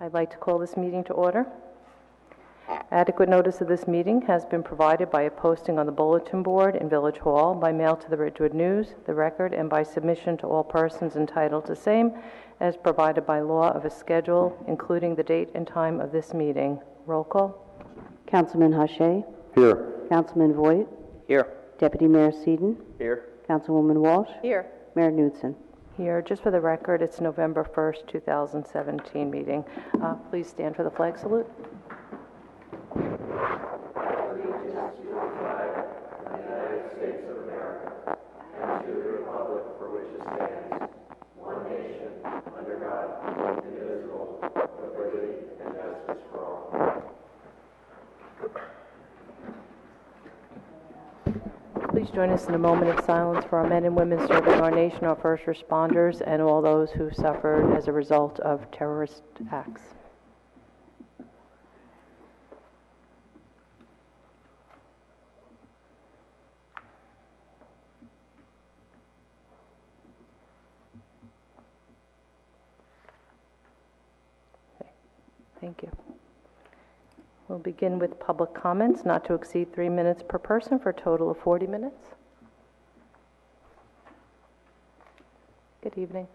I'd like to call this meeting to order. Adequate notice of this meeting has been provided by a posting on the bulletin board in Village Hall, by mail to the Ridgewood News, the Record, and by submission to all persons entitled to same, as provided by law, of a schedule, including the date and time of this meeting. Roll call. Councilman Hache. Here. Councilman Voigt. Here. Deputy Mayor Seaton. Here. Councilwoman Walsh. Here. Mayor Knudsen. Here. Just for the record, it's November 1st, 2017 meeting. Please stand for the flag salute. Please join us in a moment of silence for our men and women serving our nation, our first responders, and all those who suffered as a result of terrorist acts. Okay. Thank you. We'll begin with public comments, not to exceed 3 minutes per person, for a total of 40 minutes. Good evening.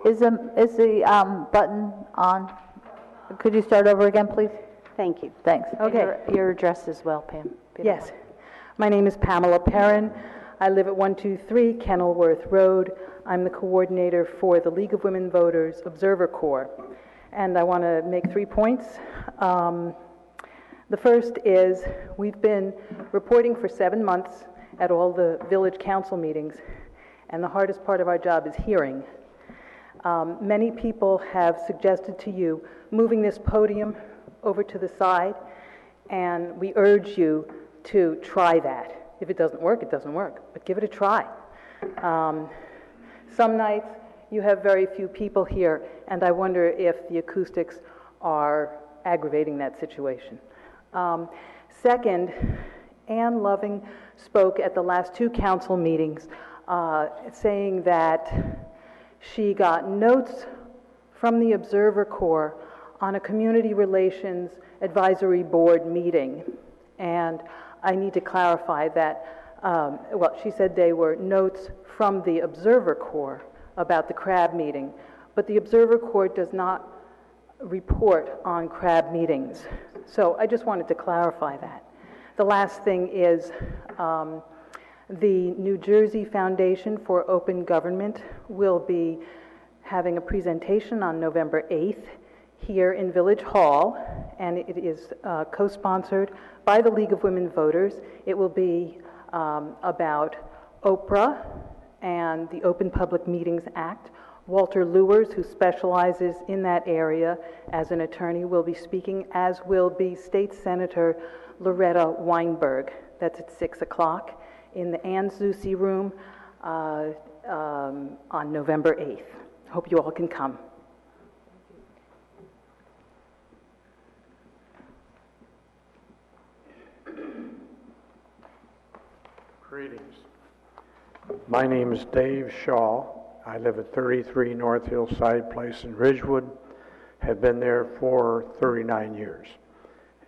Is the button on? Could you start over again, please? Thank you. Thanks. Okay. Your address as well, Pam. Yes. My name is Pamela Perrin. I live at 123 Kenilworth Road. I'm the coordinator for the League of Women Voters Observer Corps. And I want to make 3 points. The first is we've been reporting for 7 months at all the village council meetings, and the hardest part of our job is hearing. Many people have suggested to you moving this podium over to the side, and we urge you to try that. If it doesn't work, it doesn't work, but give it a try. Some nights you have very few people here, and I wonder if the acoustics are aggravating that situation. Second, Ann Loving spoke at the last 2 council meetings saying that she got notes from the Observer Corps on a community relations advisory board meeting, and I need to clarify that. Well, she said they were notes from the Observer Corps about the CRAB meeting, but the Observer Corps does not report on CRAB meetings. So I just wanted to clarify that. The last thing is the New Jersey Foundation for Open Government will be having a presentation on November 8th here in Village Hall, and it is co-sponsored by the League of Women Voters. It will be about Oprah and the Open Public Meetings Act. Walter Lewers, who specializes in that area as an attorney, will be speaking, as will be State Senator Loretta Weinberg. That's at 6 o'clock in the Ann Zusi Room on November 8th. Hope you all can come. Greetings. My name is Dave Shaw. I live at 33 North Hillside Place in Ridgewood. Have been there for 39 years.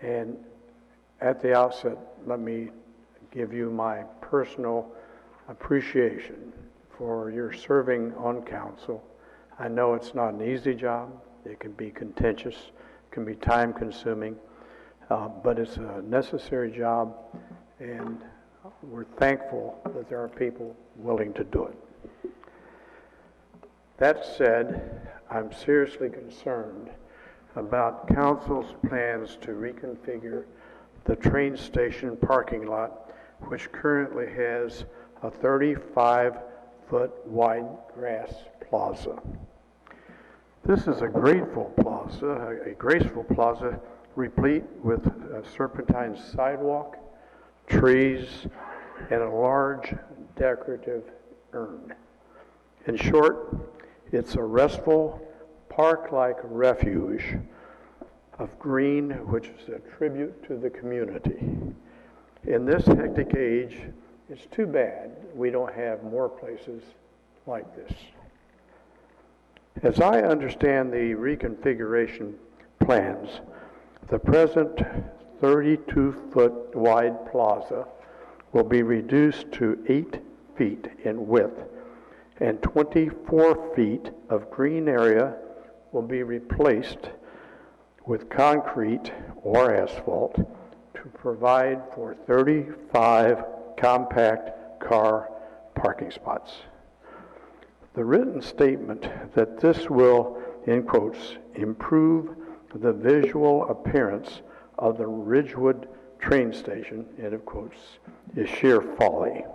And at the outset, let me give you my personal appreciation for your serving on council. I know it's not an easy job. It can be contentious, it can be time consuming, but it's a necessary job, and we're thankful that there are people willing to do it. That said, I'm seriously concerned about council's plans to reconfigure the train station parking lot, which currently has a 35-foot wide grass plaza. This is a graceful plaza replete with a serpentine sidewalk, trees, and a large decorative urn. In short, it's a restful, park-like refuge of green, which is a tribute to the community. In this hectic age, It's too bad we don't have more places like this. As I understand the reconfiguration plans, the present 32-foot wide plaza will be reduced to 8 feet in width, and 24 feet of green area will be replaced with concrete or asphalt to provide for 35 compact car parking spots. The written statement that this will, in quotes, improve the visual appearance of the Ridgewood train station, end of quotes, is sheer folly.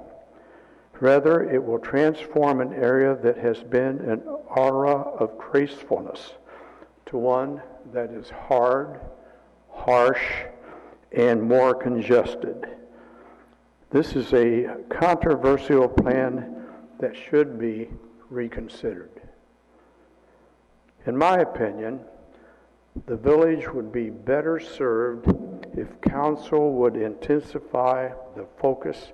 Rather, it will transform an area that has been an aura of gracefulness to one that is hard, harsh, and more congested. This is a controversial plan that should be reconsidered. In my opinion, the village would be better served if council would intensify the focus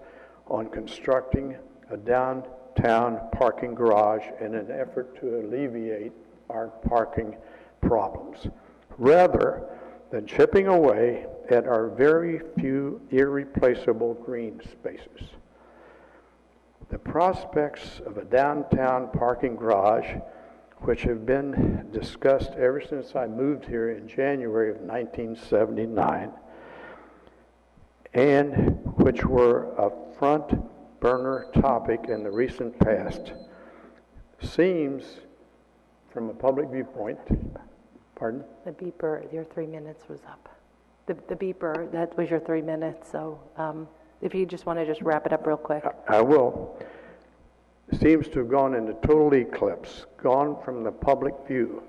on constructing a downtown parking garage in an effort to alleviate our parking problems, rather than chipping away at our very few irreplaceable green spaces. The prospects of a downtown parking garage, which have been discussed ever since I moved here in January of 1979, and which were a front burner topic in the recent past, seems, from a public viewpoint, pardon? The beeper, your 3 minutes was up. The beeper, that was your 3 minutes, so if you just want to just wrap it up real quick. I will. Seems to have gone into total eclipse, gone from the public view.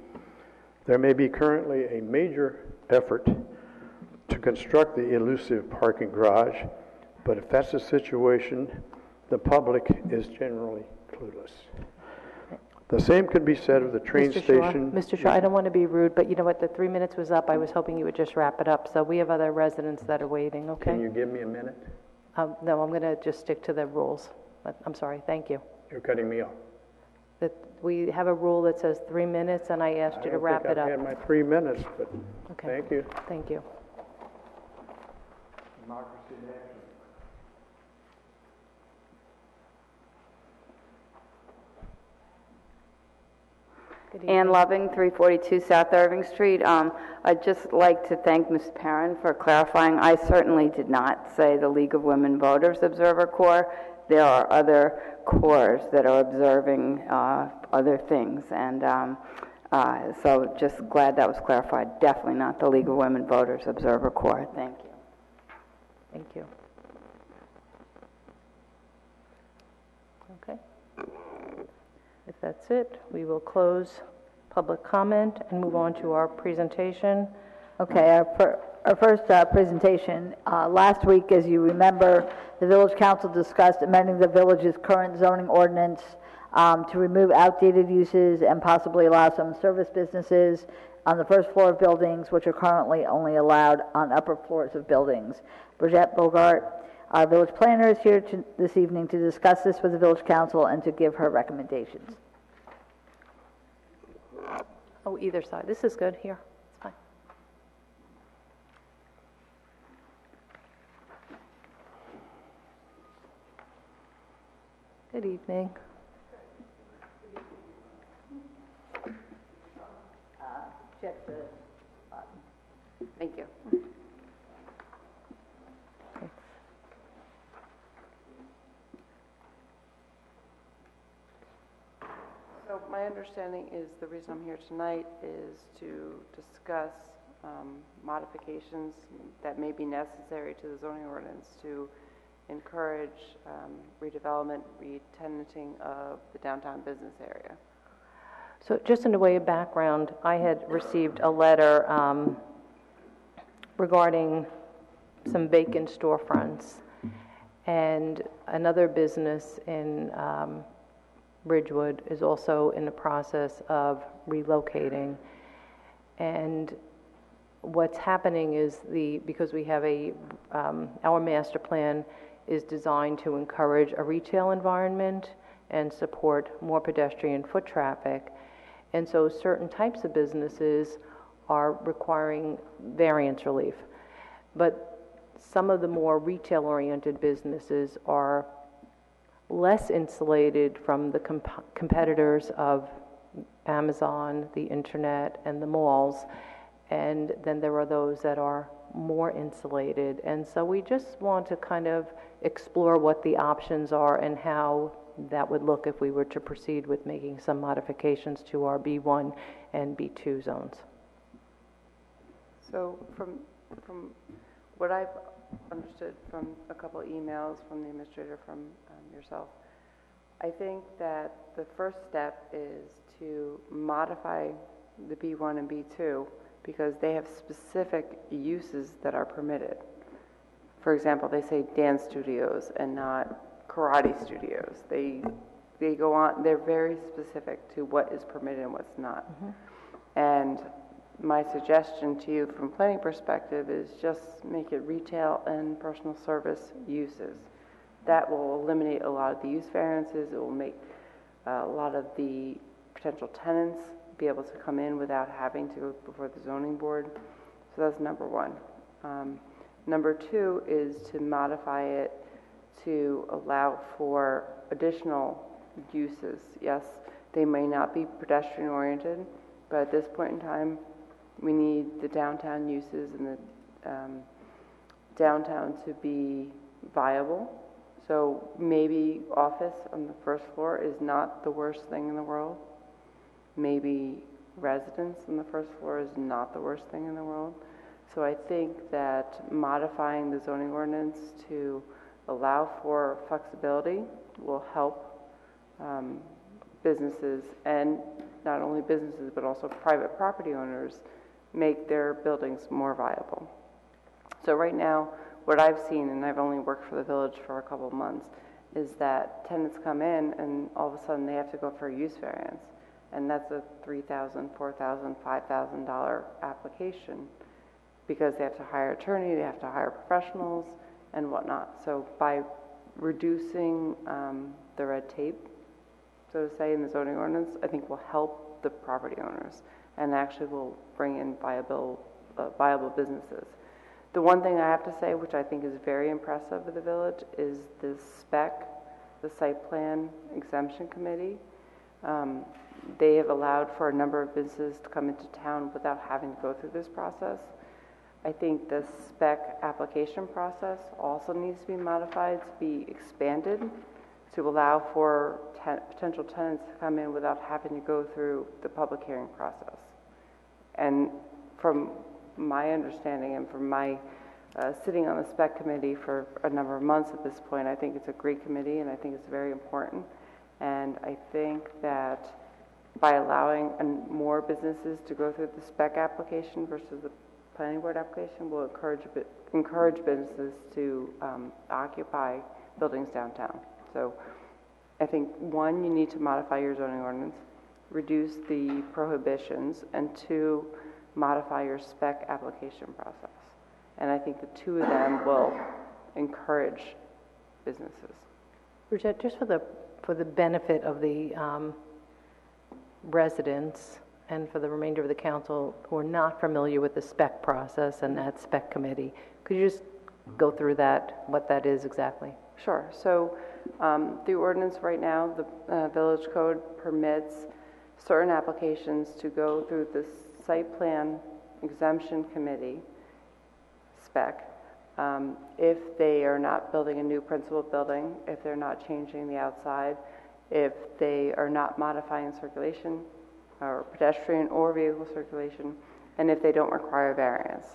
There may be currently a major effort to construct the elusive parking garage, but if that's the situation, the public is generally clueless. The same could be said of the train station. Mr. Shaw, I don't want to be rude, but you know what, the 3 minutes was up. I was hoping you would just wrap it up. So we have other residents that are waiting, okay? Can you give me a minute? No, I'm going to just stick to the rules. But I'm sorry, thank you. You're cutting me off. That we have a rule that says 3 minutes, and I asked you to wrap it up. I don't think I've had my 3 minutes, but Okay. thank you. Thank you. Democracy in action. Good evening. Ann Loving, 342 South Irving Street. I'd just like to thank Ms. Perrin for clarifying. I certainly did not say the League of Women Voters Observer Corps. There are other corps that are observing other things, and so just glad that was clarified. Definitely not the League of Women Voters Observer Corps. Thank you. Thank you. Okay. If that's it, we will close public comment and move on to our presentation. Okay, our first presentation. Last week, as you remember, the Village Council discussed amending the village's current zoning ordinance to remove outdated uses and possibly allow some service businesses on the first floor of buildings, which are currently only allowed on upper floors of buildings. Bridget Bogart, our village planner, is here this evening to discuss this with the Village Council and to give her recommendations. Oh, either side. This is good. Here. It's fine. Good evening. Check the Thank you. So my understanding is the reason I'm here tonight is to discuss modifications that may be necessary to the zoning ordinance to encourage redevelopment, re-tenanting of the downtown business area. So just in the way of background, I had received a letter regarding some vacant storefronts, and another business in Ridgewood is also in the process of relocating. And what's happening is because we have our master plan is designed to encourage a retail environment and support more pedestrian foot traffic. And so certain types of businesses are requiring variance relief. But some of the more retail-oriented businesses are less insulated from the competitors of Amazon, the internet, and the malls. And then there are those that are more insulated. And so we just want to kind of explore what the options are and how that would look if we were to proceed with making some modifications to our B1 and B2 zones. So from what I've understood from a couple emails from the administrator, from yourself, I think that the first step is to modify the B1 and B2 because they have specific uses that are permitted. For example, they say dance studios and not karate studios. They go on, they're very specific to what is permitted and what's not. And my suggestion to you from a planning perspective is just make it retail and personal service uses. That will eliminate a lot of the use variances. It will make a lot of the potential tenants be able to come in without having to go before the zoning board. So that's number one. Number two is to modify it to allow for additional uses. Yes, they may not be pedestrian oriented, but at this point in time, we need the downtown uses and the downtown to be viable. So maybe office on the first floor is not the worst thing in the world. Maybe residence on the first floor is not the worst thing in the world. So I think that modifying the zoning ordinance to allow for flexibility will help businesses, and not only businesses but also private property owners, make their buildings more viable. So right now, what I've seen, and I've only worked for the village for a couple of months, is that tenants come in and all of a sudden they have to go for a use variance. And that's a $3,000, $4,000, $5,000 application because they have to hire an attorney, they have to hire professionals and whatnot. So by reducing the red tape, so to say, in the zoning ordinance, I think will help the property owners and actually will bring in viable businesses. The one thing I have to say, which I think is very impressive of the village, is the SPEC, the Site Plan Exemption Committee. They have allowed for a number of businesses to come into town without having to go through this process. I think the SPEC application process also needs to be modified to be expanded to allow for potential tenants to come in without having to go through the public hearing process. And from my understanding and from my sitting on the SPEC committee for a number of months at this point, I think it's a great committee and I think it's very important. And I think that by allowing more businesses to go through the SPEC application versus the planning board application will encourage businesses to occupy buildings downtown. So I think, one, you need to modify your zoning ordinance, reduce the prohibitions, and two, modify your SPEC application process. And I think the two of them will encourage businesses. Bridget, just for the benefit of the residents and for the remainder of the council who are not familiar with the SPEC process and that SPEC committee, could you just go through that, what that is exactly? Sure. So the ordinance right now, the village code permits certain applications to go through the site plan exemption committee, SPEC, if they are not building a new principal building, if they're not changing the outside, if they are not modifying circulation or pedestrian or vehicle circulation, and if they don't require variance.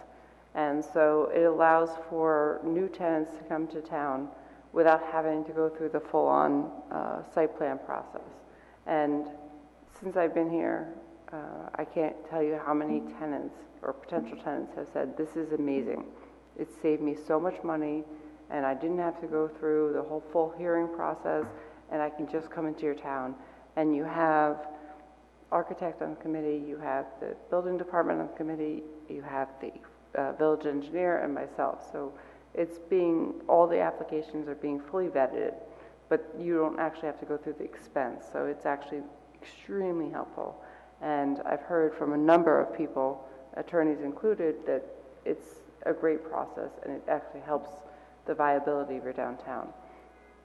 And so it allows for new tenants to come to town without having to go through the full-on site plan process. And since I've been here, I can't tell you how many tenants or potential tenants have said, this is amazing. It saved me so much money, and I didn't have to go through the whole full hearing process, and I can just come into your town. And you have architect on the committee, you have the building department on the committee, you have the village engineer and myself. So all the applications are being fully vetted, but you don't actually have to go through the expense. So it's actually extremely helpful. And I've heard from a number of people, attorneys included, that it's a great process and it actually helps the viability of your downtown.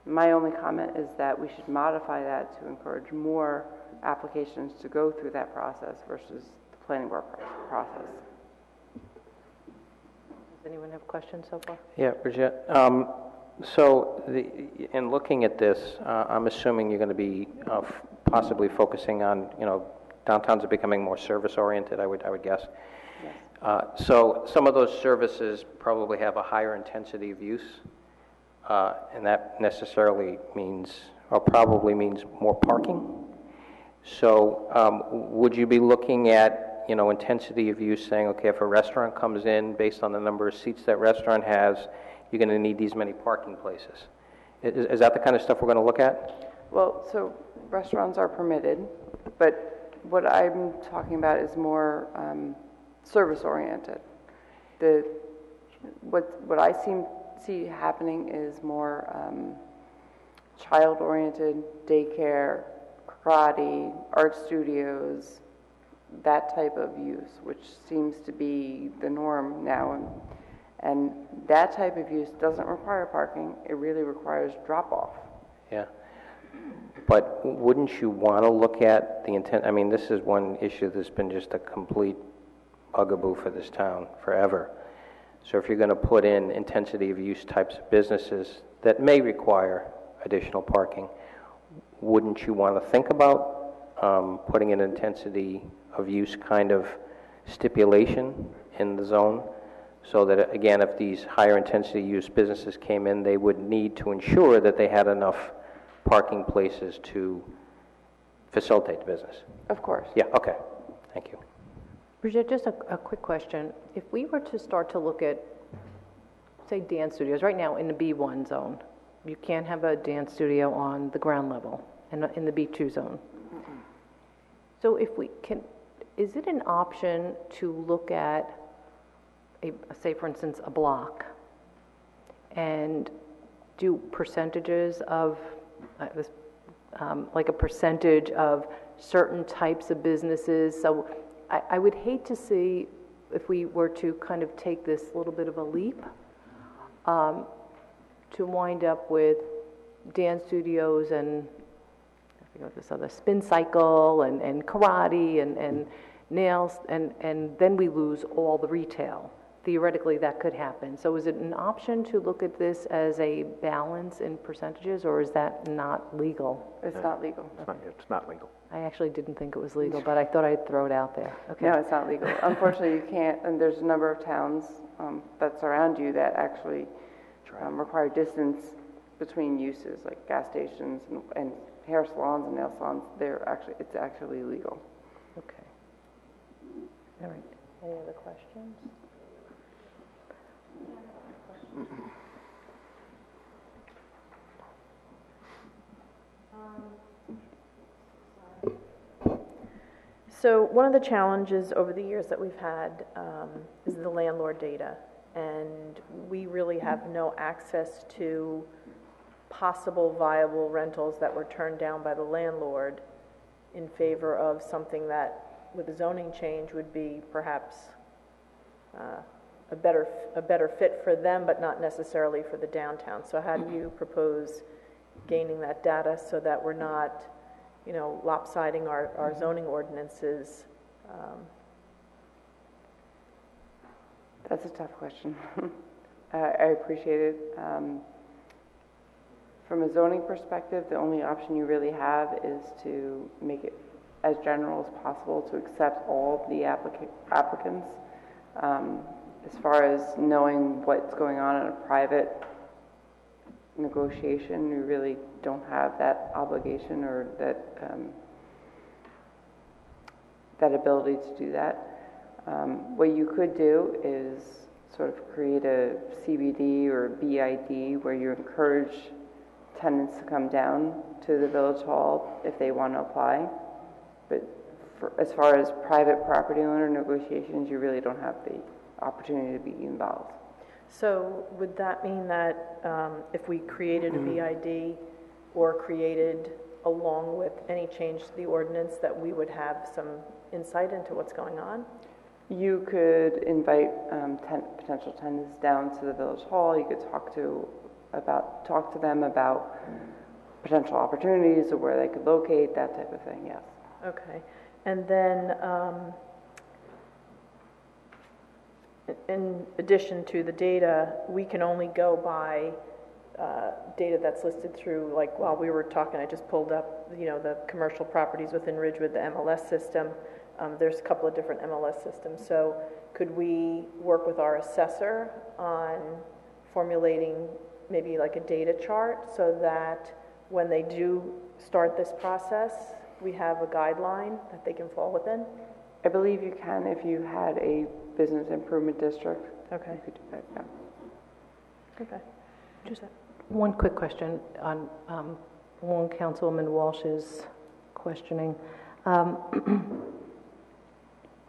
My only comment is that we should modify that to encourage more applications to go through that process versus the planning board process. Does anyone have questions so far? Yeah, Bridget. In looking at this, I'm assuming you're going to be possibly focusing on, downtowns are becoming more service-oriented, I would guess. Yes. So some of those services probably have a higher intensity of use, and that necessarily means, or probably means, more parking. So would you be looking at, intensity of use, saying, okay, if a restaurant comes in, based on the number of seats that restaurant has, you're going to need these many parking places? Is that the kind of stuff we're going to look at? Well, so restaurants are permitted, but what I'm talking about is more service-oriented. What I see happening is more child-oriented, daycare, karate, art studios, that type of use, which seems to be the norm now. And that type of use doesn't require parking. It really requires drop-off. Yeah. But wouldn't you want to look at the intent? I mean, this is one issue that's been just a complete bugaboo for this town forever. So if you're going to put in intensity of use types of businesses that may require additional parking, wouldn't you want to think about putting an intensity of use kind of stipulation in the zone, so that, again, if these higher intensity use businesses came in, they would need to ensure that they had enough parking places to facilitate the business? Of course. Yeah, okay. Thank you. Bridget, just a quick question. If we were to start to look at, say, dance studios, right now in the B1 zone, you can't have a dance studio on the ground level and in the B2 zone. So if we can, is it an option to look at, say for instance, a block and do percentages of, like a percentage of certain types of businesses? So I would hate to see, if we were to kind of take this little bit of a leap, to wind up with dance studios and I forget what this other, spin cycle and karate and nails, and then we lose all the retail. Theoretically, that could happen. So is it an option to look at this as a balance in percentages, or is that not legal? It's not legal. It's not legal. I actually didn't think it was legal, but I thought I'd throw it out there. Okay. No, it's not legal. Unfortunately, you can't, and there's a number of towns that surround you that actually require distance between uses, like gas stations and hair salons and nail salons. It's actually legal. Okay. All right. Any other questions? So one of the challenges over the years that we've had is the landlord data, and we really have no access to possible viable rentals that were turned down by the landlord in favor of something that, with a zoning change, would be perhaps a better fit for them, but not necessarily for the downtown. So how do you propose gaining that data so that we're not, lopsiding our zoning ordinances? That's a tough question. I appreciate it. From a zoning perspective, the only option you really have is to make it as general as possible to accept all the applicants. As far as knowing what's going on in a private negotiation, you really don't have that obligation or that ability to do that. What you could do is sort of create a CBD or BID where you encourage tenants to come down to the village hall if they want to apply. But as far as private property owner negotiations, you really don't have the opportunity to be involved. So would that mean that if we created a BID or created along with any change to the ordinance, that we would have some insight into what's going on? You could invite potential tenants down to the village hall. You could talk to them about potential opportunities or where they could locate, that type of thing, yes. Okay. And then in addition to the data, we can only go by data that's listed through, like while we were talking, I just pulled up, the commercial properties within Ridgewood, the MLS system. There's a couple of different MLS systems. So could we work with our assessor on formulating maybe like a data chart so that when they do start this process, we have a guideline that they can fall within? I believe you can if you had a business improvement district. Okay. You could do that, yeah. Okay. Just one quick question on along Councilwoman Walsh's questioning.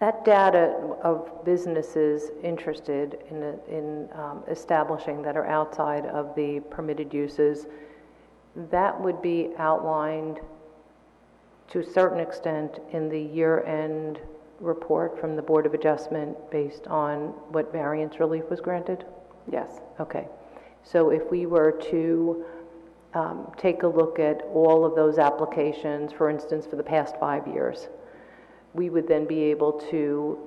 That data of businesses interested in establishing that are outside of the permitted uses, that would be outlined to a certain extent in the year-end report from the Board of Adjustment based on what variance relief was granted? Yes. Okay. So if we were to take a look at all of those applications, for instance, for the past 5 years, we would then be able to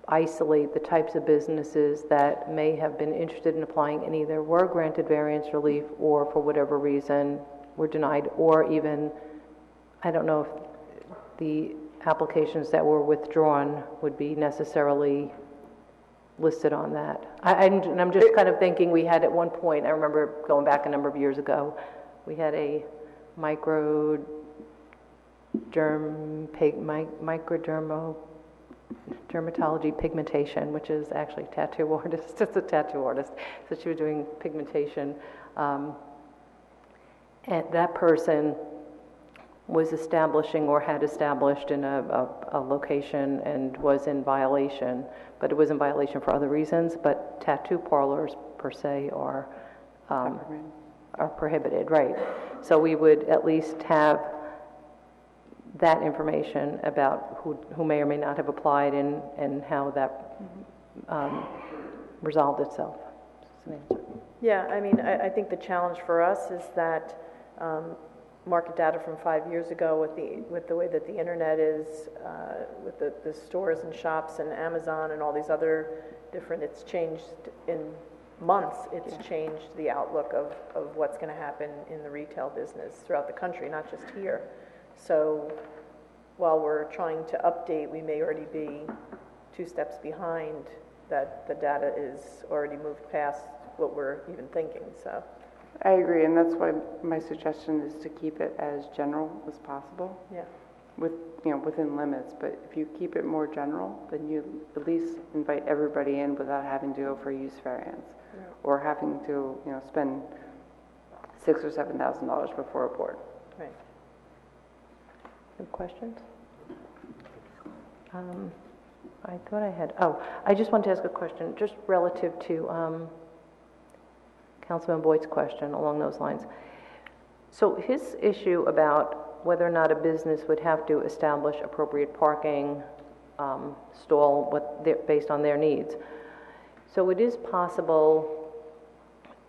isolate the types of businesses that may have been interested in applying and either were granted variance relief or for whatever reason were denied, or even, I don't know if the applications that were withdrawn would be necessarily listed on that. And I'm just kind of thinking, we had at one point, I remember going back a number of years ago, we had a dermatology pigmentation, which is actually tattoo artist. It's a tattoo artist. So she was doing pigmentation. And that person was establishing or had established in a location and was in violation, but it was in violation for other reasons. But tattoo parlors per se are prohibited, right? So we would at least have that information about who may or may not have applied and how that resolved itself. That's an answer. Yeah, I mean, I think the challenge for us is that market data from 5 years ago with the way that the internet is, with the stores and shops and Amazon and all these other different, it's changed in months, it's changed the outlook of what's going to happen in the retail business throughout the country, not just here. So while we're trying to update, we may already be 2 steps behind, that the data is already moved past what we're even thinking, so. I agree, and that's why my suggestion is to keep it as general as possible. Yeah. Within limits, but if you keep it more general, then you at least invite everybody in without having to go for a use variance, or having to, spend $6,000 or $7,000 before a board. Right. Any questions? I thought I had, I just wanted to ask a question, just relative to Councilman Boyd's question along those lines. So his issue about whether or not a business would have to establish appropriate parking stall based on their needs. So it is possible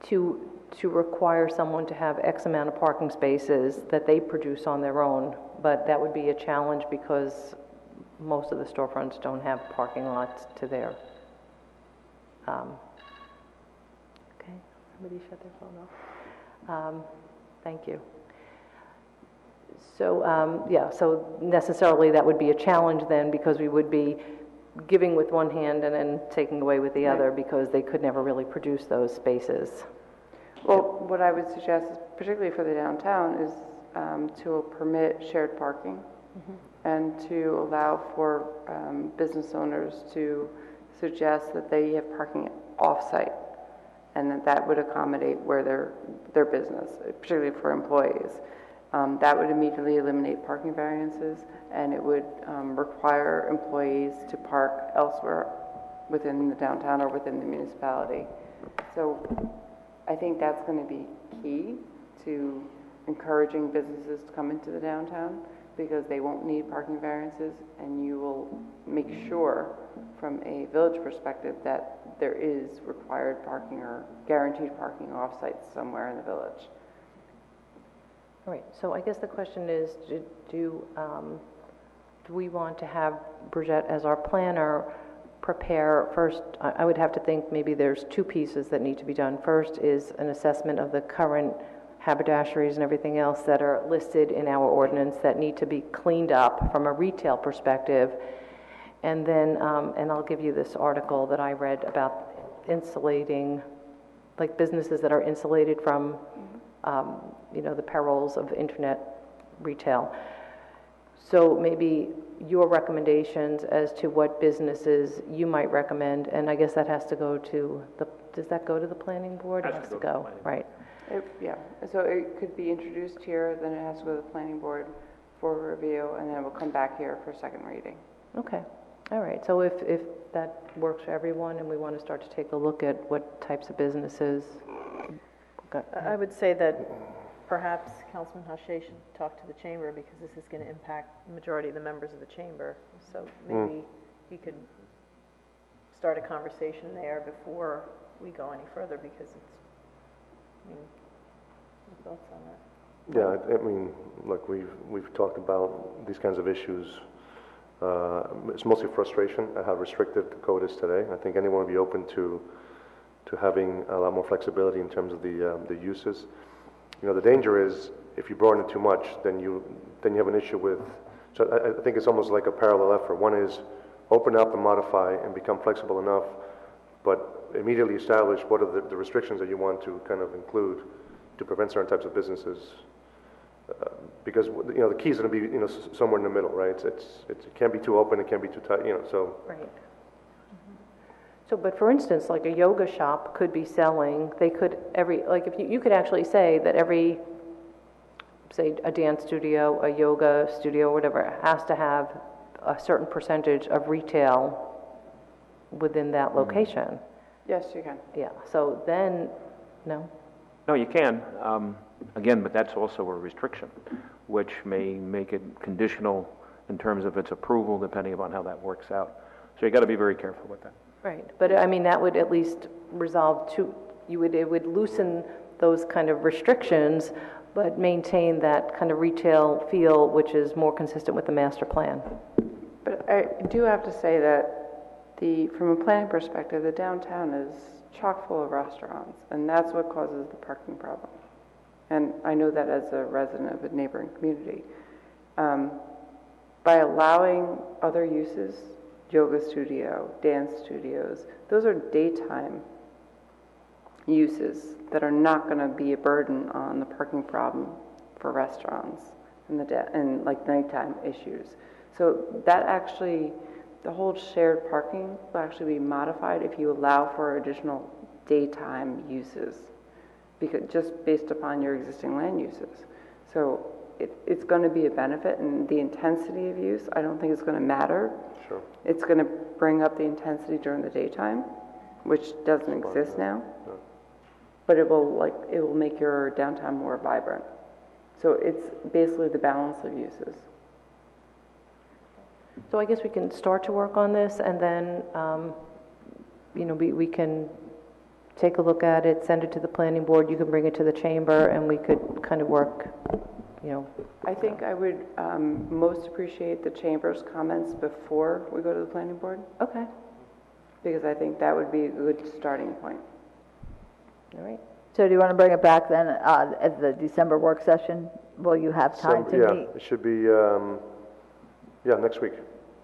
to require someone to have X amount of parking spaces that they produce on their own, but that would be a challenge because most of the storefronts don't have parking lots to their. Okay, somebody shut their phone off. Thank you. So, so necessarily that would be a challenge then, because we would be giving with one hand and then taking away with the other, because they could never really produce those spaces. Well, what I would suggest, particularly for the downtown, is to permit shared parking and to allow for business owners to suggest that they have parking off-site, and that would accommodate where their business, particularly for employees. That would immediately eliminate parking variances, and it would require employees to park elsewhere within the downtown or within the municipality. So I think that's going to be key to encouraging businesses to come into the downtown, because they won't need parking variances, and you will make sure from a village perspective that there is required parking or guaranteed parking off-site somewhere in the village. All right, so I guess the question is, do we want to have Bridget as our planner prepare first? I would have to think maybe there's two pieces that need to be done. First is an assessment of the current haberdasheries and everything else that are listed in our ordinance that need to be cleaned up from a retail perspective. And then, and I'll give you this article that I read about insulating, like businesses that are insulated from, the perils of internet retail. So maybe your recommendations as to what businesses you might recommend, and I guess that has to go to does that go to the planning board? It has to go, right. Yeah, so it could be introduced here, then it has to go to the planning board for review, and then it will come back here for second reading. Okay, all right. So if that works for everyone and we want to start to take a look at what types of businesses. I would say that perhaps Councilman Hache should talk to the chamber, because this is going to impact the majority of the members of the chamber. So maybe he could start a conversation there before we go any further, because it's, your thoughts on that? Yeah, I mean, look, we've talked about these kinds of issues. It's mostly frustration at how restrictive the code is today. I think anyone would be open to having a lot more flexibility in terms of the uses. The danger is if you broaden it too much, then you have an issue with. So I think it's almost like a parallel effort. One is open up and modify and become flexible enough, but immediately establish what are the restrictions that you want to kind of include to prevent certain types of businesses. Because the key is going to be somewhere in the middle, right? It can't be too open, it can't be too tight, so. Right. So, but for instance, like a yoga shop could be selling, they could if you could actually say that every, say, a dance studio, a yoga studio, whatever, has to have a certain percentage of retail within that location. Yes, you can. Yeah, so then, no? No, you can. Again, but that's also a restriction, which may make it conditional in terms of its approval, depending upon how that works out. So you got to be very careful with that. Right, but I mean, that would at least resolve it would loosen those kind of restrictions, but maintain that kind of retail feel, which is more consistent with the master plan. But I do have to say that from a planning perspective, the downtown is chock full of restaurants, and that's what causes the parking problem. And I know that as a resident of a neighboring community. By allowing other uses, yoga studio, dance studios, those are daytime uses that are not going to be a burden on the parking problem for restaurants and like nighttime issues. So that actually, the whole shared parking will actually be modified if you allow for additional daytime uses, because just based upon your existing land uses. So it's going to be a benefit, and the intensity of use, I don't think it's going to matter. Sure. It's going to bring up the intensity during the daytime, which doesn't exist now. No. But it will make your downtown more vibrant. So it's basically the balance of uses. So I guess we can start to work on this, and then, we can take a look at it, send it to the planning board, you can bring it to the chamber, and we could kind of work, I think I would most appreciate the chamber's comments before we go to the planning board, Okay, because I think that would be a good starting point. all right. So do you want to bring it back then at the December work session? Will you have time to meet? It should be, next week.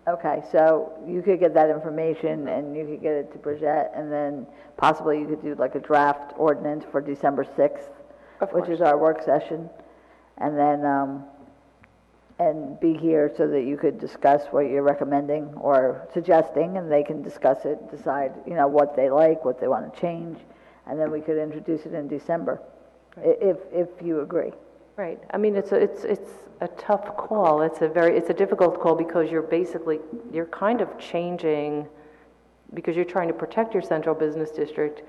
Okay, so you could get that information and you could get it to Bridget, and then possibly you could do like a draft ordinance for December 6th, which is our work session, and then and be here so that you could discuss what you're recommending or suggesting, and they can discuss it, decide what they like, what they want to change, and then we could introduce it in December, if you agree. Right. I mean, it's a tough call. It's a difficult call, because you're kind of changing because you're trying to protect your central business district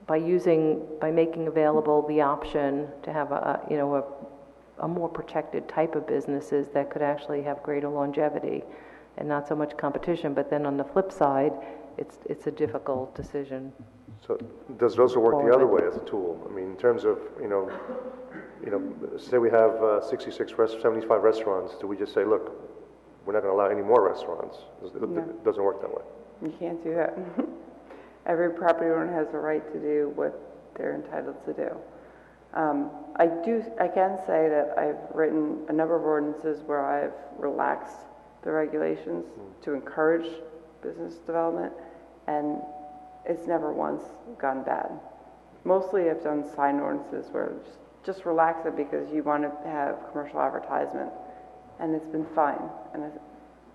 by making available the option to have a more protected type of businesses that could actually have greater longevity and not so much competition. But then on the flip side, it's a difficult decision. So does it also work the other way as a tool? I mean, in terms of, say we have 75 restaurants, do we just say, look, we're not going to allow any more restaurants? It doesn't work that way. You can't do that. Every property owner has a right to do what they're entitled to do. I can say that I've written a number of ordinances where I've relaxed the regulations to encourage business development, and it's never once gone bad. Mostly I've done sign ordinances where just relax it because you want to have commercial advertisement, and it's been fine. And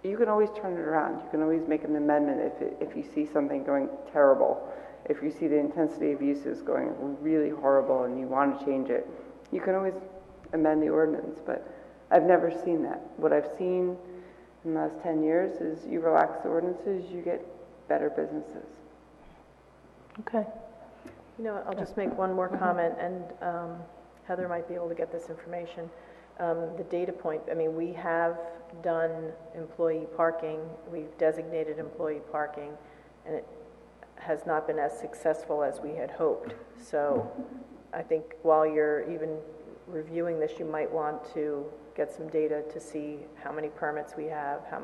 you can always turn it around. You can always make an amendment if you see something going terrible. If you see the intensity of uses going really horrible and you want to change it, you can always amend the ordinance. But I've never seen that. What I've seen in the last 10 years is you relax the ordinances, you get better businesses. Okay. I'll just make one more comment, and Heather might be able to get this information. The data point, we have done employee parking, we've designated employee parking, and it has not been as successful as we had hoped. So I think while you're even reviewing this, you might want to get some data to see how many permits we have, how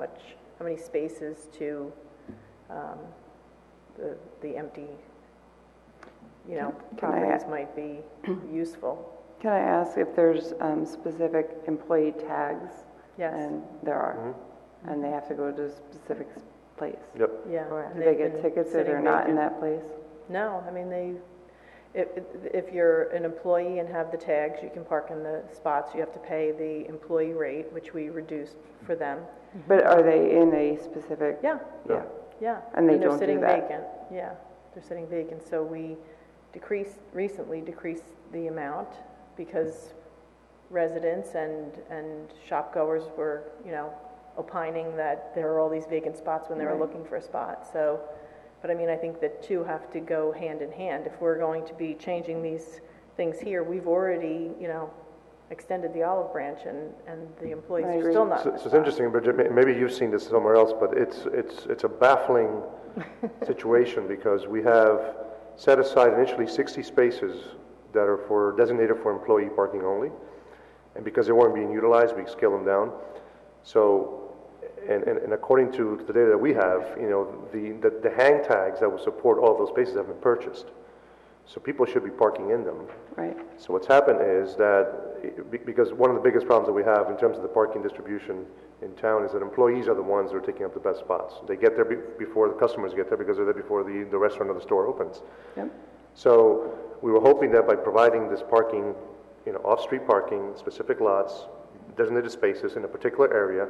many spaces to the empty, properties might be useful. Can I ask if there's specific employee tags? Yes. And there are, and they have to go to a specific place. Yep. Yeah. Do they get tickets if they're not in that place? No, if you're an employee and have the tags, you can park in the spots. You have to pay the employee rate, which we reduced for them. But are they in a specific? Yeah. Yeah. Yeah. And they they're don't sitting do that? vacant. Yeah, they're sitting vacant. So we recently decreased the amount because residents and shop goers were, opining that there are all these vacant spots when they were looking for a spot. So, but I think the two have to go hand in hand. If we're going to be changing these things here, we've already, extended the olive branch, and the employees are still not. So it's interesting, Bridget, maybe you've seen this somewhere else, but it's a baffling situation because we have set aside initially 60 spaces that are designated for employee parking only, and because they weren't being utilized, we scaled them down. So, and according to the data that we have, the hang tags that will support all of those spaces have been purchased. So people should be parking in them. Right. So what's happened is that, because one of the biggest problems that we have in terms of the parking distribution in town is that employees are the ones that are taking up the best spots. They get there before the customers get there because they're there before the restaurant or the store opens. Yep. So we were hoping that by providing this parking, off-street parking, specific lots, designated spaces in a particular area,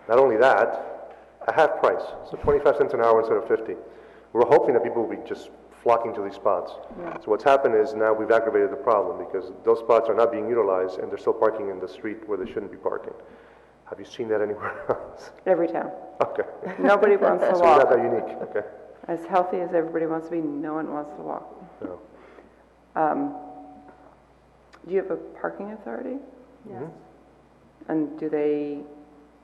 not only that, a half price, so 25 cents an hour instead of 50. We were hoping that people would be just flocking to these spots. Yeah. So what's happened is now we've aggravated the problem because those spots are not being utilized and they're still parking in the street where they shouldn't be parking. Have you seen that anywhere else? Every town. Okay. Nobody wants to So walk. it's not that unique, okay. As healthy as everybody wants to be, no one wants to walk. No. Do you have a parking authority? Yes. And do they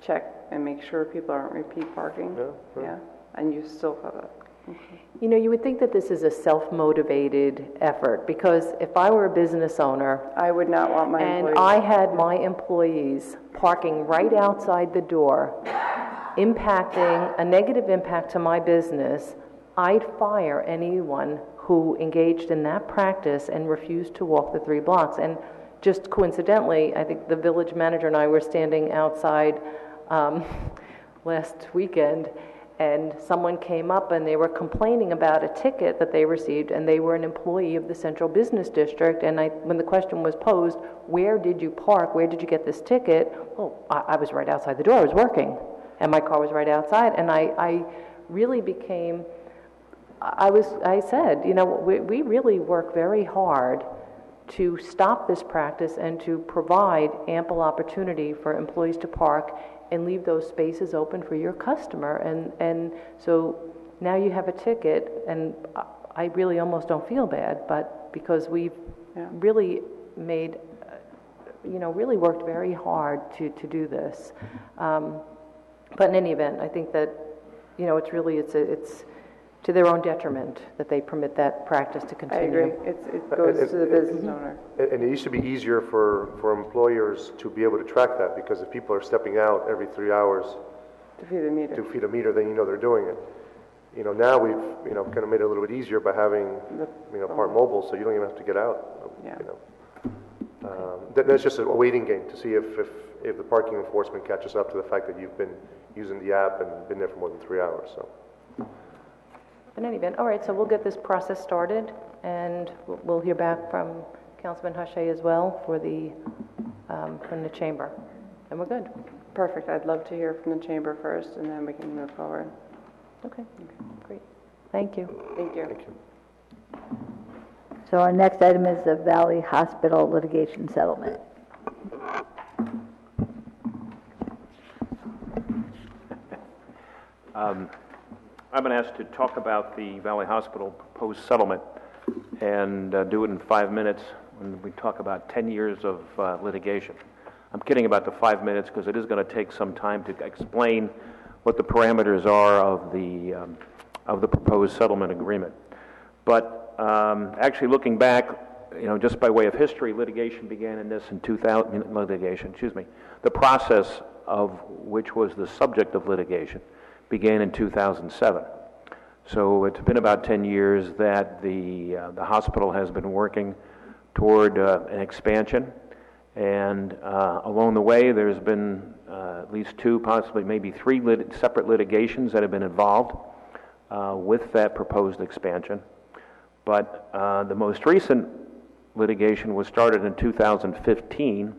check and make sure people aren't repeat parking? Yeah. Sure. Yeah. And you still have a... Okay. You would think that this is a self-motivated effort, because if I were a business owner... I would not want my employees... And I had my employees parking right outside the door, impacting, a negative impact to my business, I'd fire anyone who engaged in that practice and refused to walk the 3 blocks. And just coincidentally, I think the village manager and I were standing outside last weekend, and someone came up and they were complaining about a ticket that they received, and they were an employee of the Central Business District. And when the question was posed, where did you park? Where did you get this ticket? Oh, I was right outside the door. I was working, and my car was right outside. And I really became, I said, we really work very hard to stop this practice and to provide ample opportunity for employees to park and leave those spaces open for your customer. And so now you have a ticket, and I really almost don't feel bad, but because we've really made, really worked very hard to do this. But in any event, I think that, it's to their own detriment that they permit that practice to I continue. agree. It goes to the business owner. And it used to be easier for employers to be able to track that, because if people are stepping out every 3 hours To feed the meter. to feed a meter, then they're doing it. Now we've, kind of made it a little bit easier by having, part mobile, so you don't even have to get out. Yeah. That's just a waiting game to see if the parking enforcement catches up to the fact that you've been using the app and been there for more than 3 hours, so. In any event, all right, so we'll get this process started, and we'll hear back from Councilman Hache as well from the chamber, and we're good. Perfect. I'd love to hear from the chamber first, and then we can move forward. Okay, great. Thank you. Thank you. Thank you. So our next item is the Valley Hospital litigation settlement. I've been asked to talk about the Valley Hospital proposed settlement and do it in 5 minutes when we talk about 10 years of litigation. I'm kidding about the 5 minutes because it is going to take some time to explain what the parameters are of the proposed settlement agreement. But actually looking back, just by way of history, litigation began in this in 2000, the process of which was the subject of litigation began in 2007. So it's been about 10 years that the hospital has been working toward an expansion, and along the way there's been at least 2, possibly maybe 3 separate litigations that have been involved with that proposed expansion. But the most recent litigation was started in 2015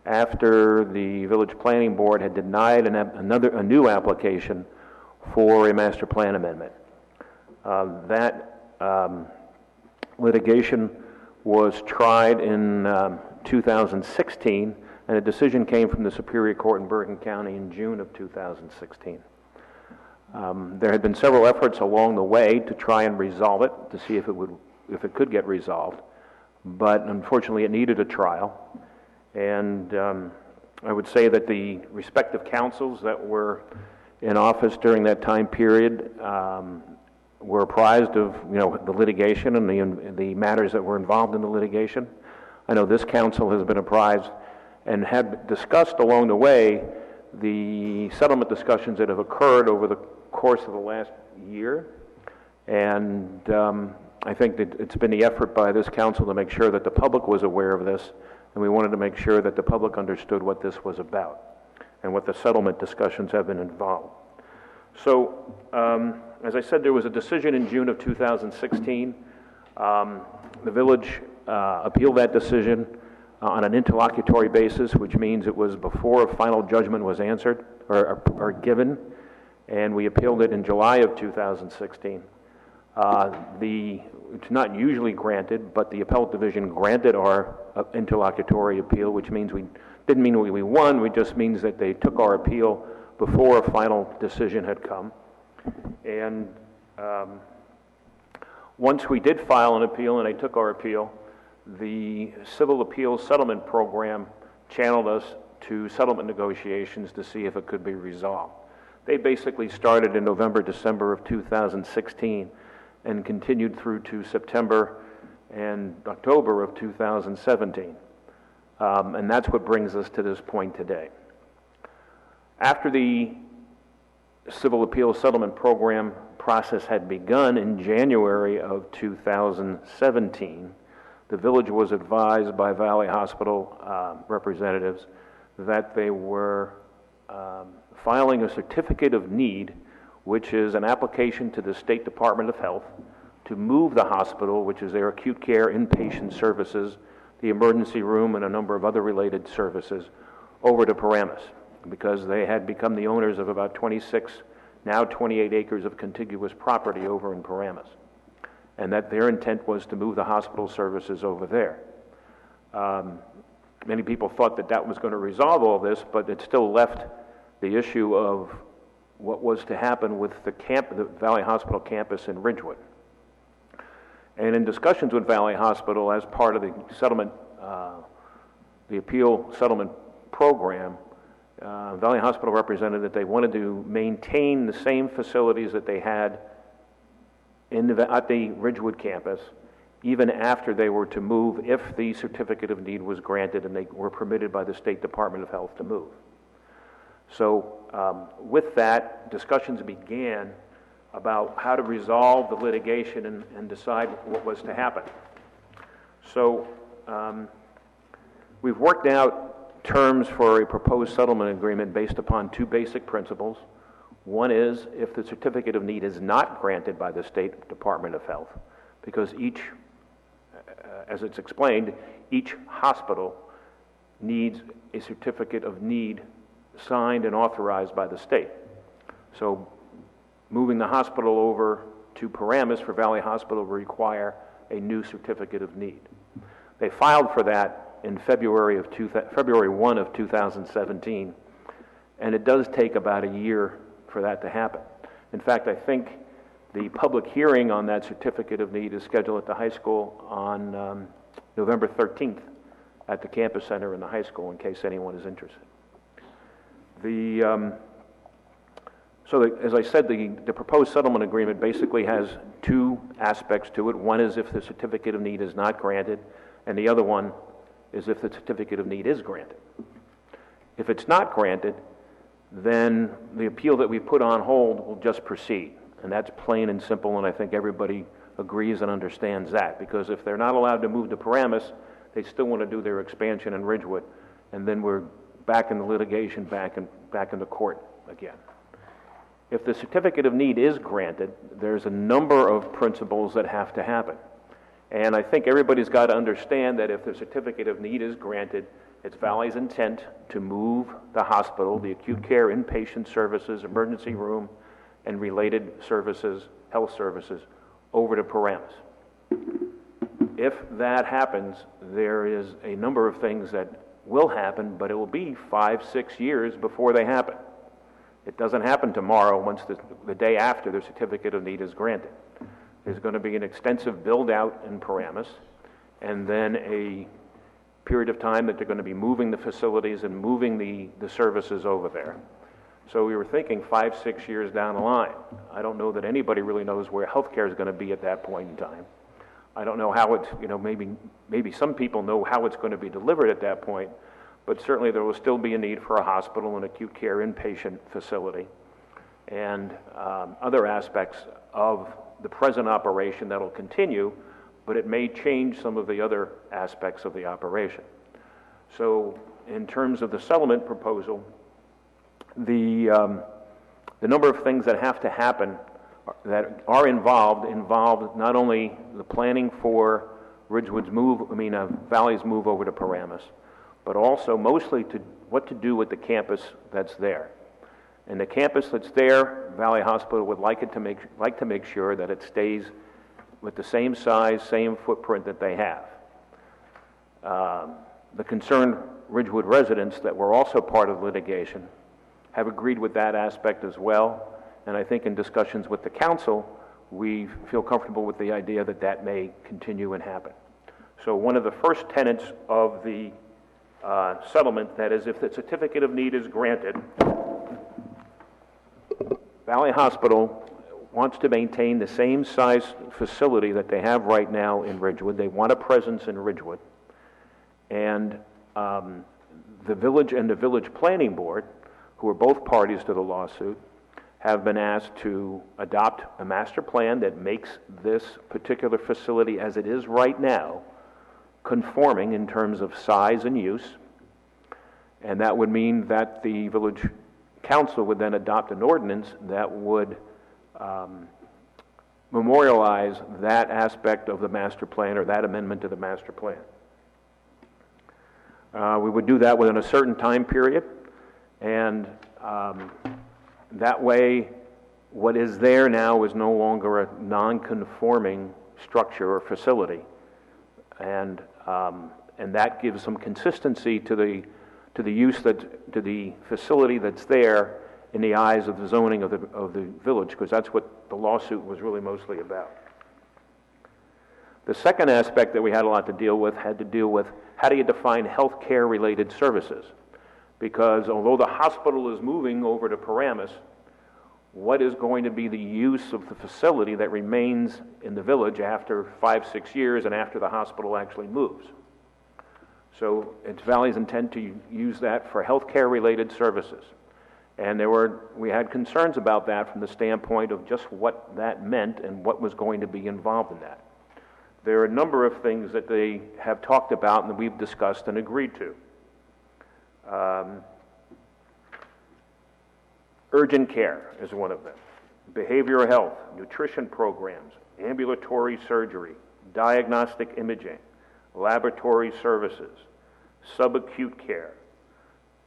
after the Village Planning Board had denied a new application for a master plan amendment. That litigation was tried in 2016, and a decision came from the Superior Court in Bergen County in June of 2016. There had been several efforts along the way to try and resolve it, to see if it could get resolved, but unfortunately it needed a trial. And I would say that the respective councils that were in office during that time period were apprised of the litigation and the matters that were involved in the litigation. I know this council has been apprised and had discussed along the way the settlement discussions that have occurred over the course of the last year. And I think that it's been the effort by this council to make sure that the public was aware of this, and we wanted to make sure that the public understood what this was about and what the settlement discussions have been involved. So, as I said, there was a decision in June of 2016. The village appealed that decision on an interlocutory basis, which means it was before a final judgment was answered or given, and we appealed it in July of 2016. It's not usually granted, but the appellate division granted our interlocutory appeal, which means didn't mean we won, it just means that they took our appeal before a final decision had come. And once we did file an appeal and they took our appeal, the Civil Appeals Settlement Program channeled us to settlement negotiations to see if it could be resolved. They basically started in November, December of 2016 and continued through to September and October of 2017. And that's what brings us to this point today. After the Civil Appeals Settlement Program process had begun in January of 2017, the village was advised by Valley Hospital representatives that they were filing a certificate of need, which is an application to the State Department of Health to move the hospital, which is their acute care inpatient services, the emergency room, and a number of other related services, over to Paramus, because they had become the owners of about 26, now 28 acres of contiguous property over in Paramus, and that their intent was to move the hospital services over there. Many people thought that was going to resolve all this, but it still left the issue of what was to happen with the Valley Hospital campus in Ridgewood. And in discussions with Valley Hospital as part of the settlement, the appeal settlement program, Valley Hospital represented that they wanted to maintain the same facilities that they had at the Ridgewood campus, even after they were to move, if the certificate of need was granted and they were permitted by the State Department of Health to move. So with that, discussions began about how to resolve the litigation and decide what was to happen. So we've worked out terms for a proposed settlement agreement based upon two basic principles. One is if the certificate of need is not granted by the State Department of Health, because each, as it's explained, each hospital needs a certificate of need signed and authorized by the state. So moving the hospital over to Paramus for Valley Hospital will require a new certificate of need. They filed for that in February 1 of 2017, and it does take about a year for that to happen. In fact, I think the public hearing on that certificate of need is scheduled at the high school on November 13th at the campus center in the high school, in case anyone is interested. As I said, the proposed settlement agreement basically has two aspects to it. One is if the certificate of need is not granted, and the other one is if the certificate of need is granted. If it's not granted, then the appeal that we put on hold will just proceed. And that's plain and simple, and I think everybody agrees and understands that, because if they're not allowed to move to Paramus, they still want to do their expansion in Ridgewood, and then we're back in the litigation, back in the court again. If the certificate of need is granted, there's a number of principles that have to happen. And I think everybody's got to understand that if the certificate of need is granted, it's Valley's intent to move the hospital, the acute care, inpatient services, emergency room, and related services, health services, over to Paramus. If that happens, there is a number of things that will happen, but it will be 5-6 years before they happen. It doesn't happen tomorrow once the day after the certificate of need is granted. There's going to be an extensive build-out in Paramus, and then a period of time that they're going to be moving the facilities and moving the services over there. So we were thinking 5-6 years down the line. I don't know that anybody really knows where healthcare is going to be at that point in time. I don't know how it's, maybe some people know how it's going to be delivered at that point, but certainly there will still be a need for a hospital and acute care inpatient facility and other aspects of the present operation that will continue, but it may change some of the other aspects of the operation. So in terms of the settlement proposal, the number of things that have to happen that are involved not only the planning for Ridgewood's Valley's move over to Paramus, but also mostly what to do with the campus that's there. And the campus that's there, Valley Hospital would like to make sure that it stays with the same size, same footprint that they have. The concerned Ridgewood residents that were also part of the litigation have agreed with that aspect as well, and I think in discussions with the council, we feel comfortable with the idea that that may continue and happen. So one of the first tenets of the settlement, that is, if the certificate of need is granted, Valley Hospital wants to maintain the same size facility that they have right now in Ridgewood. They want a presence in Ridgewood. And the village and the village planning board, who are both parties to the lawsuit, have been asked to adopt a master plan that makes this particular facility as it is right now conforming in terms of size and use. And that would mean that the village council would then adopt an ordinance that would memorialize that aspect of the master plan, or that amendment to the master plan. We would do that within a certain time period, and that way what is there now is no longer a non-conforming structure or facility, and that gives some consistency to the use to the facility that's there, in the eyes of the zoning of the village, because that's what the lawsuit was really mostly about. The second aspect that we had a lot to deal with had to deal with how do you define health care related services? Because although the hospital is moving over to Paramus, what is going to be the use of the facility that remains in the village after 5-6 years and after the hospital actually moves? So it's Valley's intent to use that for healthcare related services. And we had concerns about that from the standpoint of just what that meant and what was going to be involved in that. There are a number of things that they have talked about and that we've discussed and agreed to. Urgent care is one of them. Behavioral health, nutrition programs, ambulatory surgery, diagnostic imaging, laboratory services, subacute care,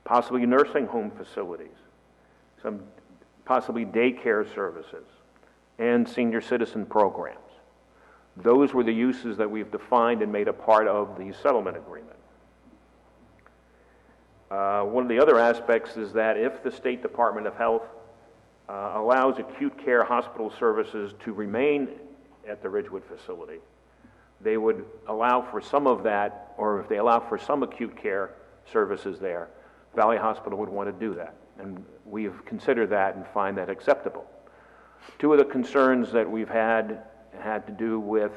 possibly nursing home facilities, some possibly daycare services, and senior citizen programs. Those were the uses that we've defined and made a part of the settlement agreement. One of the other aspects is that if the State Department of Health allows acute care hospital services to remain at the Ridgewood facility, they would allow for some of that, or if they allow for some acute care services there, Valley Hospital would want to do that. And we've considered that and find that acceptable. Two of the concerns that we've had to do with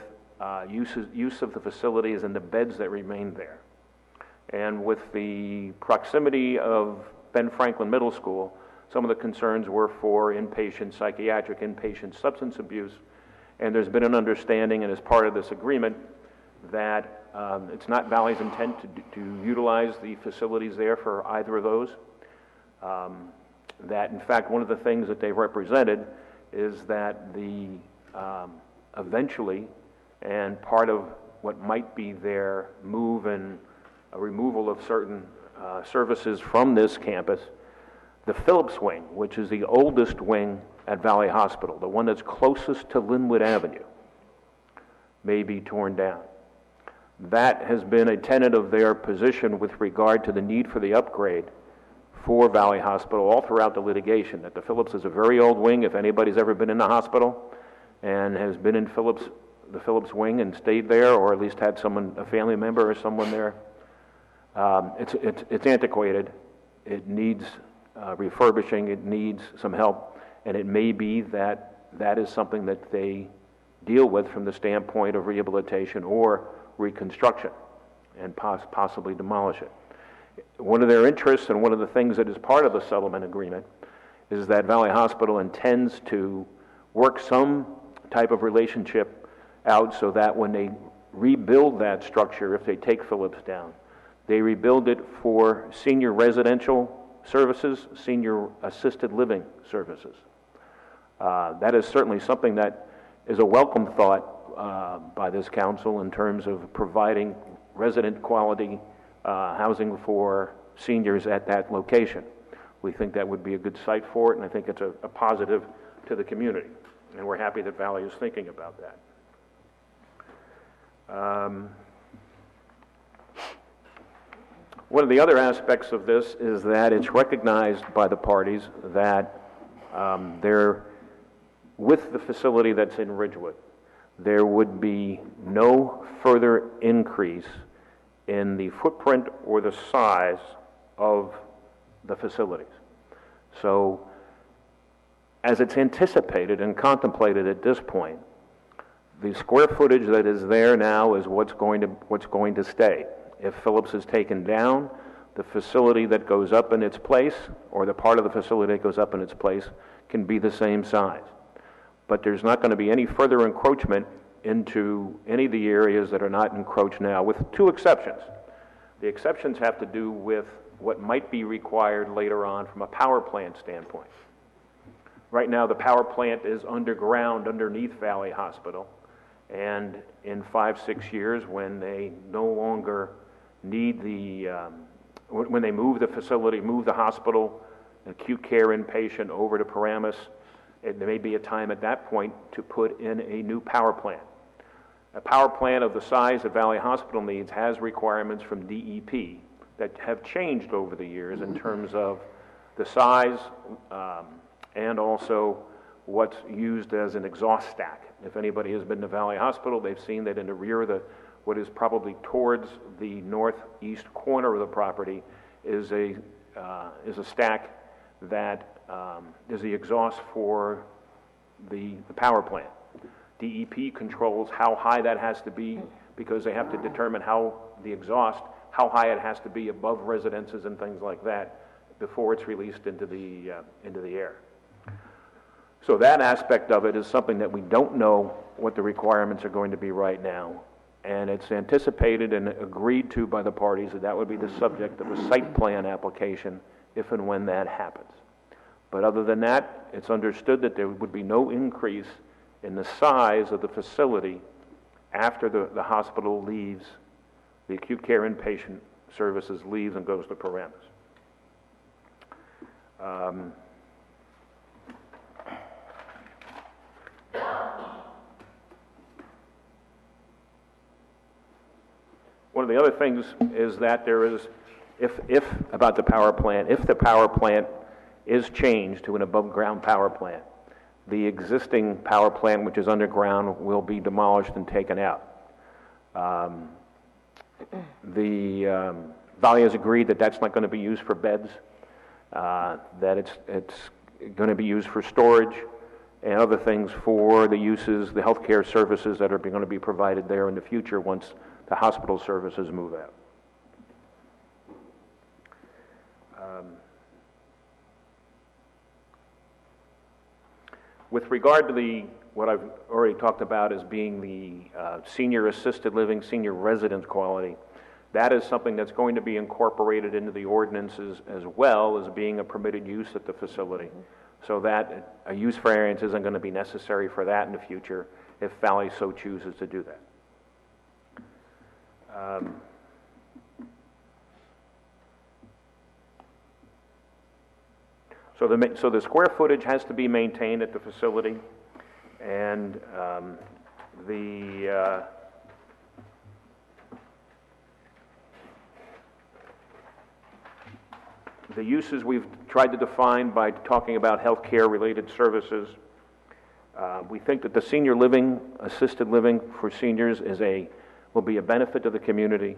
use of the facilities and the beds that remain there. And with the proximity of Ben Franklin Middle School, some of the concerns were for inpatient psychiatric, inpatient substance abuse, and there's been an understanding, and as part of this agreement, that it's not Valley's intent to utilize the facilities there for either of those. That, in fact, one of the things that they've represented is that eventually, and part of what might be their move and a removal of certain services from this campus, the Phillips Wing, which is the oldest wing at Valley Hospital, the one that's closest to Linwood Avenue, may be torn down. That has been a tenet of their position with regard to the need for the upgrade for Valley Hospital all throughout the litigation, that the Phillips is a very old wing. If anybody's ever been in the hospital and has been in the Phillips wing and stayed there, or at least had a family member or someone there, it's antiquated. It needs refurbishing. It needs some help, and it may be that is something that they deal with from the standpoint of rehabilitation or reconstruction, and possibly demolish it. One of their interests, and one of the things that is part of the settlement agreement, is that Valley Hospital intends to work some type of relationship out so that when they rebuild that structure, if they take Phillips down, they rebuild it for senior residential services, senior assisted living services. That is certainly something that is a welcome thought by this council in terms of providing resident quality housing for seniors at that location. We think that would be a good site for it, and I think it's a positive to the community, and we're happy that Valley is thinking about that. One of the other aspects of this is that it's recognized by the parties that with the facility that's in Ridgewood, there would be no further increase in the footprint or the size of the facilities. So, as it's anticipated and contemplated at this point, the square footage that is there now is what's going to stay. If Phillips is taken down, the facility that goes up in its place, or the part of the facility that goes up in its place, can be the same size. But there's not going to be any further encroachment into any of the areas that are not encroached now, with two exceptions. The exceptions have to do with what might be required later on from a power plant standpoint. Right now, the power plant is underground underneath Valley Hospital, and in 5-6 years, when they no longer need when they move the facility, move the hospital, acute care inpatient over to Paramus, there may be a time at that point to put in a new power plant. A power plant of the size that Valley Hospital needs has requirements from DEP that have changed over the years in terms of the size, and also what's used as an exhaust stack. If anybody has been to Valley Hospital, they've seen that in the rear of what is probably towards the northeast corner of the property is a stack that is the exhaust for the power plant. DEP controls how high that has to be because they have to determine how high it has to be above residences and things like that before it's released into the air. So that aspect of it is something that we don't know what the requirements are going to be right now. And it's anticipated and agreed to by the parties that would be the subject of a site plan application if and when that happens. But other than that, it's understood that there would be no increase in the size of the facility after the hospital leaves, the acute care inpatient services leaves and goes to Paramus. One of the other things is that there is, about the power plant, if the power plant is changed to an above-ground power plant, the existing power plant, which is underground, will be demolished and taken out. Valley has agreed that that's not going to be used for beds, that it's going to be used for storage and other things for the uses, the healthcare services that are going to be provided there in the future once the hospital services move out. With regard to what I've already talked about as being the senior assisted living, senior residence quality, that is something that's going to be incorporated into the ordinances as well as being a permitted use at the facility, so that a use variance isn't going to be necessary for that in the future if Valley so chooses to do that. So the square footage has to be maintained at the facility, and the uses we've tried to define by talking about healthcare related services. We think that the senior living, assisted living for seniors will be a benefit to the community.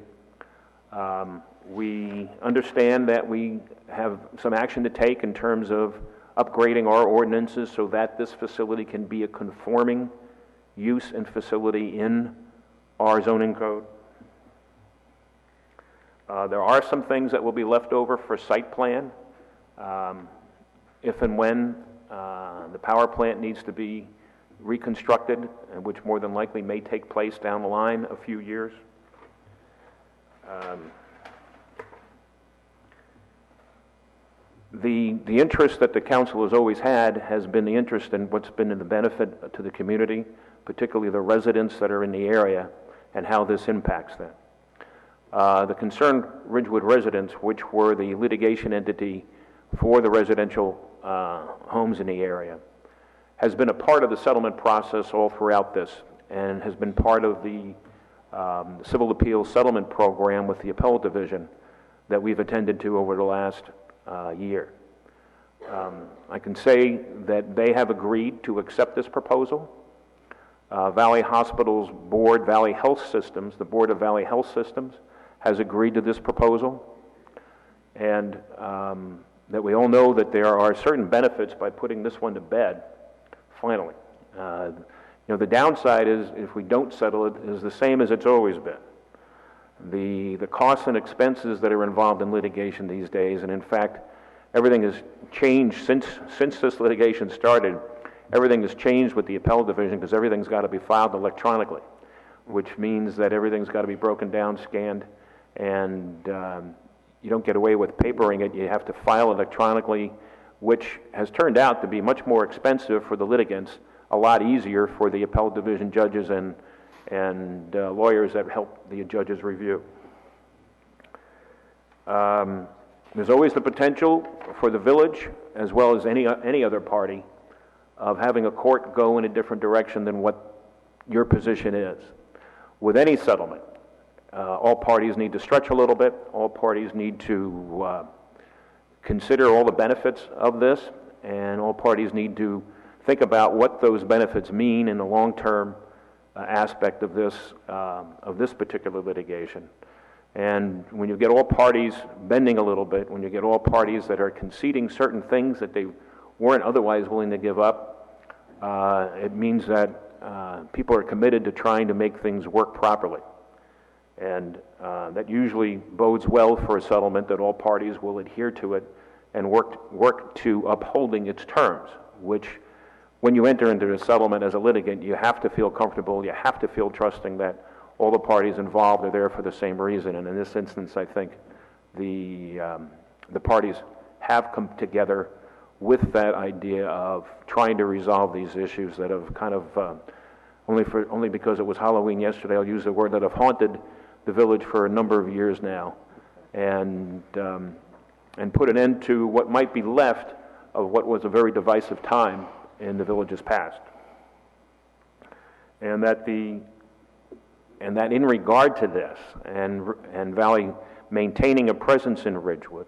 We understand that we have some action to take in terms of upgrading our ordinances so that this facility can be a conforming use and facility in our zoning code. There are some things that will be left over for site plan if and when the power plant needs to be reconstructed, which more than likely may take place down the line a few years. The interest that the council has always had has been the interest in what's been in the benefit to the community, particularly the residents that are in the area, and how this impacts them. The concerned Ridgewood residents, which were the litigation entity for the residential homes in the area, has been a part of the settlement process all throughout this, and has been part of the civil appeals settlement program with the appellate division that we've attended to over the last year. I can say that they have agreed to accept this proposal. Valley Hospital's board, Valley Health Systems, the board of Valley Health Systems, has agreed to this proposal, and that we all know that there are certain benefits by putting this one to bed, finally. The downside is, if we don't settle it, is the same as it's always been. The costs and expenses that are involved in litigation these days, and in fact, everything has changed since this litigation started. Everything has changed with the appellate division because everything's got to be filed electronically, which means that everything's got to be broken down, scanned, and you don't get away with papering it. You have to file electronically, which has turned out to be much more expensive for the litigants, a lot easier for the appellate division judges and lawyers that help the judges review. There's always the potential for the village, as well as any other party, of having a court go in a different direction than what your position is. With any settlement, all parties need to stretch a little bit. All parties need to consider all the benefits of this, and all parties need to think about what those benefits mean in the long-term aspect of this particular litigation. And when you get all parties bending a little bit, when you get all parties that are conceding certain things that they weren't otherwise willing to give up, it means that people are committed to trying to make things work properly. And that usually bodes well for a settlement, that all parties will adhere to it and work to upholding its terms, which when you enter into a settlement as a litigant, you have to feel comfortable, you have to feel trusting that all the parties involved are there for the same reason. And in this instance, I think the parties have come together with that idea of trying to resolve these issues that have kind of, only because it was Halloween yesterday, I'll use the word, that have haunted the village for a number of years now, and put an end to what might be left of what was a very divisive time in the village's past. And that in regard to this, and Valley maintaining a presence in Ridgewood,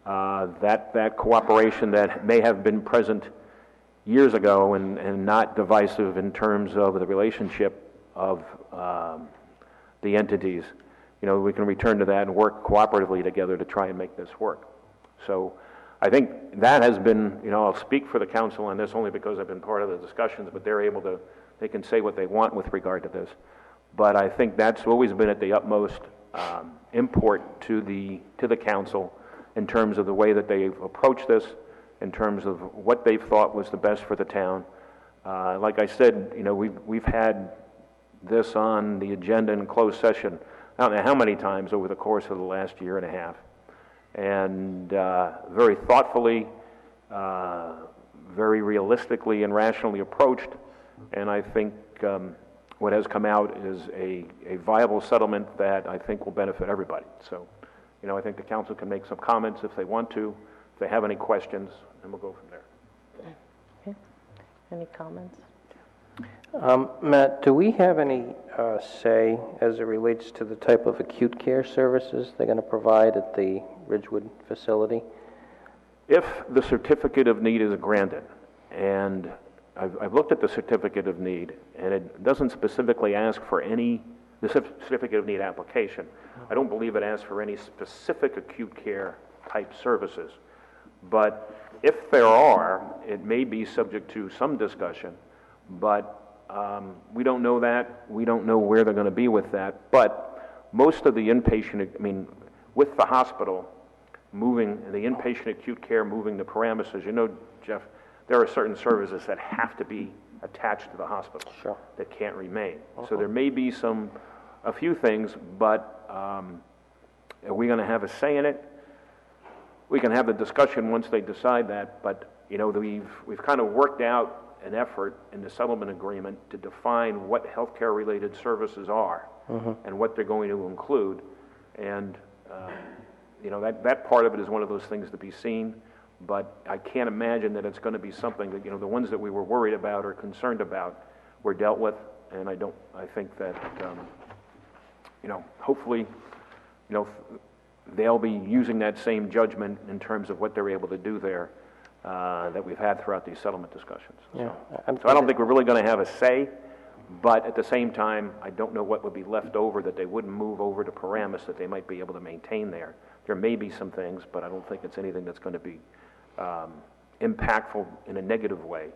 that cooperation that may have been present years ago and not divisive in terms of the relationship of the entities, we can return to that and work cooperatively together to try and make this work. So I think that has been, I'll speak for the council on this only because I've been part of the discussions, but they can say what they want with regard to this. But I think that's always been at the utmost import to the council in terms of the way that they've approached this, in terms of what they've thought was the best for the town. Like I said, we've had this on the agenda in closed session, I don't know how many times over the course of the last year and a half. And very thoughtfully, very realistically and rationally approached. And I think what has come out is a viable settlement that I think will benefit everybody. So, I think the council can make some comments if they want to, if they have any questions, and we'll go from there. Okay. Any comments? Matt, do we have any say as it relates to the type of acute care services they're going to provide at the Ridgewood facility? If the certificate of need is granted, and I've looked at the certificate of need, and it doesn't specifically ask for the certificate of need application. I don't believe it asks for any specific acute care type services. But if there are, it may be subject to some discussion, but we don't know that. We don't know where they're going to be with that. But most of the inpatient, with the hospital moving, the inpatient acute care moving to Paramus, Jeff, there are certain services that have to be attached to the hospital. Sure. That can't remain. So there may be a few things, but are we going to have a say in it? We can have the discussion once they decide that, but we've kind of worked out an effort in the settlement agreement to define what healthcare related services are and what they're going to include. And that part of it is one of those things to be seen, but I can't imagine that it's going to be something that, the ones that we were worried about or concerned about were dealt with. And I think that, hopefully, they'll be using that same judgment in terms of what they're able to do there that we've had throughout these settlement discussions. Yeah. So I don't think we're really going to have a say, but at the same time, I don't know what would be left over that they wouldn't move over to Paramus that they might be able to maintain there. There may be some things, but I don't think it's anything that's going to be impactful in a negative way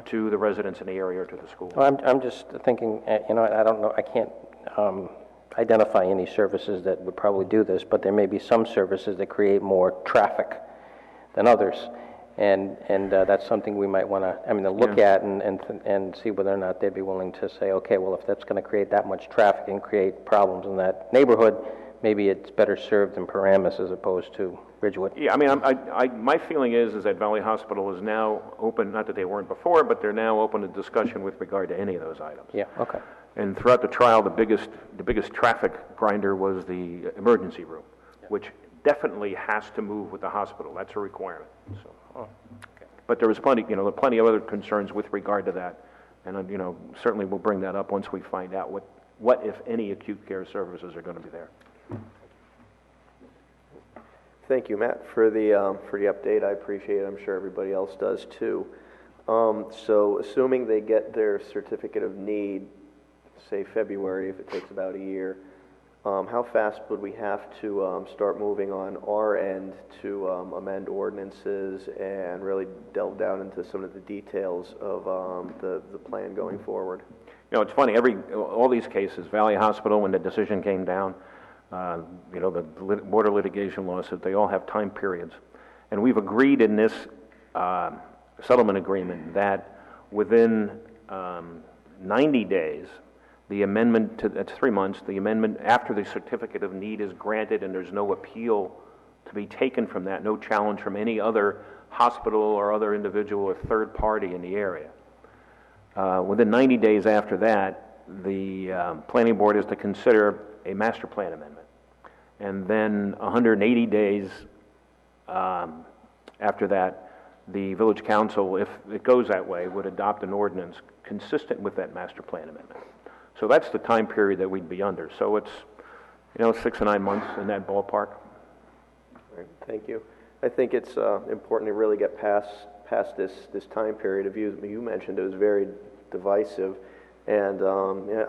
to the residents in the area or to the school. Well, I'm just thinking, I don't know, I can't identify any services that would probably do this, but there may be some services that create more traffic than others. And that's something we might want to, look at and see whether or not they'd be willing to say, okay, well, if that's going to create that much traffic and create problems in that neighborhood, maybe it's better served in Paramus as opposed to Ridgewood. Yeah, my feeling is that Valley Hospital is now open, not that they weren't before, but they're now open to discussion with regard to any of those items. Yeah, okay. And throughout the trial, the biggest traffic grinder was the emergency room, which definitely has to move with the hospital. That's a requirement. So. But there was plenty of other concerns with regard to that, and certainly we'll bring that up once we find out what if any acute care services are going to be there. Thank you, Matt, for the update. I appreciate it. I'm sure everybody else does too. So assuming they get their certificate of need, say February, if it takes about a year, how fast would we have to start moving on our end to amend ordinances and really delve down into some of the details of the plan going forward? You know, it's funny, all these cases, Valley Hospital, when the decision came down, you know, the border litigation lawsuit, they all have time periods. And we've agreed in this settlement agreement that within 90 days, the amendment to, that's 3 months, the amendment after the certificate of need is granted and there's no appeal to be taken from that, no challenge from any other hospital or other individual or third party in the area. Within 90 days after that, the planning board is to consider a master plan amendment. And then 180 days after that, the village council, if it goes that way, would adopt an ordinance consistent with that master plan amendment. So that's the time period that we'd be under. So it's, you know, 6 to 9 months in that ballpark. All right, thank you. I think it's important to really get past this time period of use. You mentioned it was very divisive, and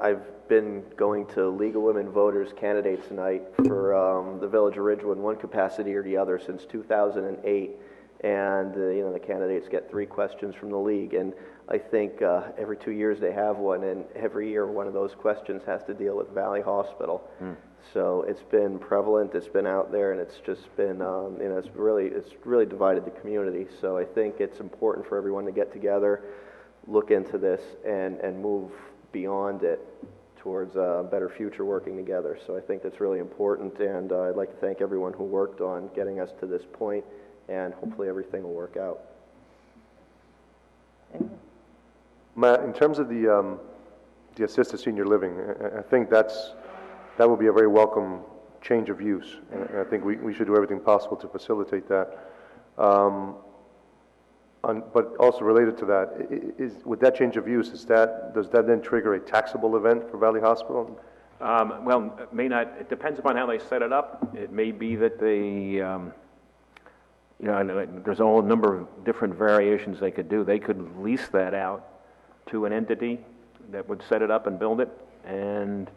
I've been going to League of Women Voters candidates night for the Village of Ridgewood in one capacity or the other since 2008. And you know, the candidates get 3 questions from the league, and I think every 2 years they have one, and every year one of those questions has to deal with Valley Hospital. So it's been prevalent, it's been out there, and it's just been you know, it's really divided the community. So I think it's important for everyone to get together, look into this, and move beyond it towards a better future working together. So I think that's really important, and I'd like to thank everyone who worked on getting us to this point, and hopefully everything will work out. Matt, in terms of the assisted senior living, I think that will be a very welcome change of use, and I think we should do everything possible to facilitate that. But also related to that, with that change of use, does that then trigger a taxable event for Valley Hospital? Well, it may not. It depends upon how they set it up. It may be that they, you know, there's a whole number of different variations they could do. They could lease that out to an entity that would set it up and build it, and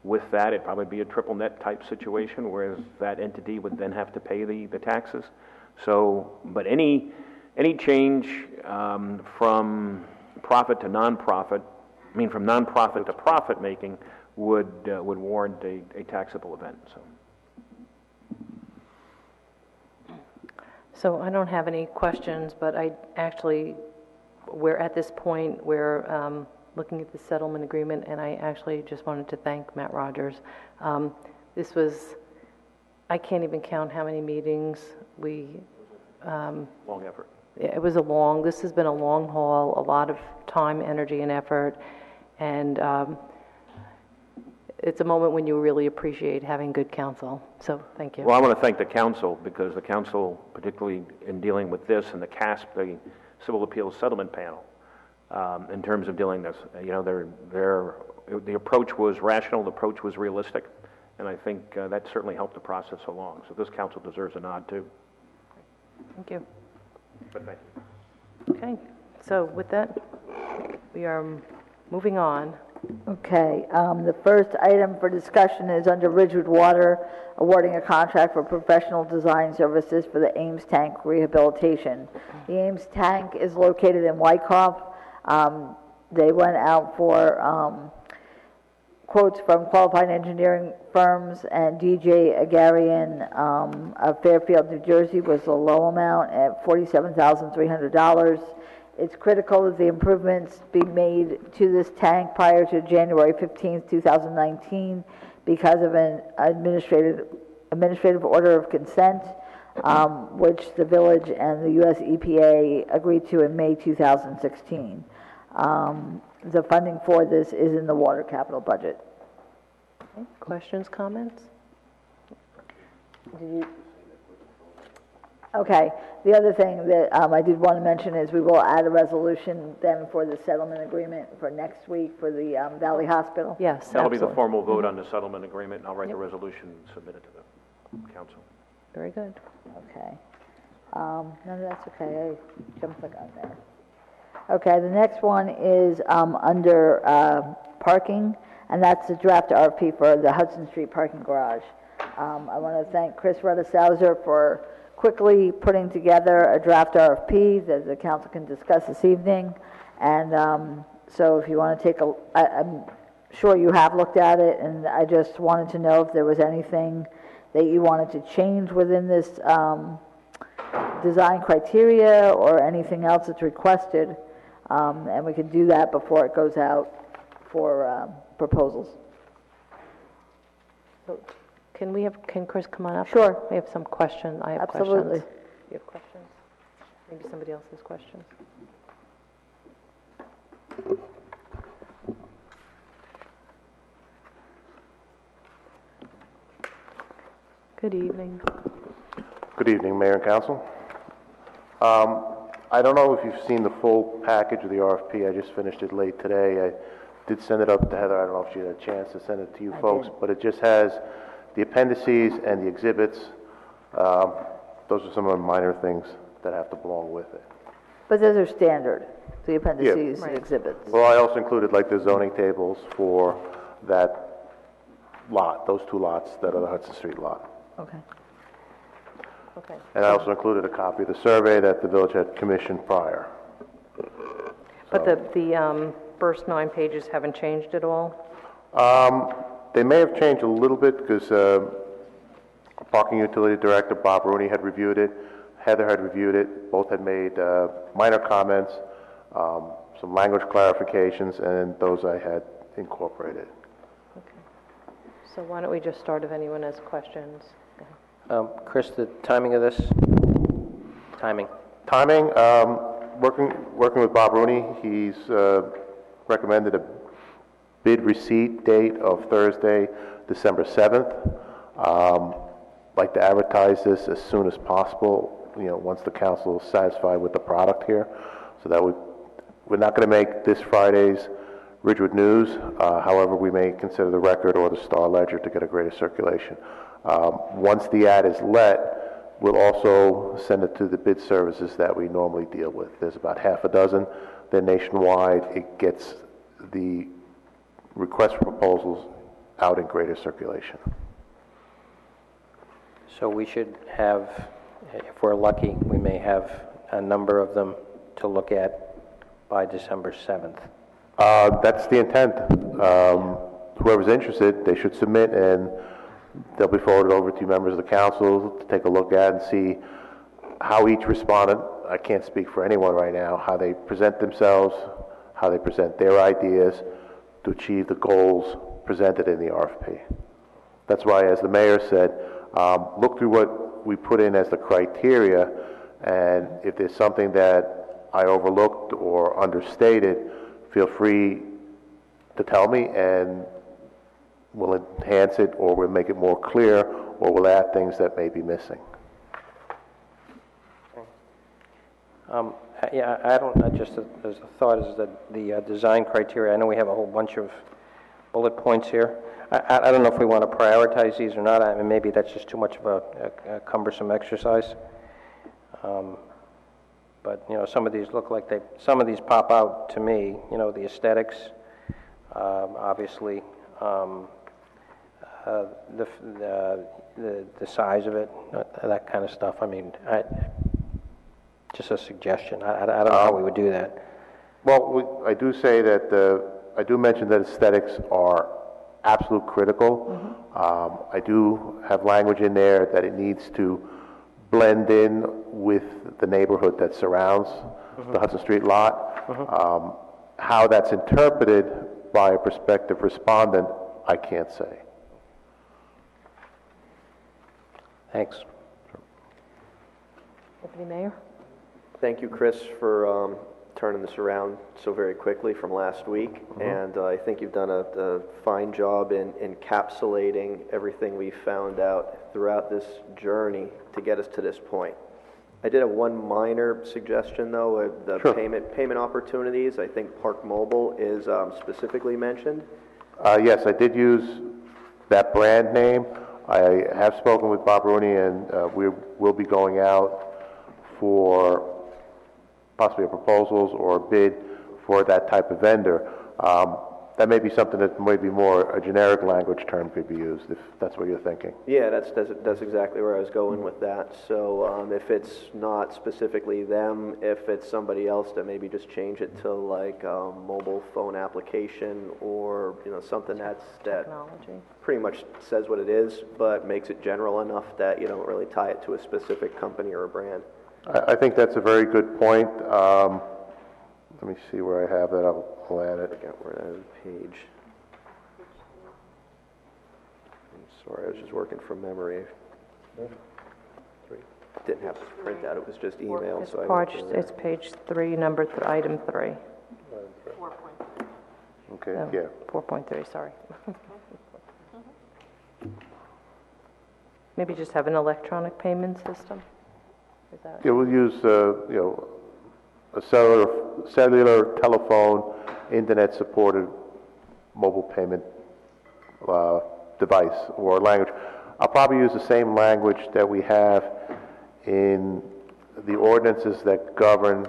with that, it'd probably be a triple net type situation, whereas that entity would then have to pay the taxes. So, but any change from profit to nonprofit, I mean from nonprofit to profit making, would warrant a taxable event. So I don't have any questions, but we're at this point where looking at the settlement agreement, and I actually just wanted to thank Matt Rogers. This was, I can't even count how many meetings we... long effort. This has been a long haul, a lot of time, energy, and effort, and it's a moment when you really appreciate having good counsel. So thank you. Well, I want to thank the council, because the council, particularly in dealing with this, and the CASP, the Civil Appeals Settlement Panel, in terms of dealing this, you know, the approach was rational, the approach was realistic, and I think that certainly helped the process along. So this council deserves a nod too. Thank you. But thank you. Okay, so with that, we are moving on. Okay, the first item for discussion is under Ridgewood Water, awarding a contract for professional design services for the Ames Tank rehabilitation. The Ames Tank is located in Wyckoff. They went out for quotes from qualified engineering firms, and DJ Agarian of Fairfield, New Jersey was the low amount at $47,300. It's critical that the improvements be made to this tank prior to January 15th, 2019 because of an administrative order of consent, which the village and the U.S. EPA agreed to in May 2016. The funding for this is in the water capital budget. Okay. Questions, comments? Okay. The other thing that I did want to mention is we will add a resolution then for the settlement agreement for next week for the Valley Hospital. Yes, That'll absolutely. be the formal vote on the settlement agreement, and I'll write the resolution and submit it to the council. Very good. Okay. No, that's okay, I jumped the gun there. Okay, the next one is under parking, and that's the draft RFP for the Hudson Street parking garage. I want to thank Chris Ruddisauser for quickly putting together a draft RFP that the council can discuss this evening. And so if you want to take I'm sure you have looked at it, and I just wanted to know if there was anything that you wanted to change within this design criteria or anything else that's requested, and we could do that before it goes out for proposals. So can Chris come on up? Sure. We have some questions. I have Absolutely. questions. You have questions? Maybe somebody else has questions. Good evening. Good evening, Mayor and Council. I don't know if you've seen the full package of the RFP. I just finished it late today. I did send it up to Heather. I don't know if she had a chance to send it to you folks, but it just has the appendices and the exhibits. Those are some of the minor things that have to belong with it. But those are standard, the appendices and exhibits. Well, I also included like the zoning tables for that lot, those two lots that are the Hudson Street lot. Okay. Okay. And I also included a copy of the survey that the village had commissioned prior. But the first 9 pages haven't changed at all? They may have changed a little bit because Parking Utility Director Bob Rooney had reviewed it, Heather had reviewed it, both had made minor comments, some language clarifications, and those I had incorporated. Okay. So why don't we just start if anyone has questions? Chris, the timing of this? Timing. Timing, working with Bob Rooney, he's recommended a bid receipt date of Thursday, December 7th. Like to advertise this as soon as possible, once the council is satisfied with the product here. So that we're not going to make this Friday's Ridgewood News. However, we may consider the Record or the Star Ledger to get a greater circulation. Once the ad is let, we'll also send it to the bid services that we normally deal with. There's about half a dozen. They're nationwide. It gets the request for proposals out in greater circulation. So we should have, if we're lucky, we may have a number of them to look at by December 7th. That's the intent. Whoever's interested, they should submit, and they'll be forwarded over to members of the council to take a look at and see how each respondent, I can't speak for anyone right now, how they present themselves, how they present their ideas to achieve the goals presented in the RFP. That's why, as the mayor said, look through what we put in as the criteria, and if there's something that I overlooked or understated, feel free to tell me, and we'll enhance it, or we'll make it more clear, or we'll add things that may be missing. Yeah, I don't, just as a thought is that the design criteria, I know we have a whole bunch of bullet points here. I don't know if we want to prioritize these or not. I mean, maybe that's just too much of a cumbersome exercise. But, some of these look like some of these pop out to me, the aesthetics, obviously, the size of it, that kind of stuff. I mean, just a suggestion. I don't know how we would do that. Well, I do say that I do mention that aesthetics are absolute critical. I do have language in there that it needs to blend in with the neighborhood that surrounds the Hudson Street lot. How that's interpreted by a prospective respondent, I can't say. Thanks. Deputy Mayor? Thank you, Chris, for turning this around so very quickly from last week. And I think you've done a fine job in encapsulating everything we found out throughout this journey to get us to this point. I did have one minor suggestion, though, the payment opportunities. I think Park Mobile is specifically mentioned. Yes, I did use that brand name. I have spoken with Bob Rooney, and we will be going out for possibly proposals or a bid for that type of vendor. That may be something that may be more a generic language term could be used, if that's what you're thinking. Yeah, that's exactly where I was going with that. So if it's not specifically them, if it's somebody else, that maybe just change it to like a mobile phone application, or something that Technology. pretty much says what it is, but makes it general enough that you don't really tie it to a specific company or a brand. I think that's a very good point. Let me see where I have that. I'll add it. I forgot where that is, page. I'm sorry, I was just working from memory. Didn't have to print out, it was just email. It's, so I went through there. it's page 3, item 3. Okay, Oh, yeah. 4.3, sorry. Maybe just have an electronic payment system? Is that? Yeah, we'll use, a cellular telephone, internet-supported mobile payment device or language. I'll probably use the same language that we have in the ordinances that govern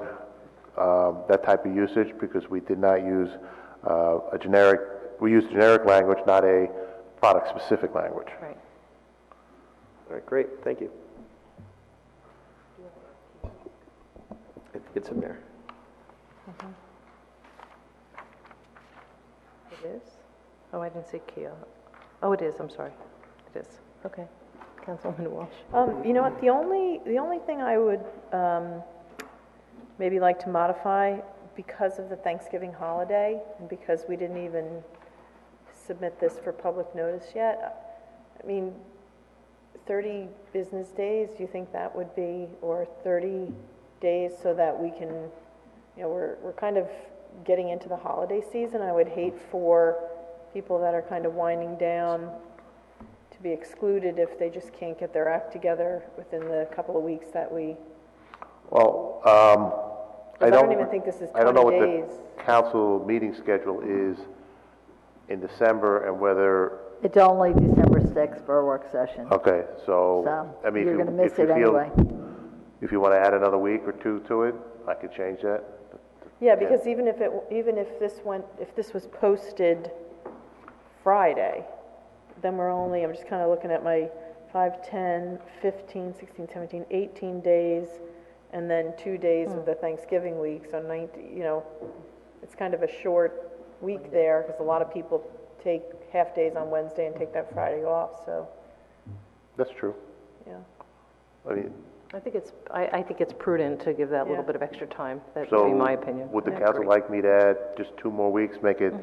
that type of usage, because we did not use we used generic language, not a product-specific language. Right. All right, great, thank you. I think it's in there. It is? Oh, I didn't see Kia. Oh, it is, I'm sorry. It is. Okay. Councilwoman Walsh. You know what, the only thing I would maybe like to modify, because of the Thanksgiving holiday, and because we didn't even submit this for public notice yet, I mean, 30 business days, do you think that would be, or 30 days, so that we can, we're kind of getting into the holiday season. I would hate for people that are kind of winding down to be excluded if they just can't get their act together within the couple of weeks that we... Well, I don't even think this is 20 days. I don't know what the council meeting schedule is in December and whether... It's only December 6th for a work session. Okay, so, So, I mean, you're if gonna miss you it feel, anyway. if you want to add another week or two to it, I could change that. Yeah, because even if this was posted Friday, then I'm just kind of looking at my 5, 10, 15, 16, 17, 18 days, and then 2 days of the Thanksgiving week, so 19, it's kind of a short week there, because a lot of people take half days on Wednesday and take that Friday off, so, That's true. yeah. I mean, I think it's prudent to give that little Yeah. bit of extra time. That so would be my opinion. would the I council agree. like me to add just 2 more weeks, make it,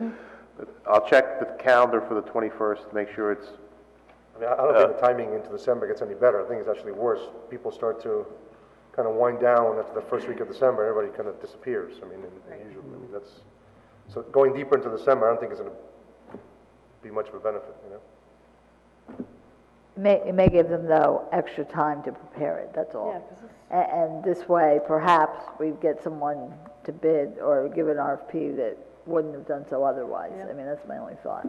I'll check the calendar for the 21st to make sure it's, I mean, I don't think the timing into December gets any better. I think it's actually worse. People start to kind of wind down after the first week of December, everybody kind of disappears. I mean, usually, I mean, so going deeper into December, I don't think it's going to be much of a benefit, It may give them, though, extra time to prepare it, that's all. Yeah, 'cause it's- And this way, perhaps, we'd get someone to bid or give an RFP that wouldn't have done so otherwise. I mean, that's my only thought.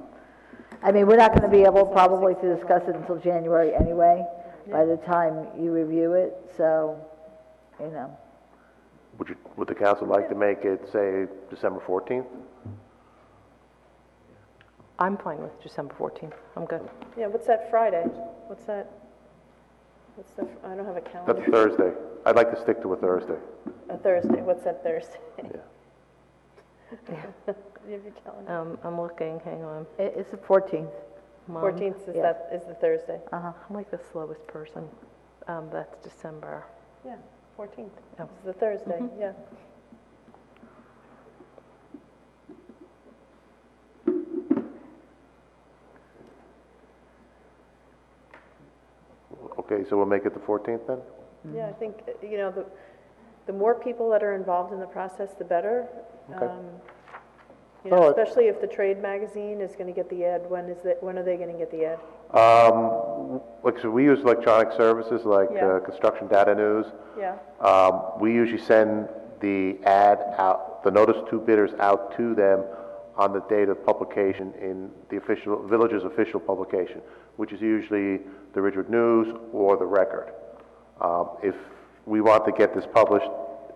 I mean, we're not going to be able probably to discuss it until January anyway, by the time you review it, so, would the council like to make it, say, December 14th? I'm fine with December 14th. I'm good. Yeah, what's that Friday? I don't have a calendar. That's a Thursday. I'd like to stick to a Thursday. A Thursday, what's that Thursday? Yeah. You have your calendar? I'm looking, hang on. it's the 14th. Mom. 14th is Yeah. is the Thursday. I'm like the slowest person. That's December. Yeah, 14th. Oh. It's the Thursday, yeah. Okay, so we'll make it the 14th then? Yeah, I think, the more people that are involved in the process, the better. Okay. All right. Especially if the trade magazine is going to get the ad, when are they going to get the ad? Like, so we use electronic services like Yeah. Construction Data News. Yeah, We usually send the ad out, the notice to bidders out to them on the date of publication in the village's official publication, which is usually the Ridgewood News or the Record. If we want to get this published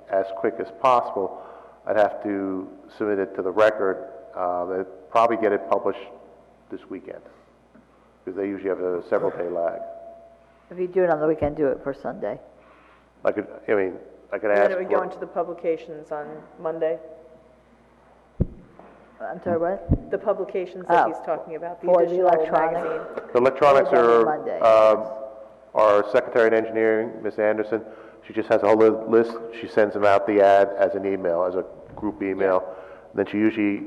as quick as possible, I'd have to submit it to the Record. They'd probably get it published this weekend, because they usually have a several-day lag. If you do it on the weekend, do it for Sunday. I could ask And then it would go for, into the publications on Monday? I'm sorry, what? The publications that Oh. he's talking about, the For the additional electronic. magazine? the electronics It would be are, Monday, our Secretary of Engineering, Ms. Anderson, she just has a whole list. She sends them out the ad as an email, as a group email. Then she usually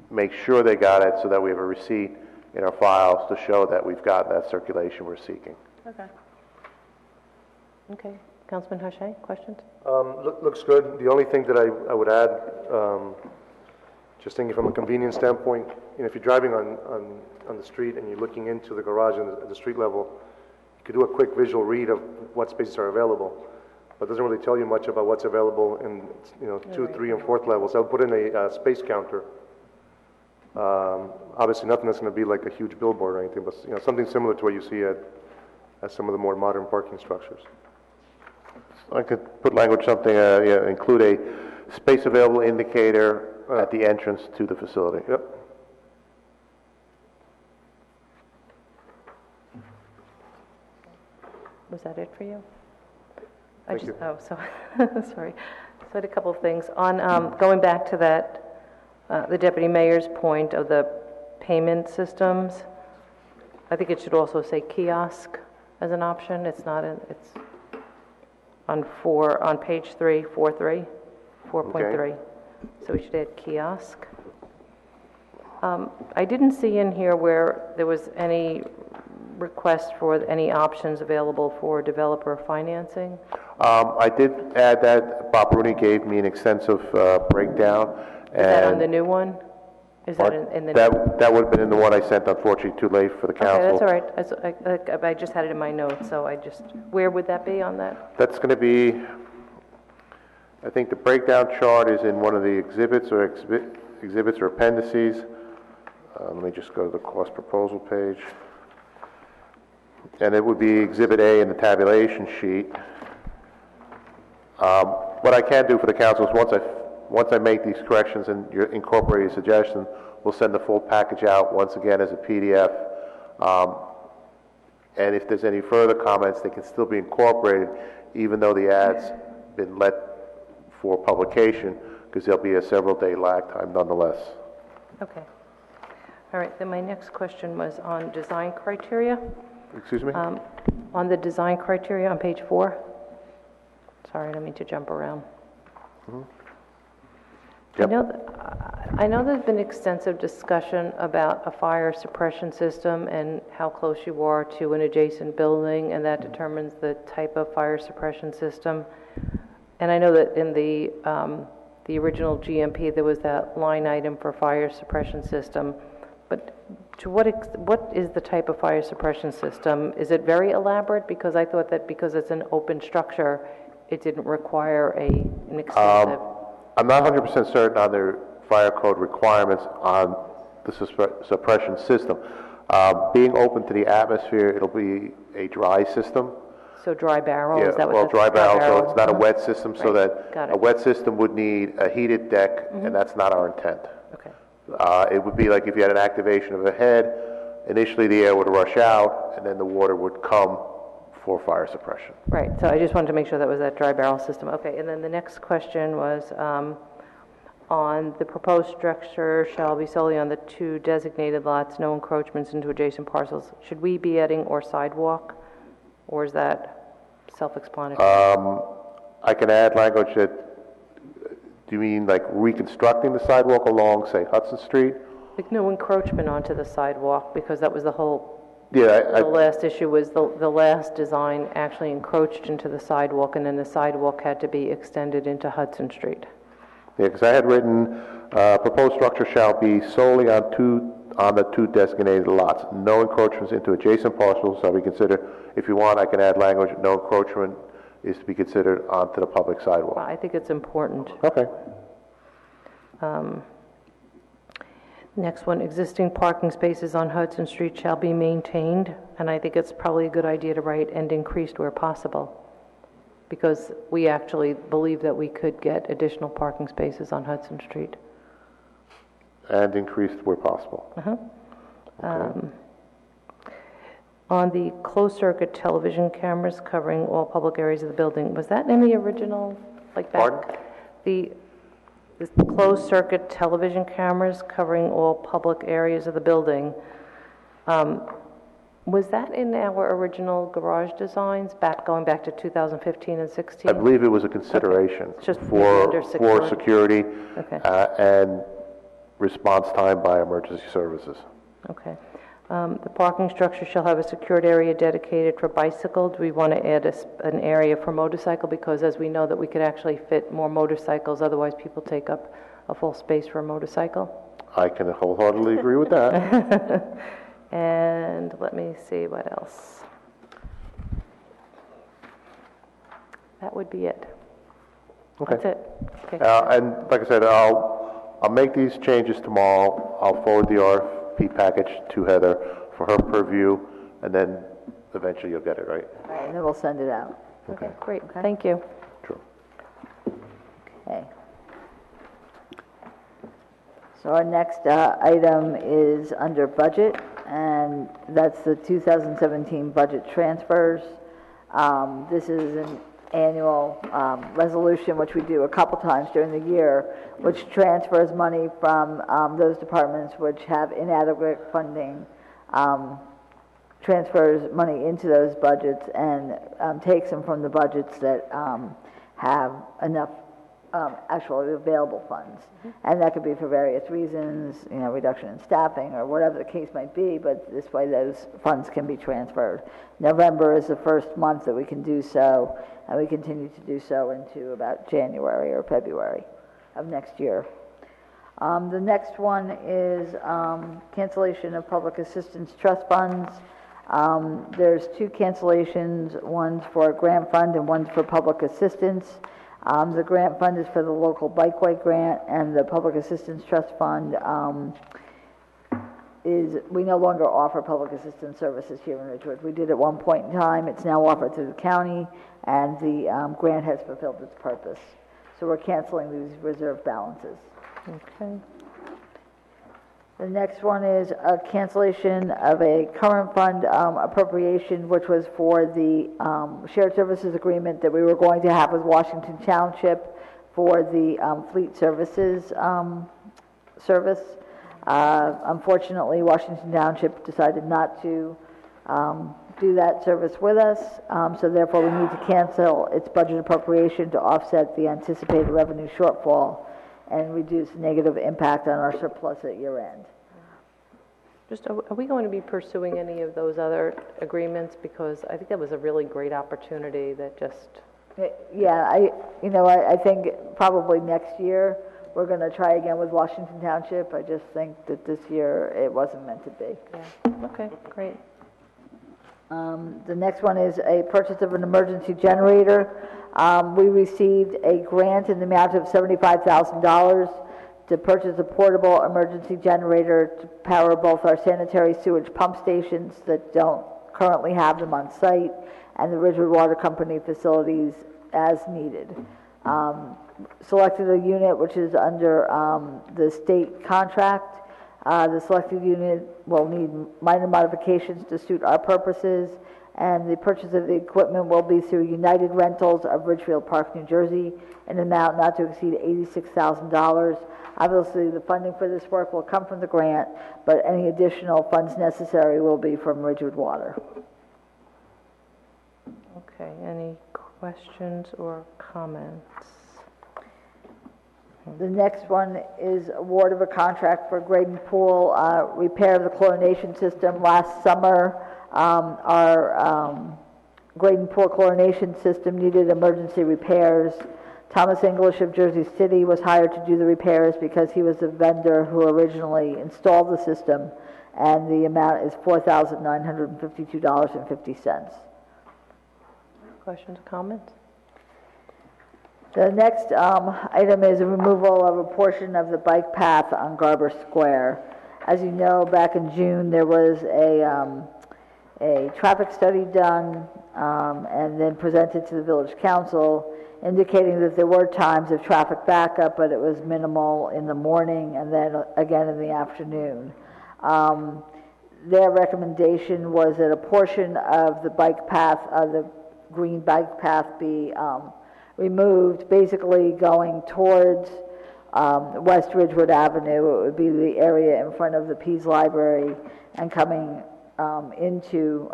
makes sure they got it so that we have a receipt in our files to show that we've gotten that circulation we're seeking. Okay. Okay. Councilman Hache, questions? Looks good. The only thing that I would add, just thinking from a convenience standpoint, if you're driving on the street and you're looking into the garage at the street level, you could do a quick visual read of what spaces are available, but it doesn't really tell you much about what's available in 2, 3, and 4th levels. I would put in a space counter. Obviously, nothing that's going to be like a huge billboard or anything, but something similar to what you see at some of the more modern parking structures. I could put language, something, include a space available indicator at the entrance to the facility. Yep. Was that it for you? Thank you. Oh, so, sorry. So I had a couple of things. On, going back to that, the deputy mayor's point of the payment systems, I think it should also say kiosk as an option. It's not, it's on page 3, 4.3, 4.3. So we should add kiosk. I didn't see in here where there was any request for any options available for developer financing. I did add that. Bob Rooney gave me an extensive breakdown. Is that on the new one? Is that in the new? That would have been in the one I sent, unfortunately too late for the council. Okay, that's all right. I just had it in my notes, so where would that be on that? That's going to be, I think the breakdown chart is in one of the exhibits or appendices. Let me just go to the cost proposal page. And it would be Exhibit A in the tabulation sheet. What I can do for the council is once I make these corrections and you incorporate your suggestion, we'll send the full package out once again as a PDF. And if there's any further comments, they can still be incorporated, even though the ad's been let for publication, because there'll be a several-day lag time nonetheless. Okay. All right, then my next question was on design criteria. Excuse me? On the design criteria on page 4. Sorry, I don't mean to jump around. Mm-hmm. Yep. I know there's been extensive discussion about a fire suppression system and how close you are to an adjacent building, and that determines the type of fire suppression system. And I know that in the original GMP, there was that line item for fire suppression system. But to what is the type of fire suppression system? Is it very elaborate? Because I thought that because it's an open structure, it didn't require an extensive... I'm not 100% certain on their fire code requirements on the suppression system. Being open to the atmosphere, it'll be a dry system. So dry barrel? Yeah, Is that what well, that's dry barrel, so it's not a wet system, so Right. that Got it. a wet system would need a heated deck, and that's not our intent. Okay. It would be like if you had an activation of a head, initially the air would rush out, and then the water would come for fire suppression. Right, so I just wanted to make sure that was that dry barrel system. Okay, and then the next question was on the proposed structure shall be solely on the 2 designated lots, no encroachments into adjacent parcels. Should we be adding or sidewalk, or is that self-explanatory? I can add language that, do you mean like reconstructing the sidewalk along, say, Hudson Street? Like no encroachment onto the sidewalk, because that was the whole... Yeah, The last issue was the last design actually encroached into the sidewalk, and then the sidewalk had to be extended into Hudson Street. Yeah, because I had written, proposed structure shall be solely on the 2 designated lots. No encroachments into adjacent parcels shall be considered. If you want, I can add language, no encroachment is to be considered onto the public sidewalk. I think it's important. Okay. Next one, existing parking spaces on Hudson Street shall be maintained, and I think it's probably a good idea to write and increased where possible, because we actually believe that we could get additional parking spaces on Hudson Street. And increased where possible. Okay. On the closed-circuit television cameras covering all public areas of the building, was that in the original, like back? Pardon? The closed-circuit television cameras covering all public areas of the building, was that in our original garage designs, going back to 2015 and 16? I believe it was a consideration Just for under security. Okay. And response time by emergency services. Okay. The parking structure shall have a secured area dedicated for bicycle. Do we want to add an area for motorcycle? Because as we know that we could actually fit more motorcycles, otherwise people take up a full space for a motorcycle. I can wholeheartedly agree with that. And let me see what else. That would be it. Okay. That's it. Okay. And like I said, I'll make these changes tomorrow. I'll forward the RFP package to Heather for her purview, and then eventually you'll get it, right? All right, and then we'll send it out. Okay, great. Thank you. Sure. Okay. So our next item is under budget, and that's the 2017 budget transfers. This is an annual resolution, which we do a couple times during the year, which transfers money from those departments which have inadequate funding, transfers money into those budgets and takes them from the budgets that have enough actually available funds. And that could be for various reasons, reduction in staffing or whatever the case might be, but this way those funds can be transferred. November is the first month that we can do so, and we continue to do so into about January or February of next year. The next one is cancellation of public assistance trust funds. There's two cancellations, one's for a grant fund and one's for public assistance. The grant fund is for the local bikeway grant, and the public assistance trust fund we no longer offer public assistance services here in Ridgewood. We did at one point in time. It's now offered through the county, and the grant has fulfilled its purpose. So we're canceling these reserve balances. Okay. The next one is a cancellation of a current fund appropriation, which was for the shared services agreement that we were going to have with Washington Township for the fleet services service. Unfortunately, Washington Township decided not to do that service with us, so therefore we need to cancel its budget appropriation to offset the anticipated revenue shortfall and reduce negative impact on our surplus at year end. Just, are we going to be pursuing any of those other agreements? Because I think that was a really great opportunity that just... Yeah, I think probably next year we're going to try again with Washington Township. I just think that this year it wasn't meant to be. Yeah. Okay, great. The next one is a purchase of an emergency generator. We received a grant in the amount of $75,000 to purchase a portable emergency generator to power both our sanitary sewage pump stations that don't currently have them on site and the Ridgewood Water Company facilities as needed. Selected a unit which is under the state contract. The selected unit will need minor modifications to suit our purposes, and the purchase of the equipment will be through United Rentals of Ridgefield Park, New Jersey, an amount not to exceed $86,000. Obviously, the funding for this work will come from the grant, but any additional funds necessary will be from Ridgewood Water. Okay, any questions or comments? The next one is award of a contract for Graden Pool repair of the chlorination system. Last summer, our Graden Pool chlorination system needed emergency repairs. Thomas English of Jersey City was hired to do the repairs because he was the vendor who originally installed the system, and the amount is $4,952.50. Questions or comments? The next item is a removal of a portion of the bike path on Garber Square. As you know, back in June, there was a traffic study done and then presented to the village council, indicating that there were times of traffic backup, but it was minimal in the morning and then again in the afternoon. Their recommendation was that a portion of the bike path, the green bike path, be removed, basically going towards West Ridgewood Avenue. It would be the area in front of the Pease Library and coming into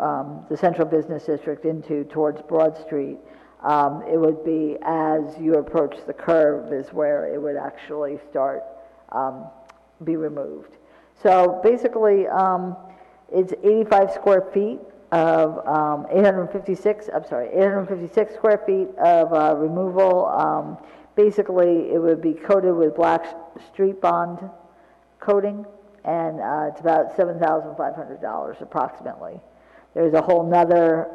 the Central Business District towards Broad Street. It would be as you approach the curve is where it would actually start be removed. So basically, it's 85 square feet of 856 square feet of removal. Basically, it would be coated with black street bond coating, and it's about $7,500 approximately. There's a whole nother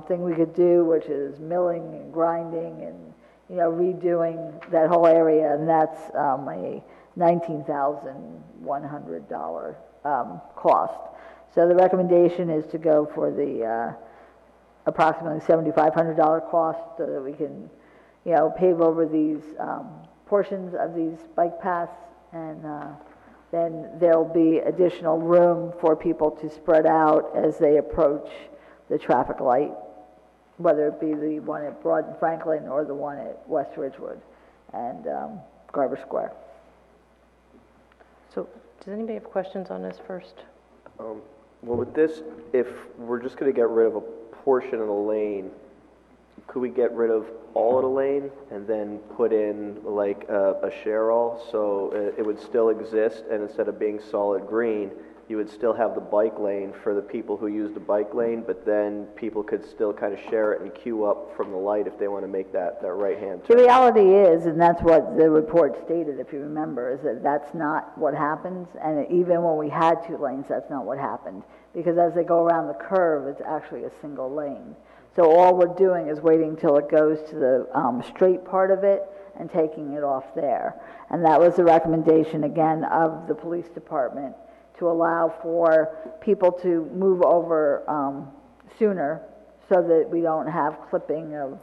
thing we could do, which is milling and grinding and redoing that whole area, and that's a $19,100 cost. So the recommendation is to go for the approximately $7,500 cost, so that we can pave over these portions of these bike paths, and then there'll be additional room for people to spread out as they approach the traffic light, whether it be the one at Broad and Franklin or the one at West Ridgewood and Garber Square. So, does anybody have questions on this first? Well, with this, if we're just going to get rid of a portion of the lane, could we get rid of all of the lane and then put in like a share-all, so it would still exist, and instead of being solid green, you would still have the bike lane for the people who use the bike lane, but then people could still kind of share it and queue up from the light if they want to make that right-hand turn. The reality is, and that's what the report stated, if you remember, is that that's not what happens, and even when we had 2 lanes, that's not what happened, because as they go around the curve, it's actually a single lane. So all we're doing is waiting till it goes to the straight part of it and taking it off there. And that was the recommendation, again, of the police department, to allow for people to move over sooner, so that we don't have clipping of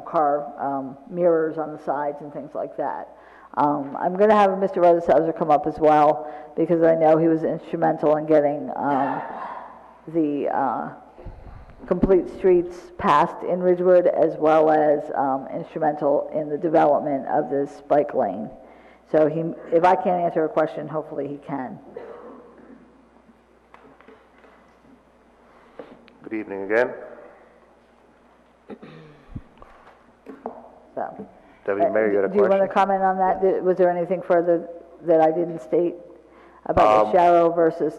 car mirrors on the sides and things like that. I'm going to have Mr. Ruthershauser come up as well, because I know he was instrumental in getting the complete streets passed in Ridgewood, as well as instrumental in the development of this bike lane. So if I can't answer a question, hopefully he can. Good evening again. So, Deputy Mayor, you had a do you question? want to comment on that? Was there anything further that I didn't state about the shallow versus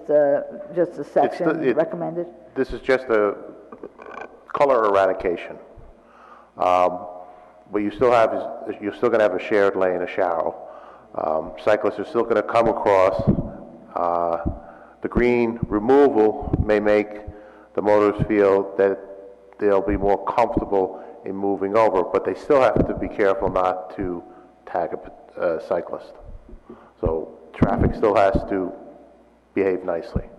just the section recommended? This is just a color eradication. What you still have is, you're still going to have a shared lane, a shallow. Cyclists are still going to come across. The green removal may make the motorists feel that they'll be more comfortable in moving over, but they still have to be careful not to tag a cyclist. So traffic still has to behave nicely.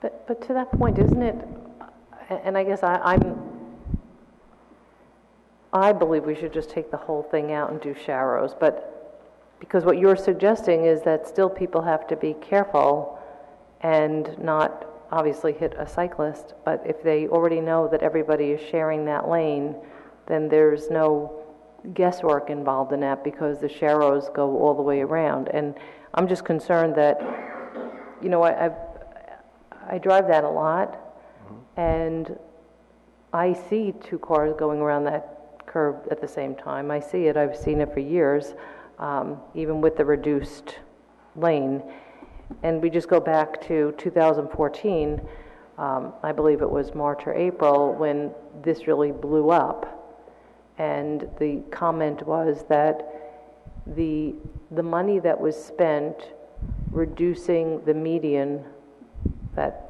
But to that point, isn't it, and I guess I believe we should just take the whole thing out and do sharrows, but because what you're suggesting is that still people have to be careful and not obviously hit a cyclist, but if they already know that everybody is sharing that lane, then there's no guesswork involved in that, because the sharrows go all the way around. And I'm just concerned that, I drive that a lot, and I see 2 cars going around that curve at the same time. I see it. I've seen it for years, even with the reduced lane. And we just go back to 2014, I believe it was March or April, when this really blew up. And the comment was that the money that was spent reducing the median, that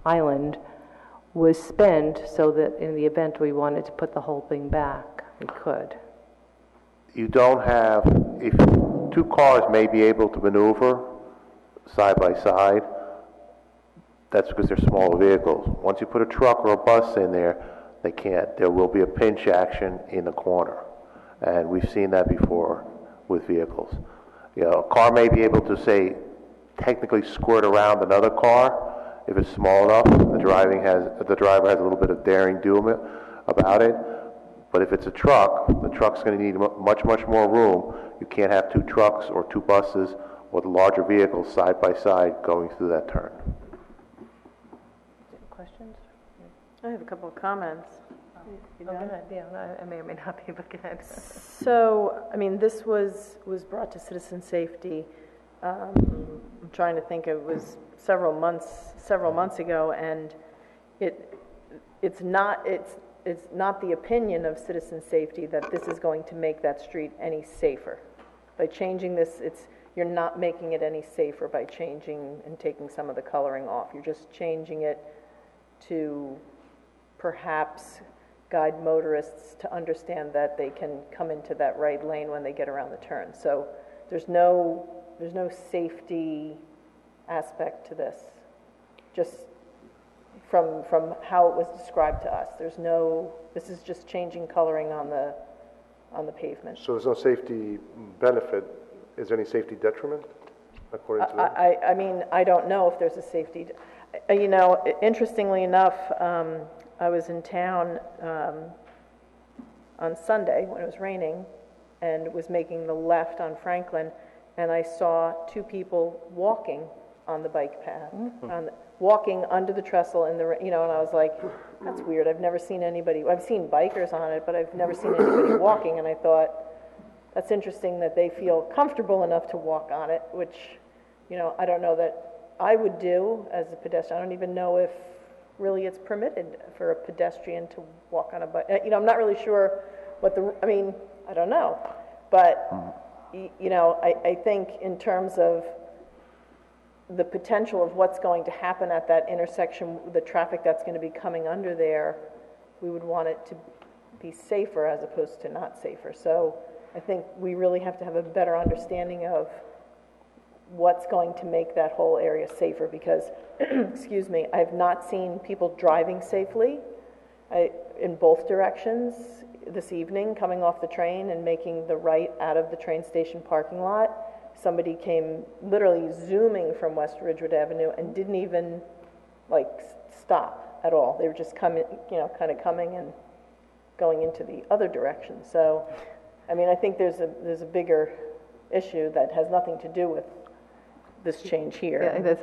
island, was spent so that in the event we wanted to put the whole thing back, we could. You don't have, if 2 two cars may be able to maneuver side by side. That's because they're smaller vehicles. Once you put a truck or a bus in there, they can't. There will be a pinch action in the corner. And we've seen that before with vehicles. You know, a car may be able to, say, technically squirt around another car if it's small enough. The driver has a little bit of daring do about it. But if it's a truck, the truck's going to need much more room. You can't have two trucks or two buses or the larger vehicles side by side going through that turn. Questions? I have a couple of comments. Go ahead. Yeah, I may or may not be, but go ahead. So, I mean, this was brought to citizen safety. I'm trying to think, it was several months ago, and it's not the opinion of citizen safety that this is going to make that street any safer. By changing this, you're not making it any safer by changing and taking some of the coloring off. You're just changing it to perhaps guide motorists to understand that they can come into that right lane when they get around the turn. So there's no safety aspect to this. Just from how it was described to us. This is just changing coloring on the pavement. So there's no safety benefit. Is there any safety detriment, according to that? I mean, I don't know if there's a safety. You know, interestingly enough, I was in town on Sunday when it was raining and was making the left on Franklin, and I saw two people walking on the bike path, walking under the trestle in the, and I was like, that's weird. I've never seen anybody. I've seen bikers on it, but I've never seen anybody walking. And I thought that's interesting that they feel comfortable enough to walk on it, which, I don't know that I would do as a pedestrian. I don't even know if really it's permitted for a pedestrian to walk on a bike. I'm not really sure I don't know, but I think in terms of the potential of what's going to happen at that intersection, the traffic that's going to be coming under there, we would want it to be safer as opposed to not safer. So I think we really have to have a better understanding of what's going to make that whole area safer because, excuse me, I've not seen people driving safely in both directions this evening, coming off the train and making the right out of the train station parking lot. Somebody came literally zooming from West Ridgewood Avenue and didn't even stop at all. They were just coming, kind of coming and going into the other direction. So, I think there's a bigger issue that has nothing to do with this change here. Yeah,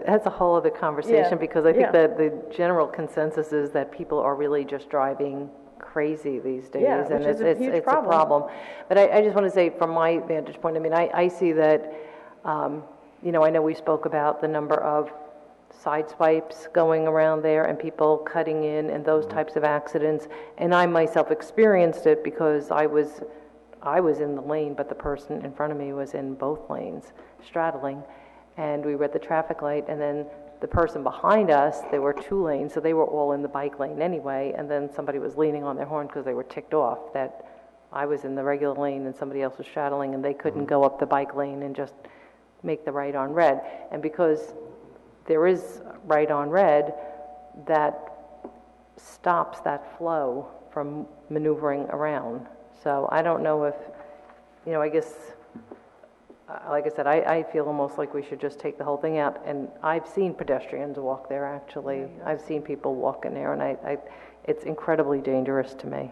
that's a whole other conversation because I think that the general consensus is that people are really just driving crazy these days, and it's a problem. But I just want to say, from my vantage point, I see that, I know we spoke about the number of side swipes going around there and people cutting in and those types of accidents, and I myself experienced it because I was in the lane, but the person in front of me was in both lanes, straddling, and we were at the traffic light, and then the person behind us, there were two lanes, so they were all in the bike lane anyway, and then somebody was leaning on their horn because they were ticked off that I was in the regular lane and somebody else was straddling, and they couldn't go up the bike lane and just make the right on red. And because there is right on red, that stops that flow from maneuvering around. So I don't know if, I guess, like I said, I feel almost like we should just take the whole thing out. And I've seen pedestrians walk there, actually. I've seen people walk in there, and it's incredibly dangerous to me.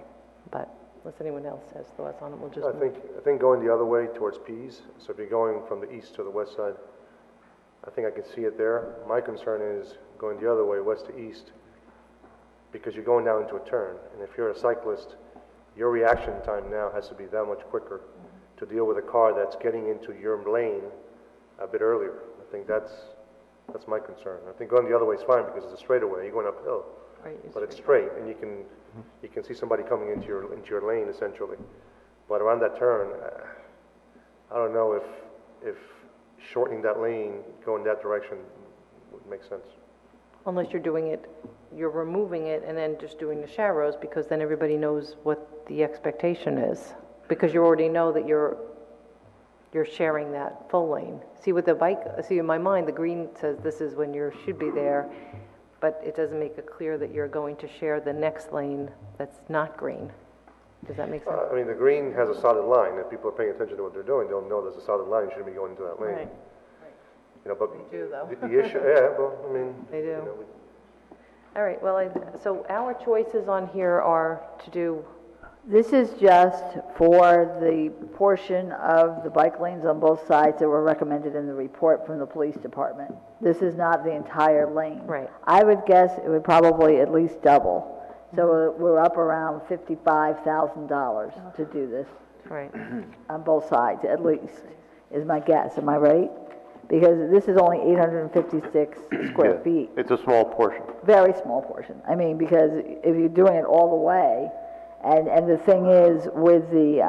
But unless anyone else has thoughts on it, we'll just I think going the other way towards Pease, so if you're going from the east to the west side, I think I can see it there. My concern is going the other way, west to east, because you're going down into a turn. And if you're a cyclist, your reaction time now has to be that much quicker to deal with a car that's getting into your lane a bit earlier. I think that's my concern. I think going the other way is fine because it's a straightaway. You're going uphill, but it's straight, and you can see somebody coming into your lane essentially. But around that turn, I don't know if shortening that lane, going that direction, would make sense. Unless you're removing it and then just doing the sharrows, because then everybody knows what the expectation is. Because you already know that you're you're sharing that full lane. See, with the bike, see, in my mind, the green says this is when you should be there, but it doesn't make it clear that you're going to share the next lane that's not green. Does that make sense? I mean, the green has a solid line. If people are paying attention to what they're doing, they'll know there's a solid line. You shouldn't be going into that lane. Right. You know, but They do, though. the issue, yeah, well, I mean, They do. you know, All right, well, so our choices on here are to do, This is just for the portion of the bike lanes on both sides that were recommended in the report from the police department. This is not the entire lane. Right. I would guess it would probably at least double. So we're up around $55,000 to do this right, on both sides, at least, is my guess. Am I right? Because this is only 856 square Yeah, feet. it's a small portion. Very small portion. I mean, because if you're doing it all the way, and the thing is with the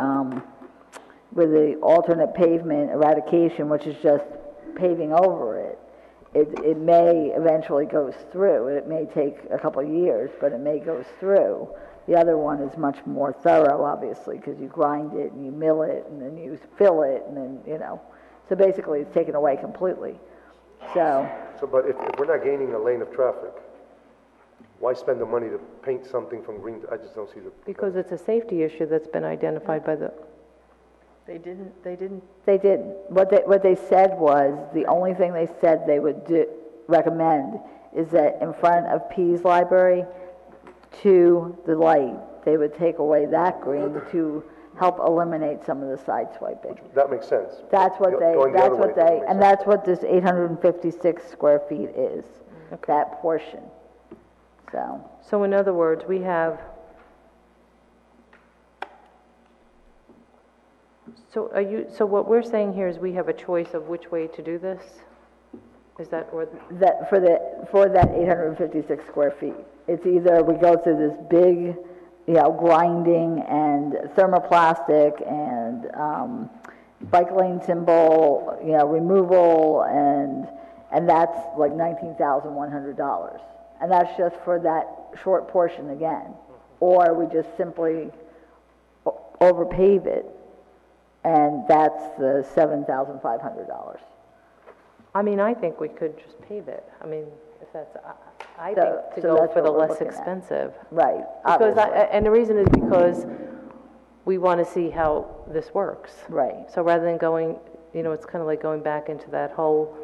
alternate pavement eradication, which is just paving over it, it may eventually goes through. It may take a couple of years, but it may goes through. The other one is much more thorough, obviously, because you grind it and you mill it and then you fill it and then, you know. So basically, it's taken away completely. So, but if we're not gaining a lane of traffic, why spend the money to paint something from green to, I just don't see the. because it's a safety issue that's been identified by the, They didn't, they didn't. What they said was, the only thing they said they would recommend is that in front of Pease Library to the light, they would take away that green to help eliminate some of the side swiping. That makes sense. That's what Going the other way doesn't make sense. that's what this 856 square feet is, that portion. so in other words, we have, so what we're saying here is we have a choice of which way to do this? Is that, or, That, for that 856 square feet. It's either we go through this big, grinding and thermoplastic and bike lane symbol, removal, and that's like $19,100. And that's just for that short portion again. Or we just simply overpave it, and that's the $7,500. I mean, I think we could just pave it. I mean, if that's, I So- think to so go that's for the what we're less looking at. expensive. Right, Because obviously. and the reason is because we want to see how this works. Right. So rather than going, it's kind of like going back into that whole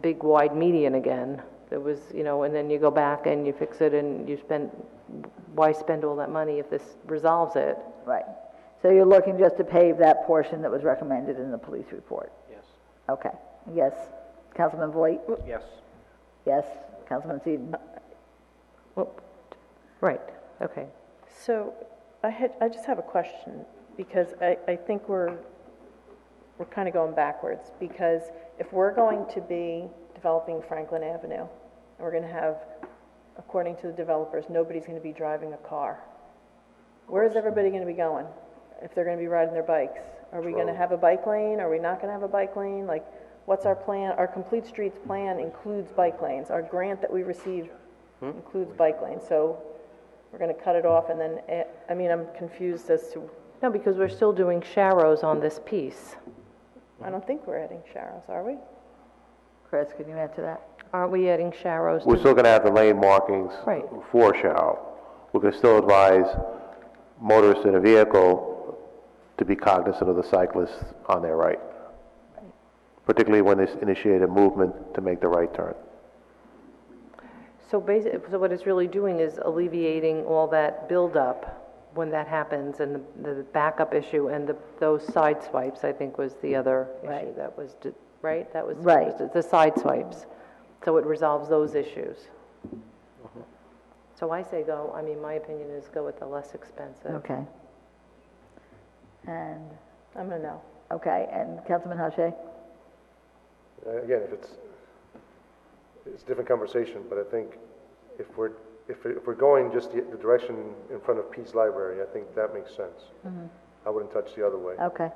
big wide median again. That was, and then you go back and you fix it and why spend all that money if this resolves it? Right. So you're looking just to pave that portion that was recommended in the police report? Yes. Okay. Yes. Councilman Voight? Yes. Yes. Councilman Seaton? Well, right, okay. So I just have a question, because I think we're kind of going backwards, because if we're going to be developing Franklin Avenue, and we're going to have, according to the developers, nobody's going to be driving a car. Where is everybody going to be going if they're going to be riding their bikes? Are we going to have a bike lane? Are we not going to have a bike lane? Like, what's our plan? Our Complete Streets plan includes bike lanes. Our grant that we received includes bike lanes. So we're going to cut it off and then, I'm confused as to, No, because we're still doing sharrows on this piece. I don't think we're adding sharrows, are we? Chris, can you answer that? Aren't we adding sharrows? We're still going to have the lane markings Right. for Sharrow. We're going to still advise motorists in a vehicle to be cognizant of the cyclists on their right, particularly when they initiate a movement to make the right turn. So what it's really doing is alleviating all that buildup when that happens, and the backup issue, and those side swipes, I think, was the other issue Right. that was, right? That was Right. the side swipes. So it resolves those issues. So I say my opinion is go with the less expensive. Okay. And, I'm a no. okay, and Councilman Hache? Again, it's a different conversation, but I think if we're going just the direction in front of Pease Library, I think that makes sense. I wouldn't touch the other way. Okay.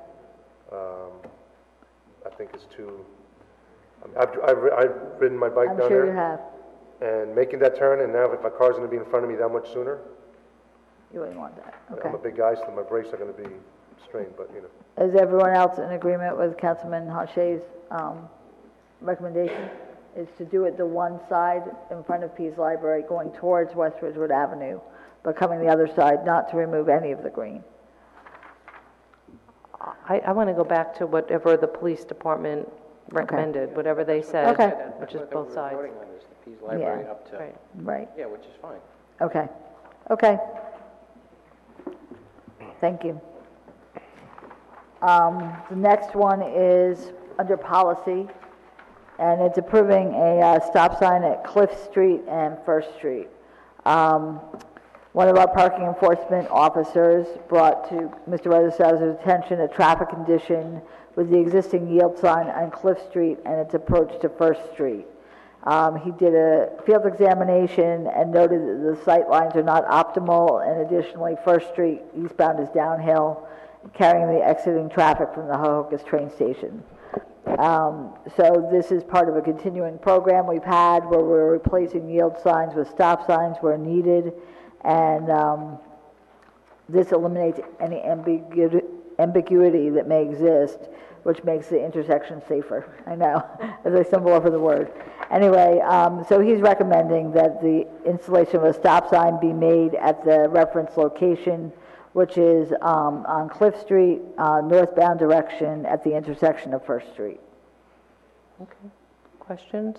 I think it's too, I've ridden my bike I'm down sure there. you have. And making that turn, and now if a car's gonna be in front of me that much sooner, You wouldn't want that. Okay. I'm a big guy, so my brakes are gonna be strained, but, you know. Is everyone else in agreement with Councilman Hachey's recommendation? Is to do it the one side in front of Pease Library going towards West Ridgewood Avenue, but coming the other side, not to remove any of the green? I want to go back to whatever the police department recommended, whatever they said, Okay. which is both sides. Voting on is the Pease Library Yeah. up to, Right. Right, yeah, which is fine. okay, okay. Thank you. The next one is under policy, and it's approving a stop sign at Cliff Street and First Street. One of our parking enforcement officers brought to Mr. Rosazzo's attention a traffic condition with the existing yield sign on Cliff Street and its approach to First Street. He did a field examination and noted that the sight lines are not optimal, and additionally, First Street eastbound is downhill, carrying the exiting traffic from the Hohokus train station. So this is part of a continuing program we've had where we're replacing yield signs with stop signs where needed, and this eliminates any ambiguity that may exist, which makes the intersection safer. I know, as I stumble over the word. Anyway, so he's recommending that the installation of a stop sign be made at the reference location, which is on Cliff Street, northbound direction at the intersection of First Street. Okay. Questions?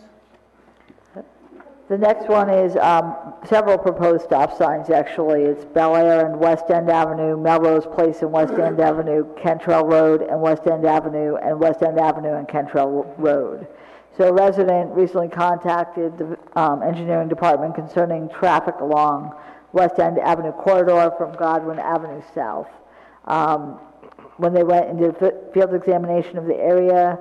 The next one is several proposed stop signs, actually. It's Bel Air and West End Avenue, Melrose Place and West End Avenue, Cantrell Road and West End Avenue, and West End Avenue and Cantrell Road. So a resident recently contacted the engineering department concerning traffic along West End Avenue corridor from Godwin Avenue South. When they went and did a field examination of the area,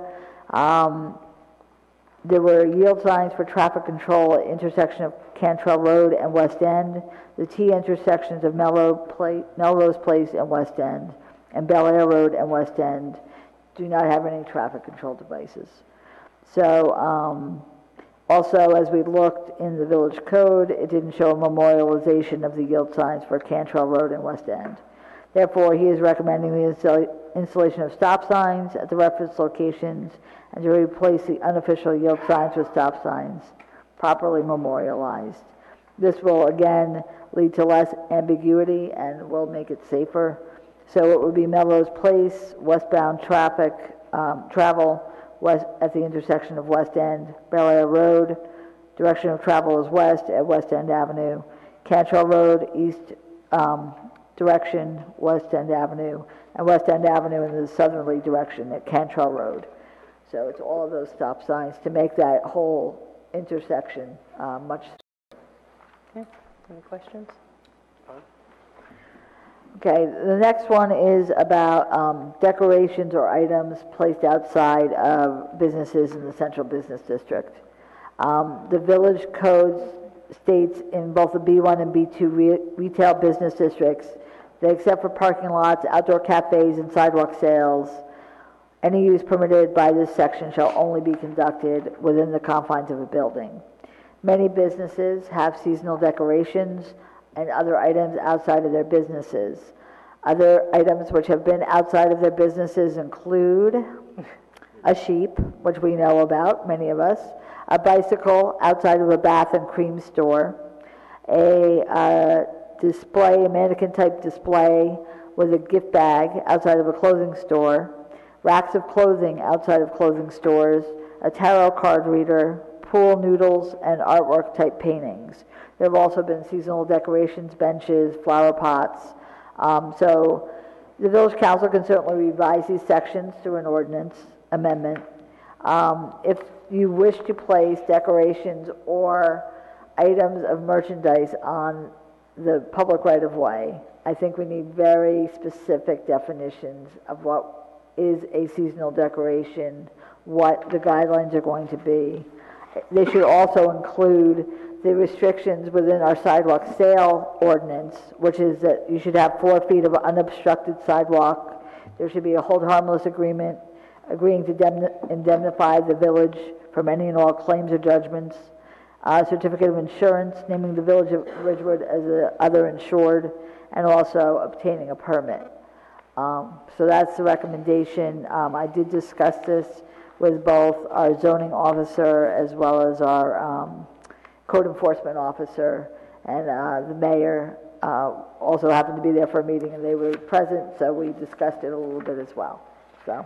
there were yield signs for traffic control at intersection of Cantrell Road and West End, the T intersections of Melrose Place and West End, and Bel Air Road and West End do not have any traffic control devices. So also, as we looked in the village code, it didn't show a memorialization of the yield signs for Cantrell Road and West End. Therefore, he is recommending the installation of stop signs at the reference locations and to replace the unofficial yield signs with stop signs properly memorialized. This will, again, lead to less ambiguity and will make it safer. So it would be Melrose Place, westbound traffic, travel west at the intersection of West End, Bel Air Road, direction of travel is west at West End Avenue, Cantrell Road, east direction, West End Avenue, and West End Avenue in the southerly direction at Cantrell Road. So it's all of those stop signs to make that whole intersection much. Okay. Any questions? Okay, the next one is about decorations or items placed outside of businesses in the central business district. The village code states in both the B1 and B2 retail business districts that except for parking lots, outdoor cafes, and sidewalk sales, any use permitted by this section shall only be conducted within the confines of a building. Many businesses have seasonal decorations and other items outside of their businesses. Other items which have been outside of their businesses include a sheep, which we know about, many of us, a bicycle outside of a bath and cream store, a display, a mannequin-type display with a gift bag outside of a clothing store, racks of clothing outside of clothing stores, a tarot card reader, pool noodles, and artwork-type paintings. There have also been seasonal decorations, benches, flower pots. So the village council can certainly revise these sections through an ordinance amendment. If you wish to place decorations or items of merchandise on the public right-of-way, I think we need very specific definitions of what is a seasonal decoration, what the guidelines are going to be. They should also include the restrictions within our sidewalk sale ordinance, which is that you should have 4 feet of unobstructed sidewalk. There should be a hold harmless agreement agreeing to indemnify the village from any and all claims or judgments, a certificate of insurance naming the village of Ridgewood as the other insured, and also obtaining a permit. So that's the recommendation. I did discuss this with both our zoning officer as well as our code enforcement officer, and the mayor also happened to be there for a meeting, and they were present, so we discussed it a little bit as well. So,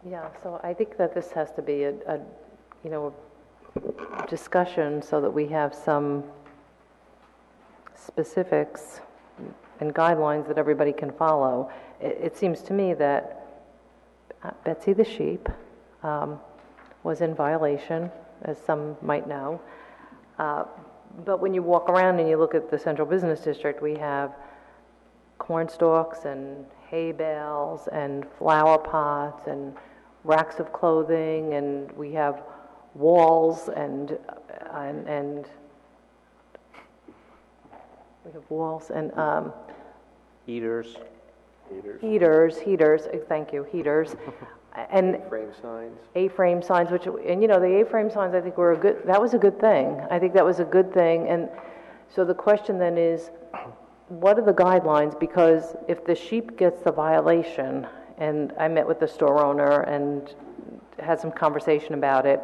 Yeah, so I think that this has to be a discussion so that we have some specifics and guidelines that everybody can follow. It seems to me that Betsy the sheep was in violation, as some might know. But when you walk around and you look at the central business district, we have corn stalks and hay bales and flower pots and racks of clothing, and we have walls and we have walls and Heaters. heaters, thank you, heaters. And Frame signs. A-frame signs, which, and you know, the A-frame signs, I think that was a good thing. I think that was a good thing. And so the question then is, what are the guidelines? Because if the sheep gets the violation, and I met with the store owner and had some conversation about it,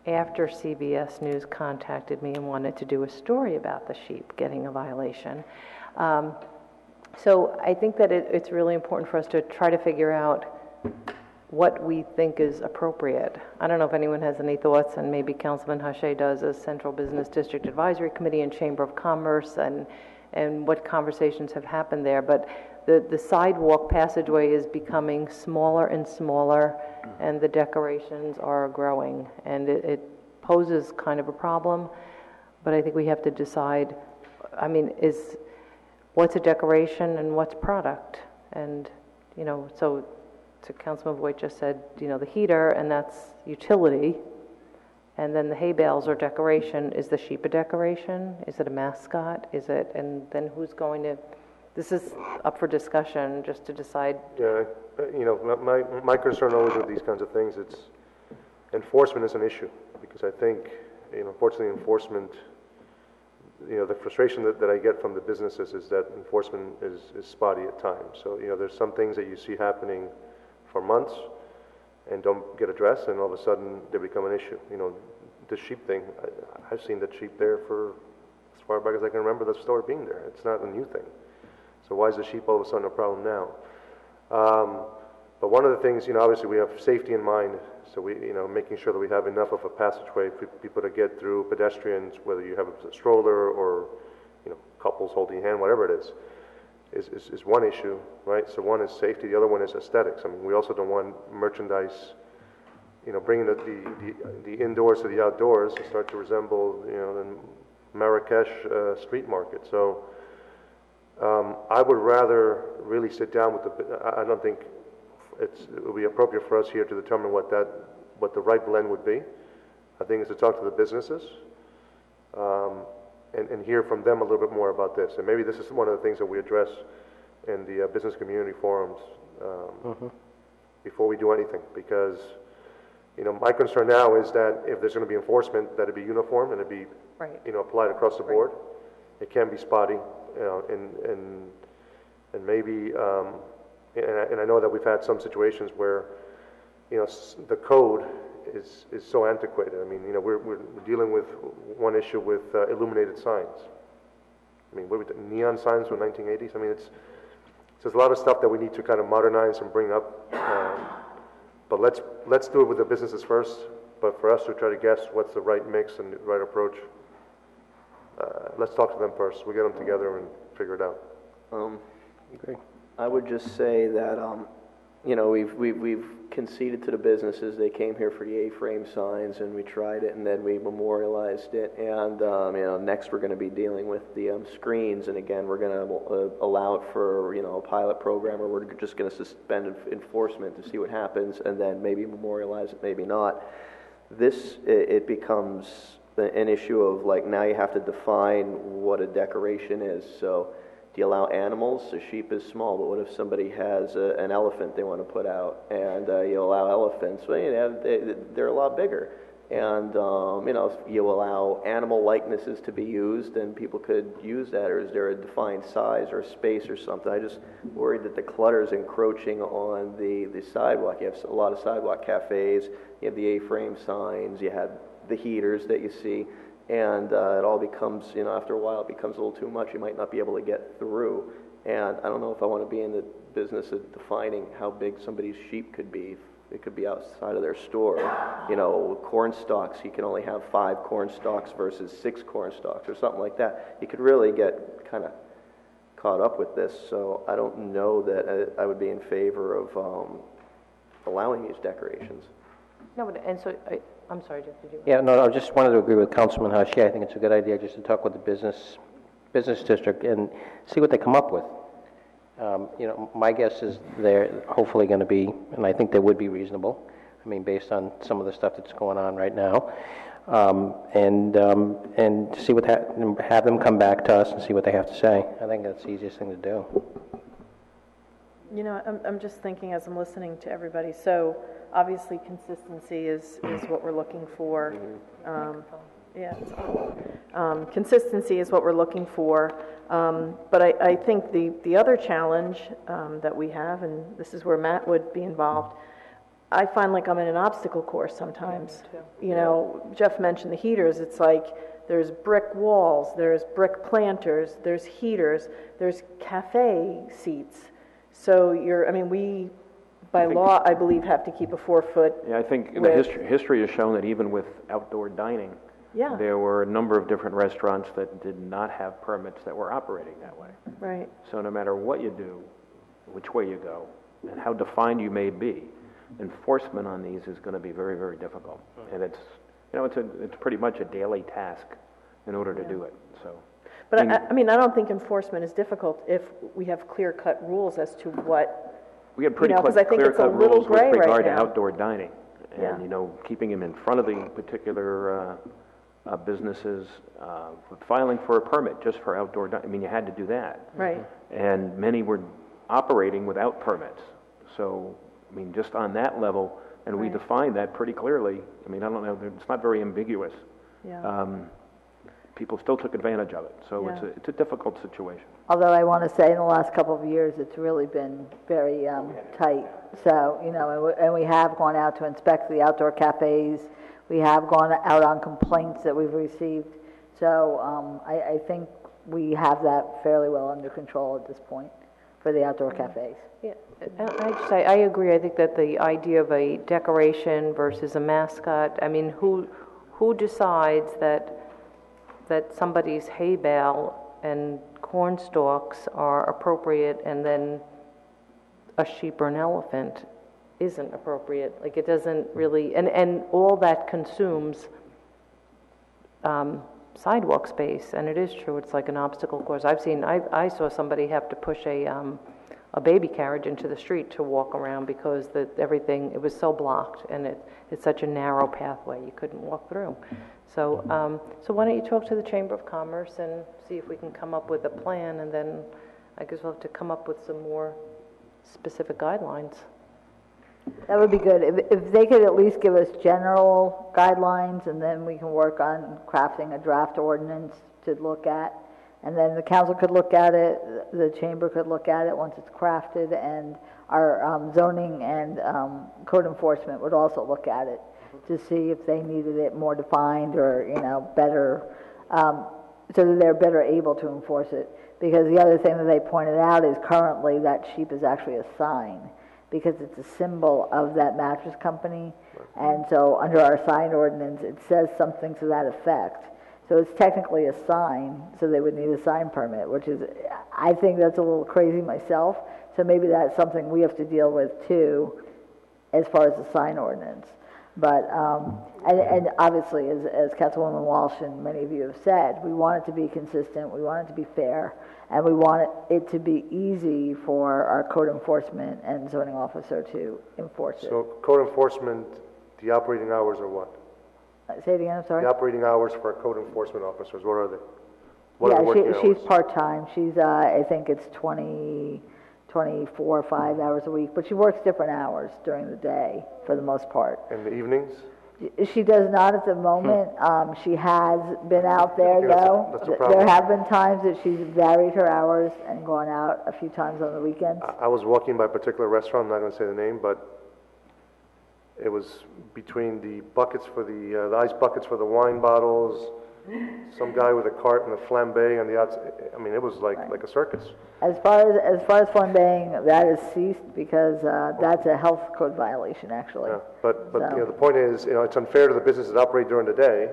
after CBS News contacted me and wanted to do a story about the sheep getting a violation. So I think that it's really important for us to try to figure out what we think is appropriate. I don't know if anyone has any thoughts, and maybe Councilman Hache does, as Central Business District Advisory Committee and Chamber of Commerce, and what conversations have happened there. But the sidewalk passageway is becoming smaller and smaller, and the decorations are growing, and it poses kind of a problem. But I think we have to decide, I mean, what's a decoration and what's product? And, you know, so Councilman Voigt just said, you know, the heater, and that's utility. And then the hay bales are decoration. Is the sheep a decoration? Is it a mascot? Is it, and then who's going to, this is up for discussion, just to decide. Yeah, you know, my concern always with these kinds of things, it's, enforcement is an issue, because I think, you know, unfortunately enforcement, you know, the frustration that I get from the businesses is that enforcement is spotty at times. So, you know, there's some things that you see happening for months and don't get addressed, and all of a sudden they become an issue. You know, the sheep thing, I've seen the sheep there for as far back as I can remember the store being there. It's not a new thing. So why is the sheep all of a sudden a problem now? But one of the things, you know, obviously we have safety in mind, so we, you know, making sure that we have enough of a passageway for people to get through, pedestrians, whether you have a stroller or, you know, couples holding hand, whatever it is one issue, right? So one is safety, the other one is aesthetics. I mean, we also don't want merchandise, you know, bringing the indoors to the outdoors to start to resemble, you know, the Marrakesh street market. So I would rather really sit down with I don't think it would be appropriate for us here to determine what the right blend would be. I think it's to talk to the businesses and hear from them a little bit more about this. And maybe this is one of the things that we address in the business community forums before we do anything. Because, you know, my concern now is that if there's going to be enforcement, that it be uniform and it be, you know, applied across the board. It can be spotty, you know, and maybe. And I know that we've had some situations where, you know, the code is so antiquated. I mean, you know, we're dealing with one issue with illuminated signs. I mean, neon signs from 1980s. I mean, there's a lot of stuff that we need to kind of modernize and bring up. But let's do it with the businesses first. But for us to try to guess what's the right mix and the right approach, let's talk to them first. We get them together and figure it out. Okay. I would just say that, you know, we've conceded to the businesses. They came here for the A-frame signs, and we tried it, and then we memorialized it. And, you know, next we're going to be dealing with the screens, and again, we're going to allow it for, you know, a pilot program, or we're just going to suspend enforcement to see what happens, and then maybe memorialize it, maybe not. It becomes an issue of, like, now you have to define what a decoration is. So, do you allow animals? A sheep is small, but what if somebody has an elephant they want to put out, and you allow elephants? Well, you know, they're a lot bigger. And, if you allow animal likenesses to be used, then people could use that, or is there a defined size or space or something? I just worried that the clutter is encroaching on the sidewalk. You have a lot of sidewalk cafes, you have the A-frame signs, you have the heaters that you see, and it all becomes, after a while it becomes a little too much. You might not be able to get through, and I don't know if I want to be in the business of defining how big somebody's sheep could be. It could be outside of their store. Corn stalks, you can only have 5 corn stalks versus 6 corn stalks or something like that. You could really get kind of caught up with this, so I don't know that I would be in favor of allowing these decorations. No, but, and so, I'm sorry, Jeff, did you? Yeah, no, I just wanted to agree with Councilman Hashi. I think it's a good idea just to talk with the business district and see what they come up with. My guess is they're hopefully going to be, and I think they would be reasonable. I mean, based on some of the stuff that's going on right now, and see what have them come back to us and see what they have to say. I think that's the easiest thing to do. I'm just thinking as I'm listening to everybody. So obviously, consistency is what we're looking for. Consistency is what we're looking for. But I think the other challenge that we have, and this is where Matt would be involved, I find like I'm in an obstacle course sometimes. Jeff mentioned the heaters. It's like there's brick walls, there's brick planters, there's heaters, there's cafe seats. So we, by law, I believe, have to keep a 4-foot. Yeah, I think the history has shown that even with outdoor dining, there were a number of different restaurants that did not have permits that were operating that way. Right. So no matter what you do, which way you go, and how defined you may be, enforcement on these is going to be very, very difficult. And it's pretty much a daily task in order to do it. So. But I don't think enforcement is difficult if we have clear-cut rules as to what. We have pretty clear-cut rules with regard to outdoor dining, and keeping them in front of the particular businesses, filing for a permit just for outdoor dining. I mean, you had to do that, right? And many were operating without permits. So, I mean, just on that level, and we defined that pretty clearly. I mean, I don't know; it's not very ambiguous. Yeah. people still took advantage of it. So it's a difficult situation. Although I want to say in the last couple of years, it's really been very tight. So, you know, and we have gone out to inspect the outdoor cafes. We have gone out on complaints that we've received. So I think we have that fairly well under control at this point for the outdoor cafes. Yeah, I agree. I think that the idea of a decoration versus a mascot, I mean, who decides that somebody's hay bale and corn stalks are appropriate and then a sheep or an elephant isn't appropriate? Like, it doesn't really, and all that consumes sidewalk space, and it is true, it's like an obstacle course. I saw somebody have to push a baby carriage into the street to walk around because it was so blocked, and it's such a narrow pathway you couldn't walk through. So why don't you talk to the Chamber of Commerce and see if we can come up with a plan, and then I guess we'll have to come up with some more specific guidelines. That would be good. If they could at least give us general guidelines, and then we can work on crafting a draft ordinance to look at. And then the council could look at it, the chamber could look at it once it's crafted, and our zoning and code enforcement would also look at it to see if they needed it more defined or, you know, better, so that they're better able to enforce it. Because the other thing that they pointed out is currently that sheep is actually a sign, because it's a symbol of that mattress company. And so under our sign ordinance, it says something to that effect. So it's technically a sign, so they would need a sign permit, which is, I think that's a little crazy myself. So maybe that's something we have to deal with too, as far as the sign ordinance. But, and obviously, as Councilwoman Walsh and many of you have said, we want it to be consistent, we want it to be fair, and we want it to be easy for our code enforcement and zoning officer to enforce it. So code enforcement, the operating hours are what? Say it again, I'm sorry? The operating hours for our code enforcement officers, what are they? What are the working hours? She's part-time. She's, I think it's 24 or 5 hours a week, but she works different hours during the day for the most part. In the evenings? She does not at the moment. She has been out there, think that's a- though. that's a problem. There have been times that she's varied her hours and gone out a few times on the weekends. I was walking by a particular restaurant, I'm not going to say the name, but it was between the buckets for the ice buckets for the wine bottles, some guy with a cart and a flambe on the outside. I mean, it was like a circus. As far as flambeing, that is ceased because that's a health code violation, actually. Yeah, but So- you know, the point is, you know, it's unfair to the businesses that operate during the day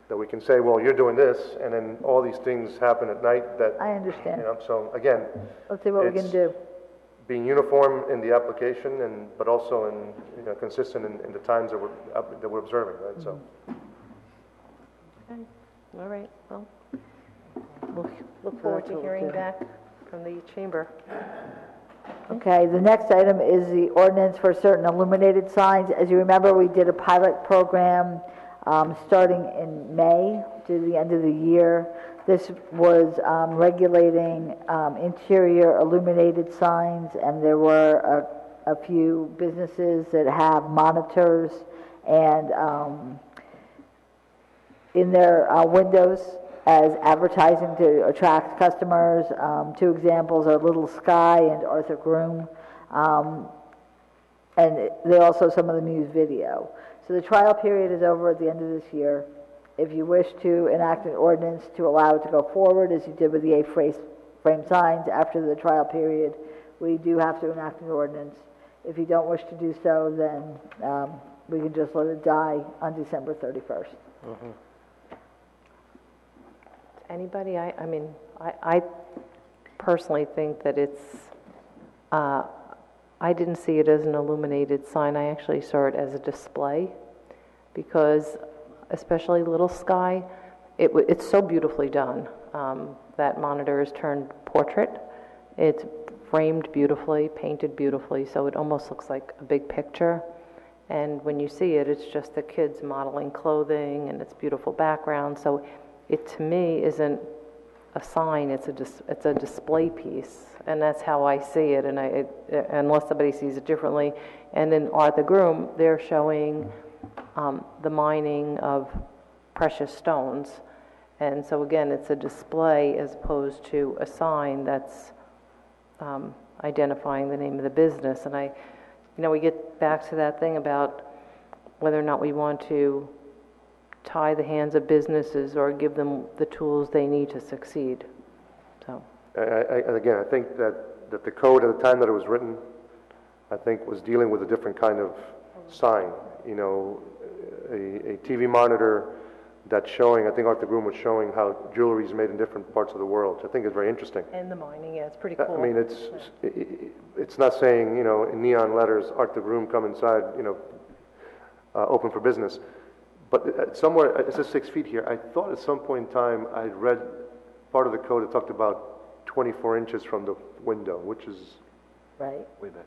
that we can say, well, you're doing this, and then all these things happen at night that, I you understand. know, so again, Let's see what we can it's- do. being uniform in the application and, but also in, you know, consistent in the times that we're observing, right, so. Okay. All right, well, we'll look forward to hearing back from the chamber. Okay, the next item is the ordinance for certain illuminated signs. As you remember, we did a pilot program starting in May to the end of the year. This was regulating interior illuminated signs, and there were a few businesses that have monitors and in their windows as advertising to attract customers. Two examples are Little Sky and Arthur Groom. And they also some of them use video. So the trial period is over at the end of this year. If you wish to enact an ordinance to allow it to go forward, as you did with the A-frame signs after the trial period, we do have to enact an ordinance. If you don't wish to do so, then we can just let it die on December 31st. Anybody, I mean, I personally think that it's, I didn't see it as an illuminated sign. I actually saw it as a display because, especially Little Sky, it's so beautifully done. That monitor is turned portrait. It's framed beautifully, painted beautifully, so it almost looks like a big picture. And when you see it, it's just the kids modeling clothing and it's beautiful background. So it, to me, isn't a sign, it's a display piece. And that's how I see it, and unless somebody sees it differently. And in Arthur Groom, they're showing the mining of precious stones. And so again, it's a display as opposed to a sign that's identifying the name of the business. And we get back to that thing about whether or not we want to tie the hands of businesses or give them the tools they need to succeed. So. And again, I think that the code at the time that it was written, I think was dealing with a different kind of sign. You know, a TV monitor that's showing, I think Arthur Groom was showing how jewelry is made in different parts of the world, which I think is very interesting. And the mining, yeah, it's pretty cool. I mean, it's not saying, you know, in neon letters, Arthur Groom, come inside, you know, open for business. But somewhere, it says 6 feet here. I thought at some point in time I'd read part of the code that talked about 24 inches from the window, which is Right. way back.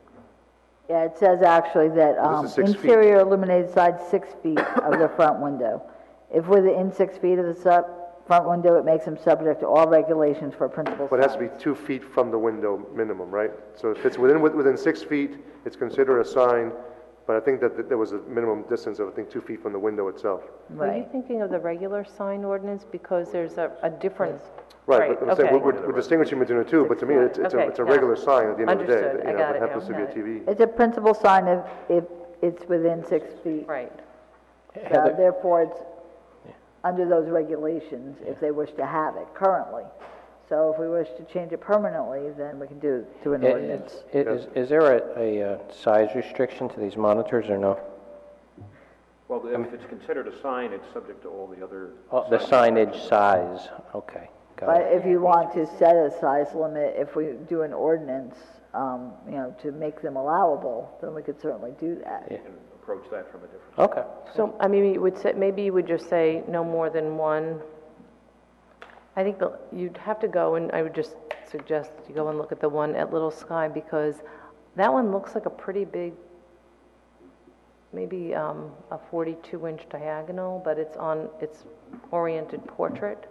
Yeah, it says actually that This is 6 feet. interior illuminated side 6 feet of the front window. If within 6 feet of the front window, it makes them subject to all regulations for principal But it has to be signs. 2 feet from the window minimum, right? So if it's within 6 feet, it's considered a sign, but I think that there was a minimum distance of, I think, 2 feet from the window itself. Are you Right. thinking of the regular sign ordinance because there's a difference? Right, but I'm saying okay. we're distinguishing between the two, but to me, it's Okay, a got it. regular sign at the end of the day. Understood. You I know, got if it it happens to now. be a TV. It's a principal sign if it's within 6 feet. Right. So therefore, it's under those regulations if they wish to have it currently. So if we wish to change it permanently, then we can do it to an ordinance. Is there a size restriction to these monitors or no? Well, if it's considered a sign, it's subject to all the other... Oh, the signage size, okay, got But it. if you want to set a size limit, if we do an ordinance, to make them allowable, then we could certainly do that. You can approach that from a different... Okay. So, I mean, maybe you would just say no more than one. I think you'd have to go, and I would just suggest you go and look at the one at Little Sky, because that one looks like a pretty big, maybe a 42-inch diagonal, but it's oriented portrait.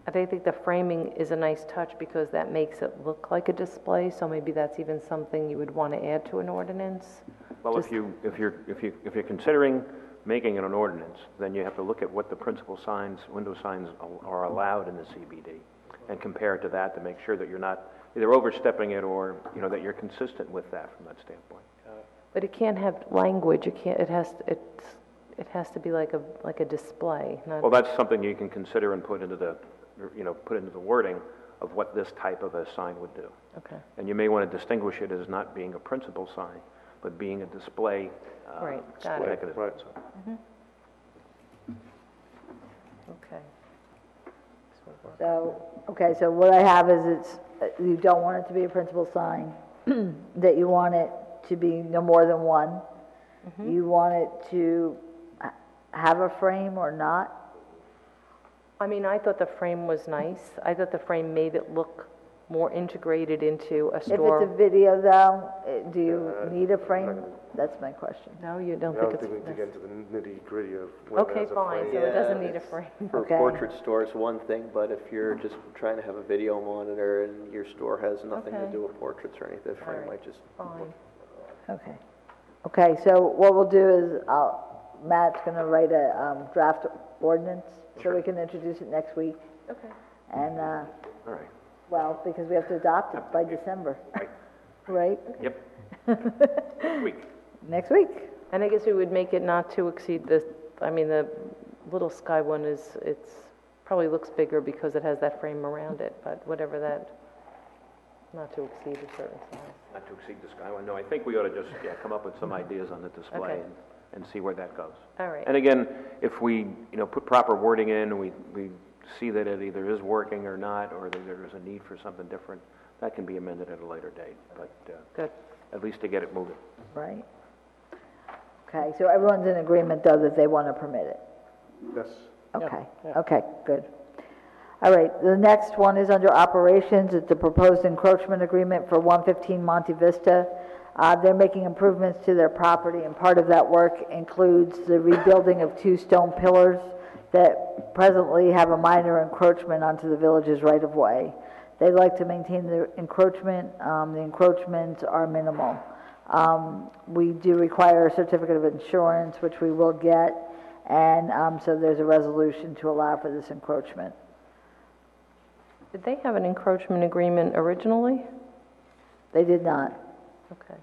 I think the framing is a nice touch because that makes it look like a display, so maybe that's even something you would want to add to an ordinance. Well, if you're considering making it an ordinance, then you have to look at what the principal signs, window signs are allowed in the CBD, and compare it to that to make sure that you're not either overstepping it or, you know, that you're consistent with that from that standpoint. But it can't have language, it has to be like a display, not... Well, that's something you can consider and put into the, you know, put into the wording of what this type of a sign would do. Okay, And you may want to distinguish it as not being a principal sign, but being a display right, got it, mechanism. Right. okay. So what I have is you don't want it to be a principal sign, that you want it to be no more than one. You want it to have a frame or not? I mean, I thought the frame was nice. I thought the frame made it look more integrated into a If store. it's a video though, do you need a frame? That's my question. No, you don't I think don't it's... think we need to get into the nitty-gritty of whether Okay, there's a fine, frame. so it doesn't Yeah, need a frame. For Okay. portrait stores, one thing, but if you're just trying to have a video monitor and your store has nothing to Okay. do with portraits or anything, the frame Alright. might just... Fine. Okay. Okay, so what we'll do is Matt's going to write a draft ordinance so we can introduce it next week. Okay. And, All right. well, because we have to adopt it by December. Right? Yep. Week. Next week. And I guess we would make it not to exceed the, I mean, the little sky one it's probably looks bigger because it has that frame around it, but whatever that, not to exceed a certain size. Not to exceed the sky one. No, I think we ought to just, come up with some ideas on the display Okay. and see where that goes. All right. And again, if we, put proper wording in, we see that it either is working or not, or that there is a need for something different, that can be amended at a later date, but Good. at least to get it moving. Right. Okay, so everyone's in agreement though that they want to permit it? Yes. Okay, okay, good. All right, the next one is under operations. It's the proposed encroachment agreement for 115 Monte Vista. They're making improvements to their property, and part of that work includes the rebuilding of 2 stone pillars that presently have a minor encroachment onto the village's right-of-way. They'd like to maintain the encroachment. The encroachments are minimal. We do require a certificate of insurance, which we will get, and so there's a resolution to allow for this encroachment. Did they have an encroachment agreement originally? They did not. Okay.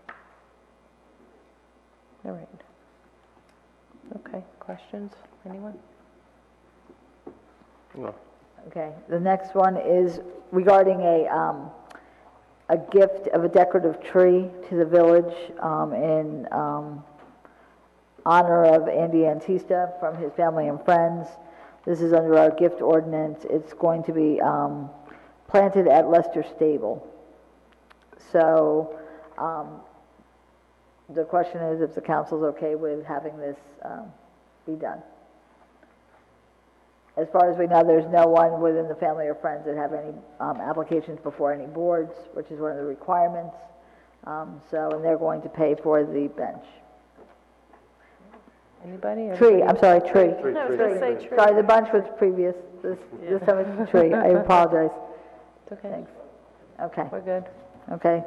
All right. Okay, questions? Anyone? No. Okay, the next one is regarding a gift of a decorative tree to the village in honor of Andy Antista from his family and friends. This is under our gift ordinance. It's going to be planted at Leicester Stable. So the question is if the council's okay with having this be done. As far as we know, there's no one within the family or friends that have any applications before any boards, which is one of the requirements. And they're going to pay for the bench. Anybody? Tree, I'm sorry, tree. I was going to say tree. Sorry, the bunch was previous. This time it's tree. I apologize. It's okay. Thanks. Okay, We're good. okay.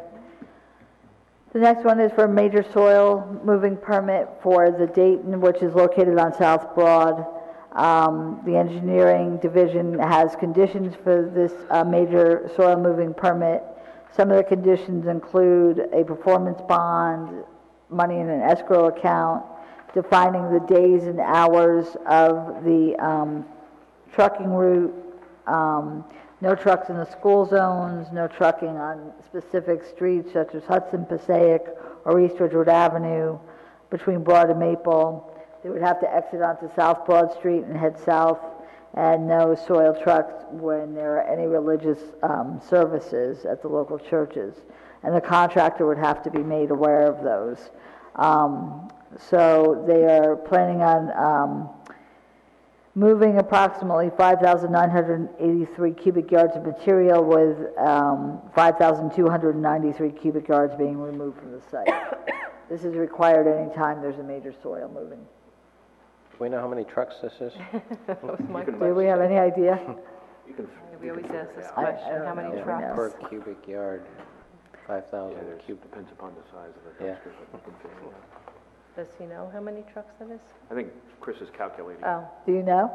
The next one is for a major soil moving permit for the Dayton, which is located on South Broad. The engineering division has conditions for this major soil moving permit. Some of the conditions include a performance bond, money in an escrow account, defining the days and hours of the trucking route, no trucks in the school zones, no trucking on specific streets such as Hudson Passaic or East Ridgewood Avenue between Broad and Maple. They would have to exit onto South Broad Street and head south, and no soil trucks when there are any religious services at the local churches. And the contractor would have to be made aware of those. So they are planning on moving approximately 5,983 cubic yards of material, with 5,293 cubic yards being removed from the site. This is required anytime there's a major soil moving. Do we know how many trucks this is? That was my Do we have any idea? We always ask this I question, don't how many know. trucks? Per cubic yard. 5,000 cubic. Depends upon the size of the Yeah. dumpster. But you can figure it out. Does he know how many trucks that is? I think Chris is calculating. Oh, Do you know?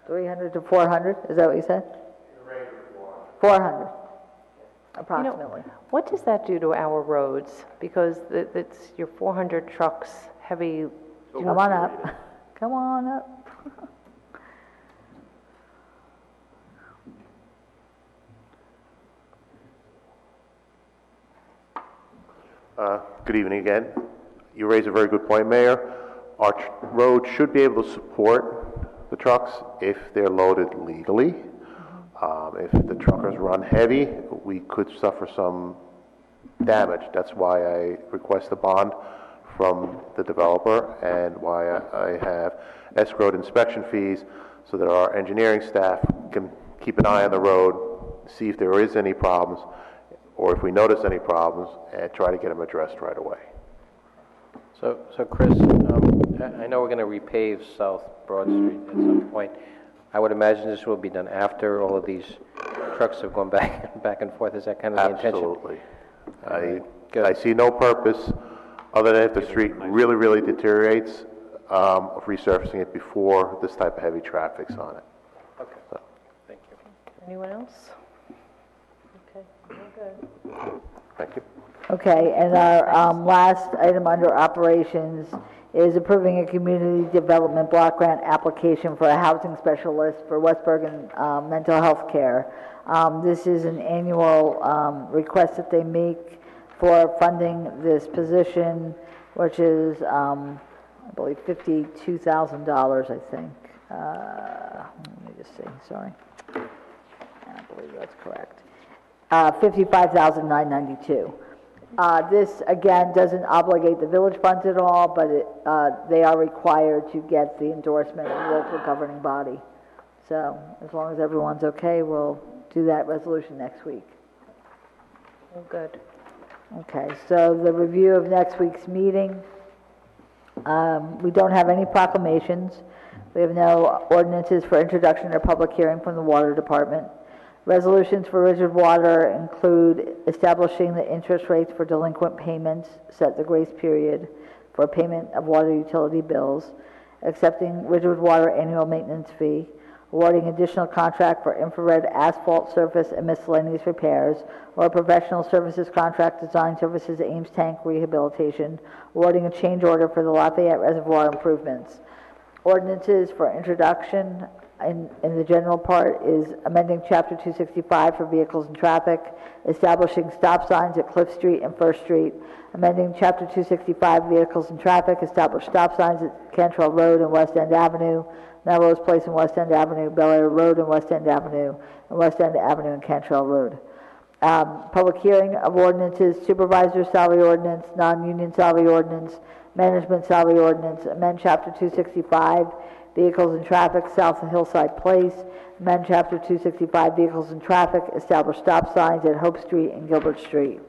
300 to 400, is that what you said? 400, approximately. what does that do to our roads? Because it's your 400 trucks, heavy. Come on up. Come on up. Good evening again. You raise a very good point, Mayor. Our road should be able to support the trucks if they're loaded legally. If the truckers run heavy, we could suffer some damage. That's why I request a bond from the developer and why I have escrowed inspection fees so that our engineering staff can keep an eye on the road, see if there is any problems, or if we notice any problems, and try to get them addressed right away. So Chris, I know we're going to repave South Broad Street at some point. I would imagine this will be done after all of these trucks have gone back and forth. Is that kind of the intention? Absolutely. I see no purpose, other than if the street really, really deteriorates, of resurfacing it before this type of heavy traffic's on it. Okay. Thank you. Anyone else? Okay, we're good. Thank you. Okay, and our last item under operations is approving a community development block grant application for a housing specialist for West Bergen mental health care. This is an annual request that they make for funding this position, which is, I believe, $52,000, I think. Let me just see, sorry. I believe that's correct. $55,992. This, again, doesn't obligate the village funds at all, but they are required to get the endorsement of the local governing body. So as long as everyone's okay, we'll do that resolution next week. Oh, good. Okay, so the review of next week's meeting. We don't have any proclamations. We have no ordinances for introduction or public hearing from the Water Department. Resolutions for Ridgewood Water include establishing the interest rates for delinquent payments, set the grace period for payment of water utility bills, accepting Ridgewood Water annual maintenance fee, awarding additional contract for infrared asphalt surface and miscellaneous repairs, or a professional services contract design services Ames Tank rehabilitation, awarding a change order for the Lafayette Reservoir improvements. Ordinances for introduction in the general part is amending Chapter 265 for vehicles and traffic, establishing stop signs at Cliff Street and First Street, amending Chapter 265 vehicles and traffic, establish stop signs at Cantrell Road and West End Avenue, Melrose Place and West End Avenue, Bel Air Road and West End Avenue, and West End Avenue and Cantrell Road. Public hearing of ordinances, supervisor salary ordinance, non-union salary ordinance, management salary ordinance, amend Chapter 265, vehicles and traffic, south of Hillside Place, amend Chapter 265, vehicles and traffic, establish stop signs at Hope Street and Gilbert Street.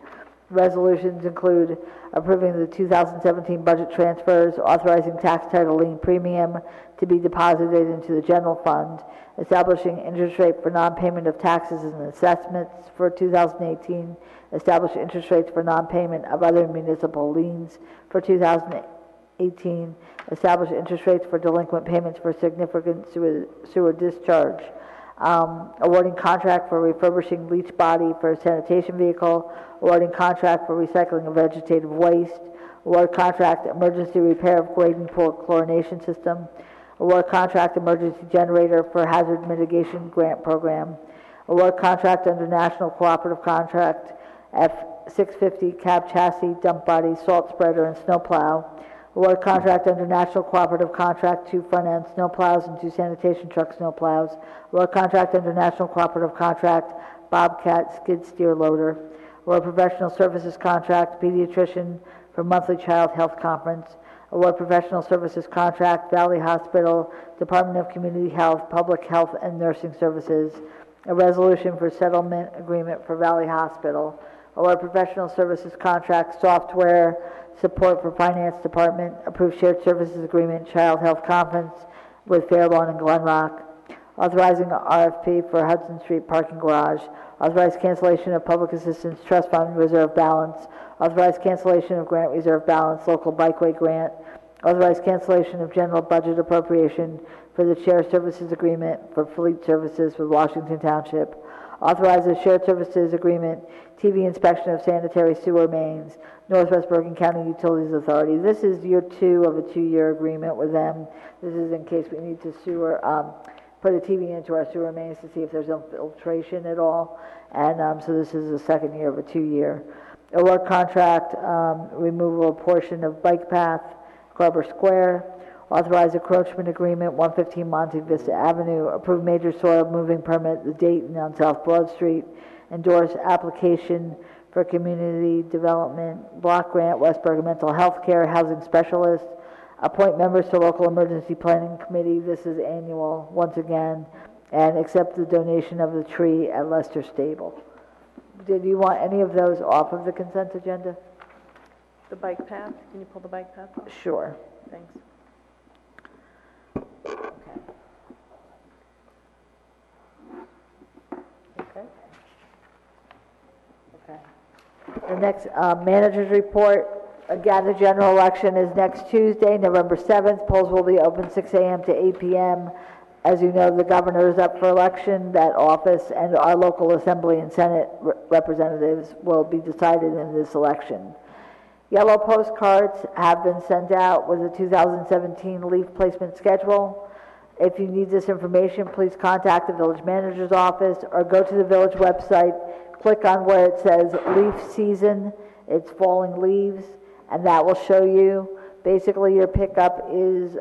Resolutions include approving the 2017 budget transfers, authorizing tax title lien premium to be deposited into the general fund, establishing interest rate for non-payment of taxes and assessments for 2018, establish interest rates for non-payment of other municipal liens for 2018, establish interest rates for delinquent payments for significant sewer discharge, awarding contract for refurbishing leach body for a sanitation vehicle, awarding contract for recycling of vegetative waste, award contract emergency repair of grading pool chlorination system, award contract emergency generator for hazard mitigation grant program, award contract under national cooperative contract F650 cab chassis, dump body, salt spreader, and snowplow, award contract under national cooperative contract 2 front-end snowplows and 2 sanitation truck snowplows, award contract under national cooperative contract Bobcat skid steer loader, award professional services contract pediatrician for monthly child health conference, award professional services contract Valley Hospital, Department of Community Health, Public Health and Nursing Services, a resolution for settlement agreement for Valley Hospital, award professional services contract software support for Finance Department, approved shared services agreement Child Health Conference with Fairlawn and Glen Rock, authorizing an RFP for Hudson Street parking garage, Authorize cancellation of public assistance trust fund reserve balance. Authorize cancellation of grant reserve balance, local bikeway grant. Authorize cancellation of general budget appropriation for the shared services agreement for fleet services with Washington Township. Authorize a shared services agreement, TV inspection of sanitary sewer mains, Northwest Bergen County Utilities Authority. This is year 2 of a 2-year agreement with them. This is in case we need to put a TV into our sewer mains to see if there's infiltration at all. And so this is the second year of a 2-year. Award contract, removal of portion of bike path, Carver Square. Authorize encroachment agreement, 115 Monte Vista Avenue. Approve major soil moving permit, the Dayton on South Broad Street. Endorse application for community development block grant, West Bergen Mental Health Care Housing Specialist. Appoint members to local emergency planning committee. This is annual, once again. And accept the donation of the tree at Lester Stable. Did you want any of those off of the consent agenda? The bike path, can you pull the bike path off? Sure. Thanks. The next manager's report. Again, the general election is next Tuesday, November 7th. Polls will be open 6 a.m. to 8 p.m. As you know, the governor is up for election. That office and our local assembly and senate representatives will be decided in this election. Yellow postcards have been sent out with the 2017 leaf placement schedule. If you need this information, please contact the village manager's office or go to the village website, click on where it says leaf season, it's falling leaves, and that will show you. Basically, your pickup is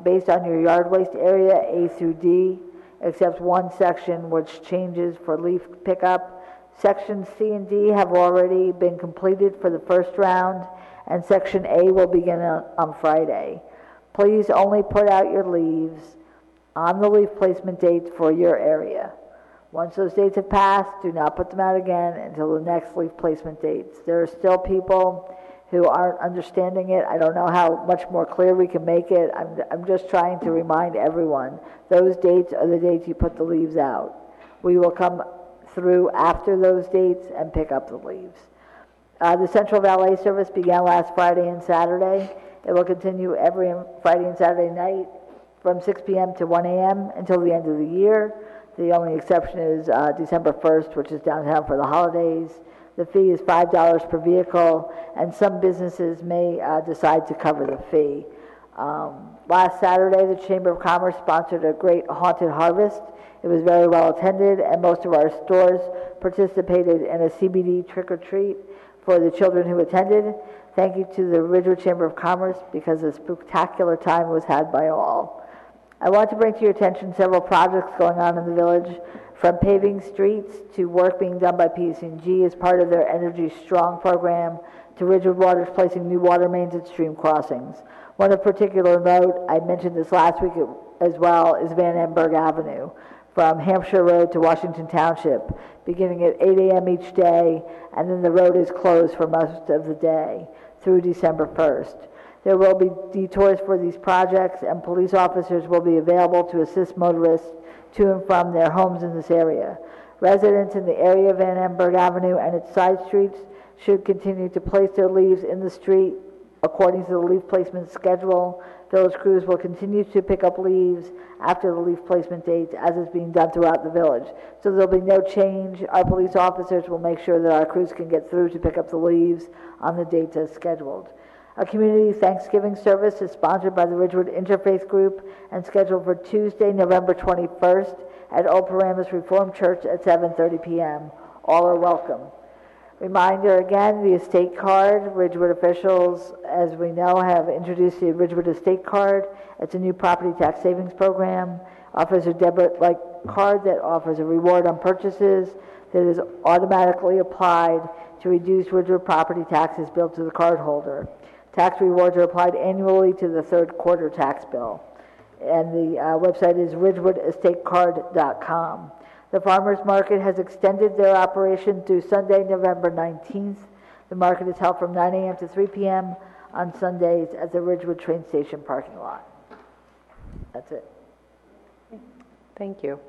based on your yard waste area, A through D, except one section which changes for leaf pickup. Sections C and D have already been completed for the first round, and Section A will begin on Friday. Please only put out your leaves on the leaf placement dates for your area. Once those dates have passed, do not put them out again until the next leaf placement dates. There are still people who aren't understanding it. I don't know how much more clear we can make it. I'm just trying to remind everyone, those dates are the dates you put the leaves out. We will come through after those dates and pick up the leaves. The Central Valet service began last Friday and Saturday. It will continue every Friday and Saturday night from 6 p.m. to 1 a.m. until the end of the year. The only exception is December 1st, which is downtown for the holidays. The fee is $5 per vehicle, and some businesses may decide to cover the fee. Last Saturday, the Chamber of Commerce sponsored a great haunted harvest. It was very well attended, and most of our stores participated in a CBD trick-or-treat for the children who attended. Thank you to the Ridgewood Chamber of Commerce because a spectacular time was had by all. I want to bring to your attention several projects going on in the village, from paving streets to work being done by PSC&G as part of their Energy Strong program, to Ridgewood Waters placing new water mains at stream crossings. One of particular note, I mentioned this last week as well, is Van Amberg Avenue, from Hampshire Road to Washington Township, beginning at 8 a.m. each day, and then the road is closed for most of the day through December 1st. There will be detours for these projects, and police officers will be available to assist motorists to and from their homes in this area. Residents in the area of Van Amberg Avenue and its side streets should continue to place their leaves in the street according to the leaf placement schedule. Village crews will continue to pick up leaves after the leaf placement dates, as is being done throughout the village. So there'll be no change. Our police officers will make sure that our crews can get through to pick up the leaves on the dates as scheduled. A community Thanksgiving service is sponsored by the Ridgewood Interfaith Group and scheduled for Tuesday, November 21st at Old Paramus Reformed Church at 7:30 p.m. All are welcome. Reminder again, the estate card. Ridgewood officials, as we know, have introduced the Ridgewood estate card. It's a new property tax savings program. Offers a debit-like card that offers a reward on purchases that is automatically applied to reduce Ridgewood property taxes billed to the cardholder. Tax rewards are applied annually to the third quarter tax bill. And the website is ridgewoodestatecard.com. The farmers market has extended their operation through Sunday, November 19th. The market is held from 9 a.m. to 3 p.m. on Sundays at the Ridgewood train station parking lot. That's it. Thank you.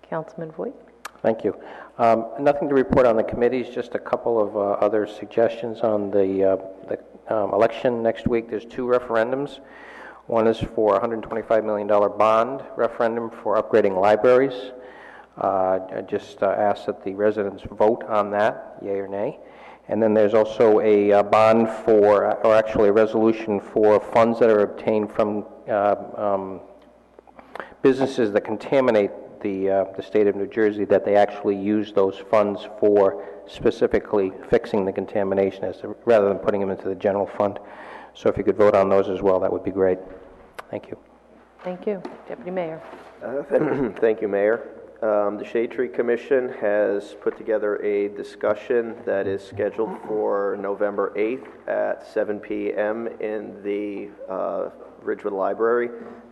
Councilman Voigt? Thank you. Nothing to report on the committees, just a couple of other suggestions on the election next week. There's two referendums. One is for a $125 million bond referendum for upgrading libraries. I just ask that the residents vote on that, yea or nay. And then there's also a bond for, or actually a resolution for funds that are obtained from businesses that contaminate the state of New Jersey, that they actually use those funds for specifically fixing the contamination rather than putting them into the general fund. So if you could vote on those as well, that would be great. Thank you. Thank you. Deputy Mayor. Thank you, Mayor. The Shade Tree Commission has put together a discussion that is scheduled for November 8th at 7 p.m. in the Ridgewood Library.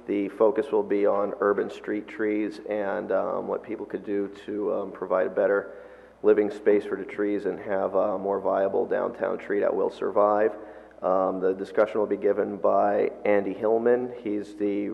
The focus will be on urban street trees and what people could do to provide a better living space for the trees and have a more viable downtown tree that will survive. The discussion will be given by Andy Hillman. He's the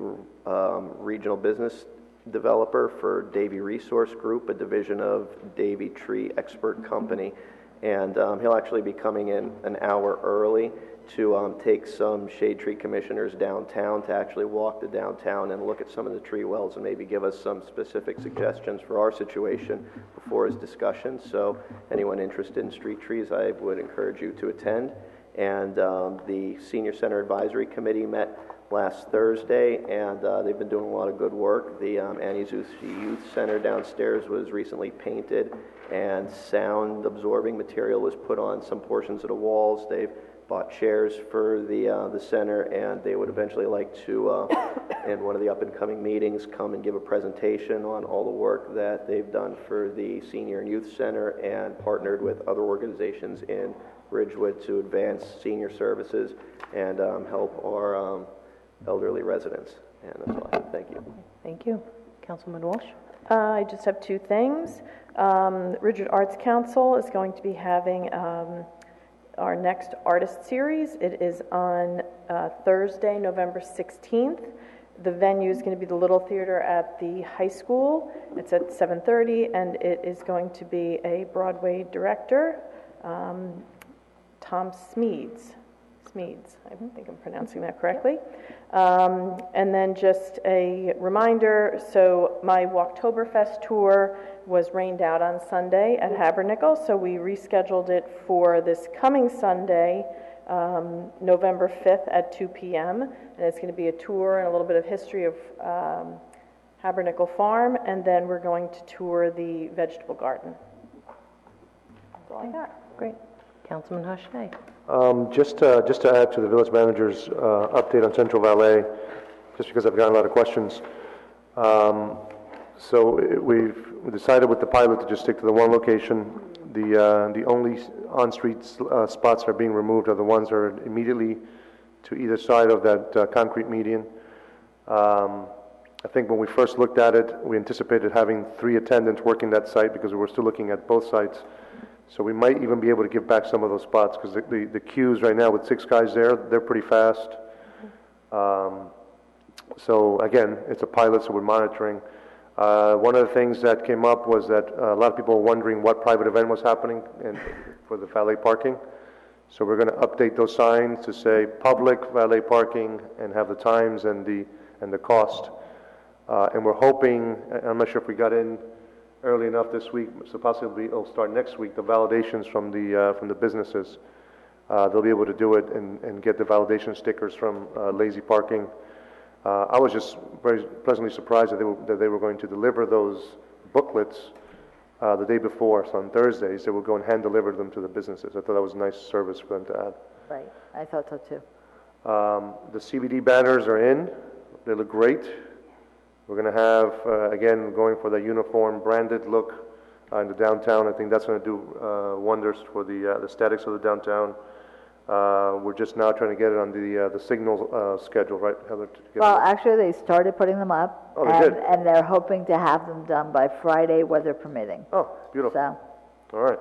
regional business developer for Davy Resource Group, a division of Davy Tree Expert Company. And he'll actually be coming in an hour early to take some shade tree commissioners downtown to actually walk the downtown and look at some of the tree wells and maybe give us some specific suggestions for our situation before his discussion. So anyone interested in street trees, I would encourage you to attend. And the Senior Center Advisory Committee met last Thursday, and they've been doing a lot of good work. The Annie's Youth Center downstairs was recently painted, and sound-absorbing material was put on some portions of the walls. They've bought chairs for the center, and they would eventually like to, in one of the up-and-coming meetings, come and give a presentation on all the work that they've done for the Senior and Youth Center and partnered with other organizations in Ridgewood to advance senior services and help our elderly residents. And that's all I have. Thank you. Thank you. Councilman Walsh? I just have two things. Ridgewood Arts Council is going to be having our next artist series. It is on Thursday, November 16th. The venue is going to be the Little Theater at the high school. It's at 7:30, and it is going to be a Broadway director, Tom Smeeds. I don't think I'm pronouncing that correctly. And then just a reminder, so my Walktoberfest tour was rained out on Sunday at Habernickel, so we rescheduled it for this coming Sunday, November 5th at 2 p.m. And it's going to be a tour and a little bit of history of Habernickel Farm, and then we're going to tour the vegetable garden. That's all I got. Great. Councilman Hachey. Just to add to the village manager's update on Central Valley, just because I've gotten a lot of questions. So we've decided with the pilot to just stick to the one location. The only on-street spots that are being removed are the ones that are immediately to either side of that concrete median. I think when we first looked at it, we anticipated having 3 attendants working that site because we were still looking at both sites. So we might even be able to give back some of those spots because the queues right now with 6 guys there, they're pretty fast. So again, it's a pilot, so we're monitoring. One of the things that came up was that a lot of people were wondering what private event was happening for the valet parking. So we're going to update those signs to say public valet parking and have the times and the cost. And we're hoping, I'm not sure if we got in early enough this week, so possibly it'll start next week, the validations from the businesses. They'll be able to do it and get the validation stickers from Lazy Parking. I was just very pleasantly surprised that they were going to deliver those booklets the day before, so on Thursdays, they will go and hand deliver them to the businesses. I thought that was a nice service for them to add. Right, I thought so too. The CBD banners are in. They look great. We're going to have, again, going for the uniform branded look in the downtown. I think that's going to do wonders for the aesthetics of the downtown. We're just now trying to get it on the signal schedule, right, Heather? Well, actually, they started putting them up, oh, they did. And they're hoping to have them done by Friday, weather permitting. Oh, beautiful. So. All right.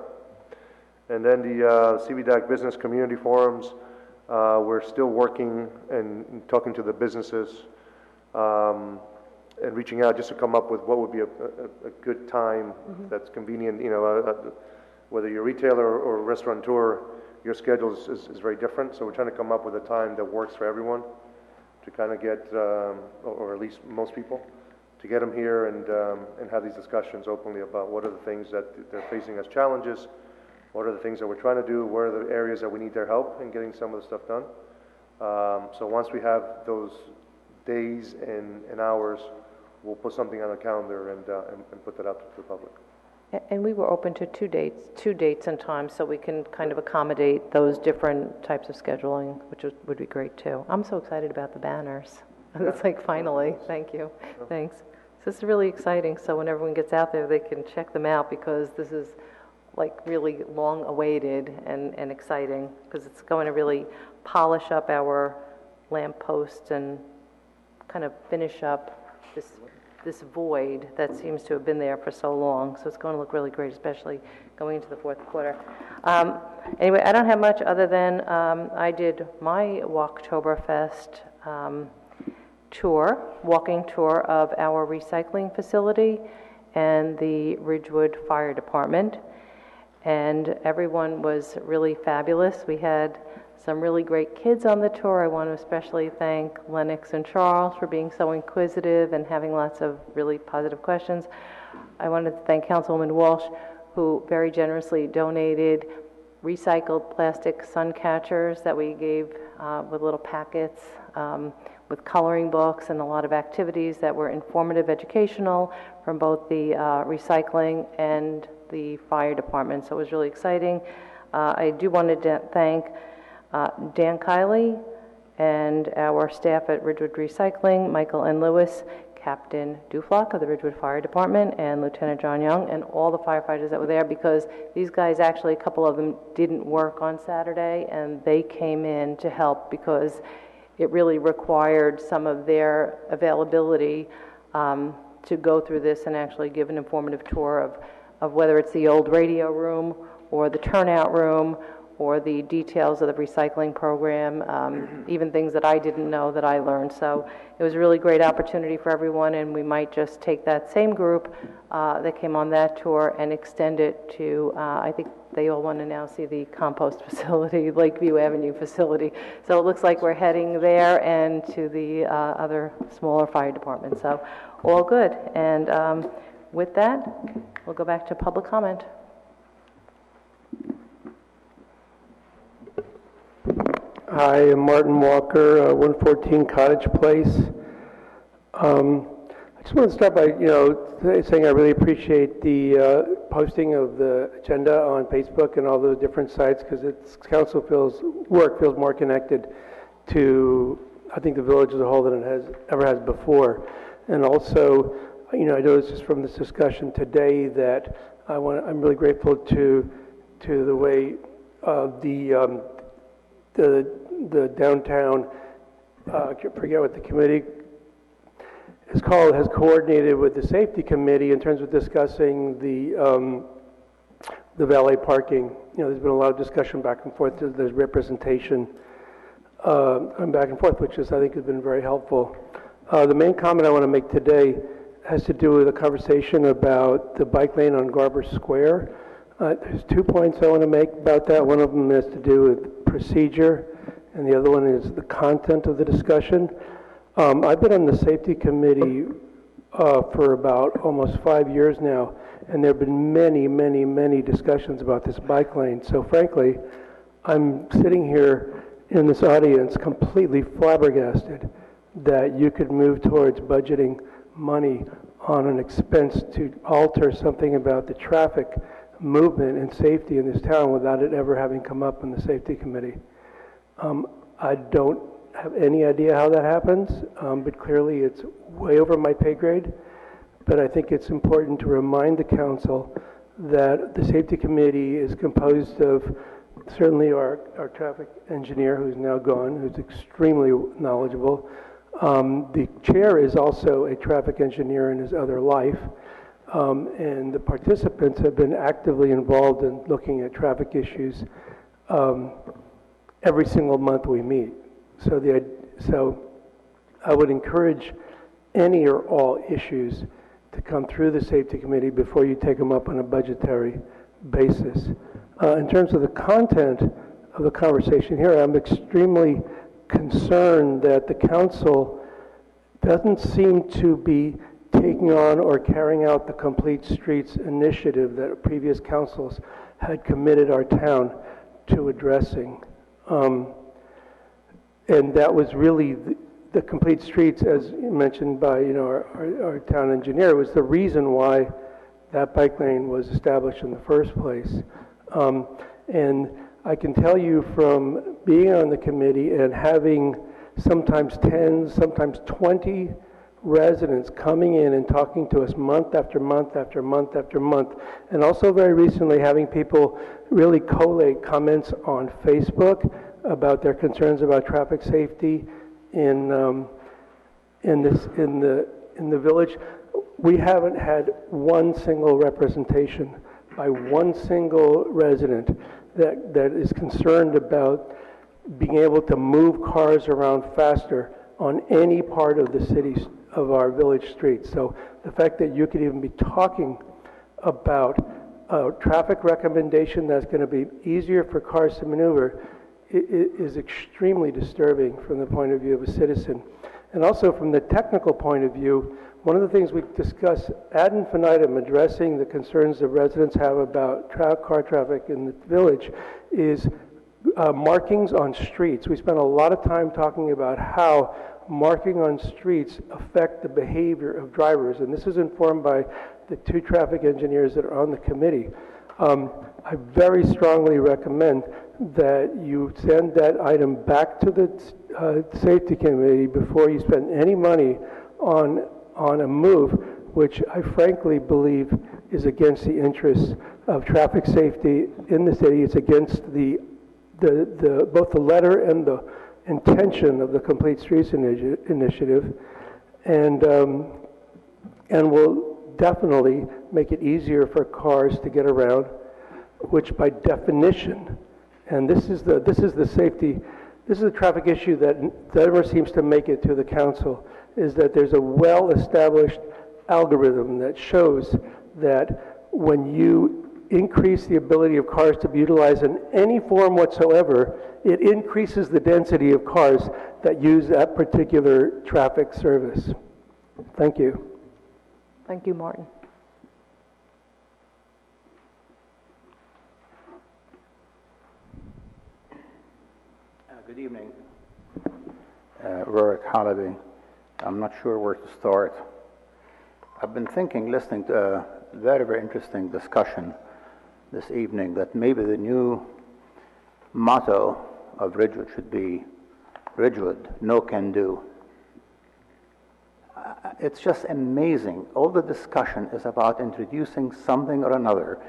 And then the CVDAC Business Community Forums, we're still working and talking to the businesses. and reaching out just to come up with what would be a good time that's convenient, whether you're a retailer or restaurateur, your schedule is very different, so we're trying to come up with a time that works for everyone to kind of get, or at least most people, to get them here and have these discussions openly about what are the things that they're facing as challenges, what are the things that we're trying to do, where are the areas that we need their help in getting some of the stuff done. So once we have those days and hours, we'll put something on the calendar and put that out to the public. And we were open to two dates and times, so we can kind of accommodate those different types of scheduling, which would be great too. I'm so excited about the banners. It's like, finally, thank you, thanks. So this is really exciting, so when everyone gets out there, they can check them out, because this is like really long awaited and exciting, because it's going to really polish up our lampposts and kind of finish up this void that seems to have been there for so long. So it's going to look really great, especially going into the fourth quarter. Anyway, I don't have much other than I did my Walktoberfest walking tour of our recycling facility and the Ridgewood Fire Department. And everyone was really fabulous. We had some really great kids on the tour. I want to especially thank Lennox and Charles for being so inquisitive and having lots of really positive questions. I wanted to thank Councilwoman Walsh, who very generously donated recycled plastic sun catchers that we gave with little packets with coloring books and a lot of activities that were informative, educational from both the recycling and the fire department. So it was really exciting. I do want to thank Dan Kiley and our staff at Ridgewood Recycling, Michael and Lewis, Captain Duflock of the Ridgewood Fire Department, and Lieutenant John Young, and all the firefighters that were there, because these guys, actually, a couple of them didn't work on Saturday, and they came in to help because it really required some of their availability to go through this and actually give an informative tour of whether it's the old radio room or the turnout room or the details of the recycling program, even things that I didn't know that I learned. So it was a really great opportunity for everyone, and we might just take that same group that came on that tour and extend it to, I think they all want to now see the compost facility, Lakeview Avenue facility. So it looks like we're heading there and to the other smaller fire departments. So all good. And with that, we'll go back to public comment. Hi, I'm Martin Walker, 114 Cottage Place. I just want to start by, saying I really appreciate the posting of the agenda on Facebook and all those different sites, because council feels more connected to, I think, the village as a whole than it ever has before. And also, I noticed just from this discussion today that I'm really grateful to the way the downtown, I forget what the committee is called, has coordinated with the safety committee in terms of discussing the valet parking. There's been a lot of discussion back and forth. There's representation back and forth, which I think has been very helpful. The main comment I want to make today has to do with a conversation about the bike lane on Garber Square. There's 2 points I want to make about that. One of them has to do with procedure, and the other one is the content of the discussion. I've been on the safety committee for about almost 5 years now, and there have been many, many, many discussions about this bike lane. So frankly, I'm sitting here in this audience completely flabbergasted that you could move towards budgeting money on an expense to alter something about the traffic movement and safety in this town without it ever having come up in the safety committee. I don't have any idea how that happens, but clearly it's way over my pay grade. But I think it's important to remind the council that the safety committee is composed of certainly our traffic engineer, who's now gone, who's extremely knowledgeable. The chair is also a traffic engineer in his other life. And the participants have been actively involved in looking at traffic issues every single month we meet. So I would encourage any or all issues to come through the safety committee before you take them up on a budgetary basis. In terms of the content of the conversation here, I'm extremely concerned that the council doesn't seem to be taking on or carrying out the Complete Streets initiative that previous councils had committed our town to addressing. And that was really the Complete Streets, as mentioned by our town engineer, was the reason why that bike lane was established in the first place. And I can tell you from being on the committee and having sometimes 10, sometimes 20 residents coming in and talking to us month after month after month after month, and also very recently having people really collate comments on Facebook about their concerns about traffic safety in the village. We haven't had one single representation by one single resident that is concerned about being able to move cars around faster on any part of the city's of our village streets. So the fact that you could even be talking about a traffic recommendation that's going to be easier for cars to maneuver is extremely disturbing from the point of view of a citizen. And also from the technical point of view, one of the things we discussed ad infinitum addressing the concerns that residents have about car traffic in the village is markings on streets. We spent a lot of time talking about how marking on streets affect the behavior of drivers, and this is informed by the two traffic engineers that are on the committee. I very strongly recommend that you send that item back to the safety committee before you spend any money on a move, which I frankly believe is against the interests of traffic safety in the city. It's against both the letter and the intention of the Complete Streets initiative, and will definitely make it easier for cars to get around, which by definition, and this is the traffic issue that never seems to make it to the council, is that there's a well-established algorithm that shows that when you increase the ability of cars to be utilized in any form whatsoever, it increases the density of cars that use that particular traffic service. Thank you. Thank you, Martin. Good evening. Rurik Halaby. I'm not sure where to start. I've been thinking, listening to a very, very interesting discussion this evening, that maybe the new motto of Ridgewood should be Ridgewood, no can do. It's just amazing. All the discussion is about introducing something or another,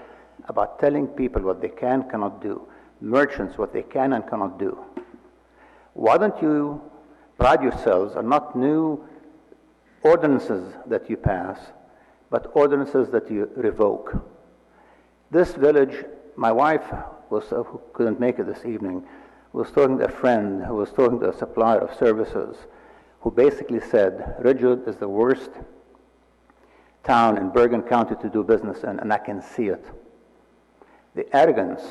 about telling people what they can, cannot do, merchants what they can and cannot do. Why don't you pride yourselves on not new ordinances that you pass, but ordinances that you revoke? This village, my wife who couldn't make it this evening, was talking to a friend who was talking to a supplier of services, who basically said, Ridgewood is the worst town in Bergen County to do business in, and I can see it. The arrogance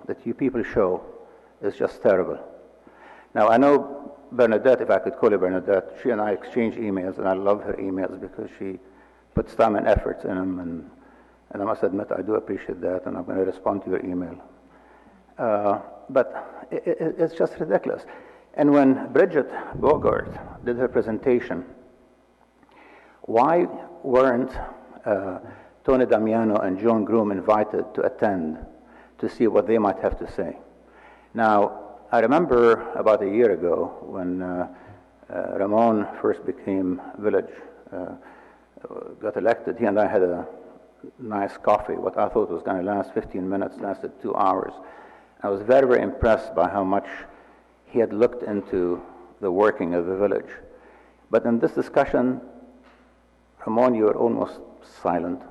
that you people show is just terrible. Now, I know Bernadette, if I could call her Bernadette, she and I exchange emails, and I love her emails because she puts time and efforts in them, and I must admit, I do appreciate that, and I'm going to respond to your email. But it's just ridiculous. And when Bridget Bogart did her presentation, why weren't Tony Damiano and Joan Groom invited to attend to see what they might have to say? Now, I remember about a year ago when Ramon first became village, got elected, he and I had a nice coffee. What I thought was going to last 15 minutes lasted 2 hours. I was very, very impressed by how much he had looked into the working of the village. But in this discussion, Ramon, you were almost silent.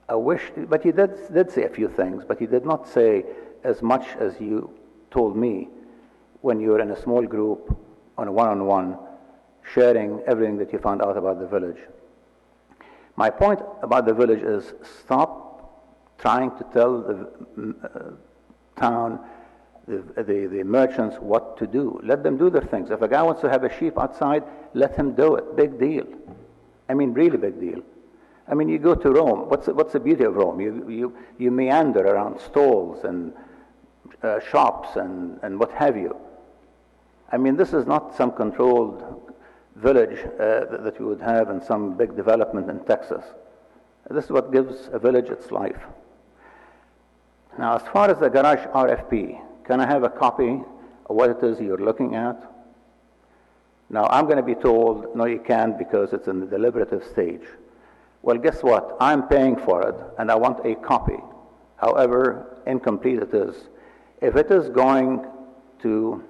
I wished, but you did say a few things, but you did not say as much as you told me when you were in a small group on a one-on-one sharing everything that you found out about the village. My point about the village is stop trying to tell the town, the merchants what to do. Let them do their things. If a guy wants to have a sheep outside, let him do it. Big deal. I mean, really big deal. I mean, you go to Rome. What's the beauty of Rome? You meander around stalls and shops and what have you. I mean, this is not some controlled village that you would have in some big development in Texas. This is what gives a village its life. Now, as far as the garage RFP, can I have a copy of what it is you're looking at? Now, I'm going to be told, no, you can't because it's in the deliberative stage. Well, guess what? I'm paying for it, and I want a copy, however incomplete it is. If it is going to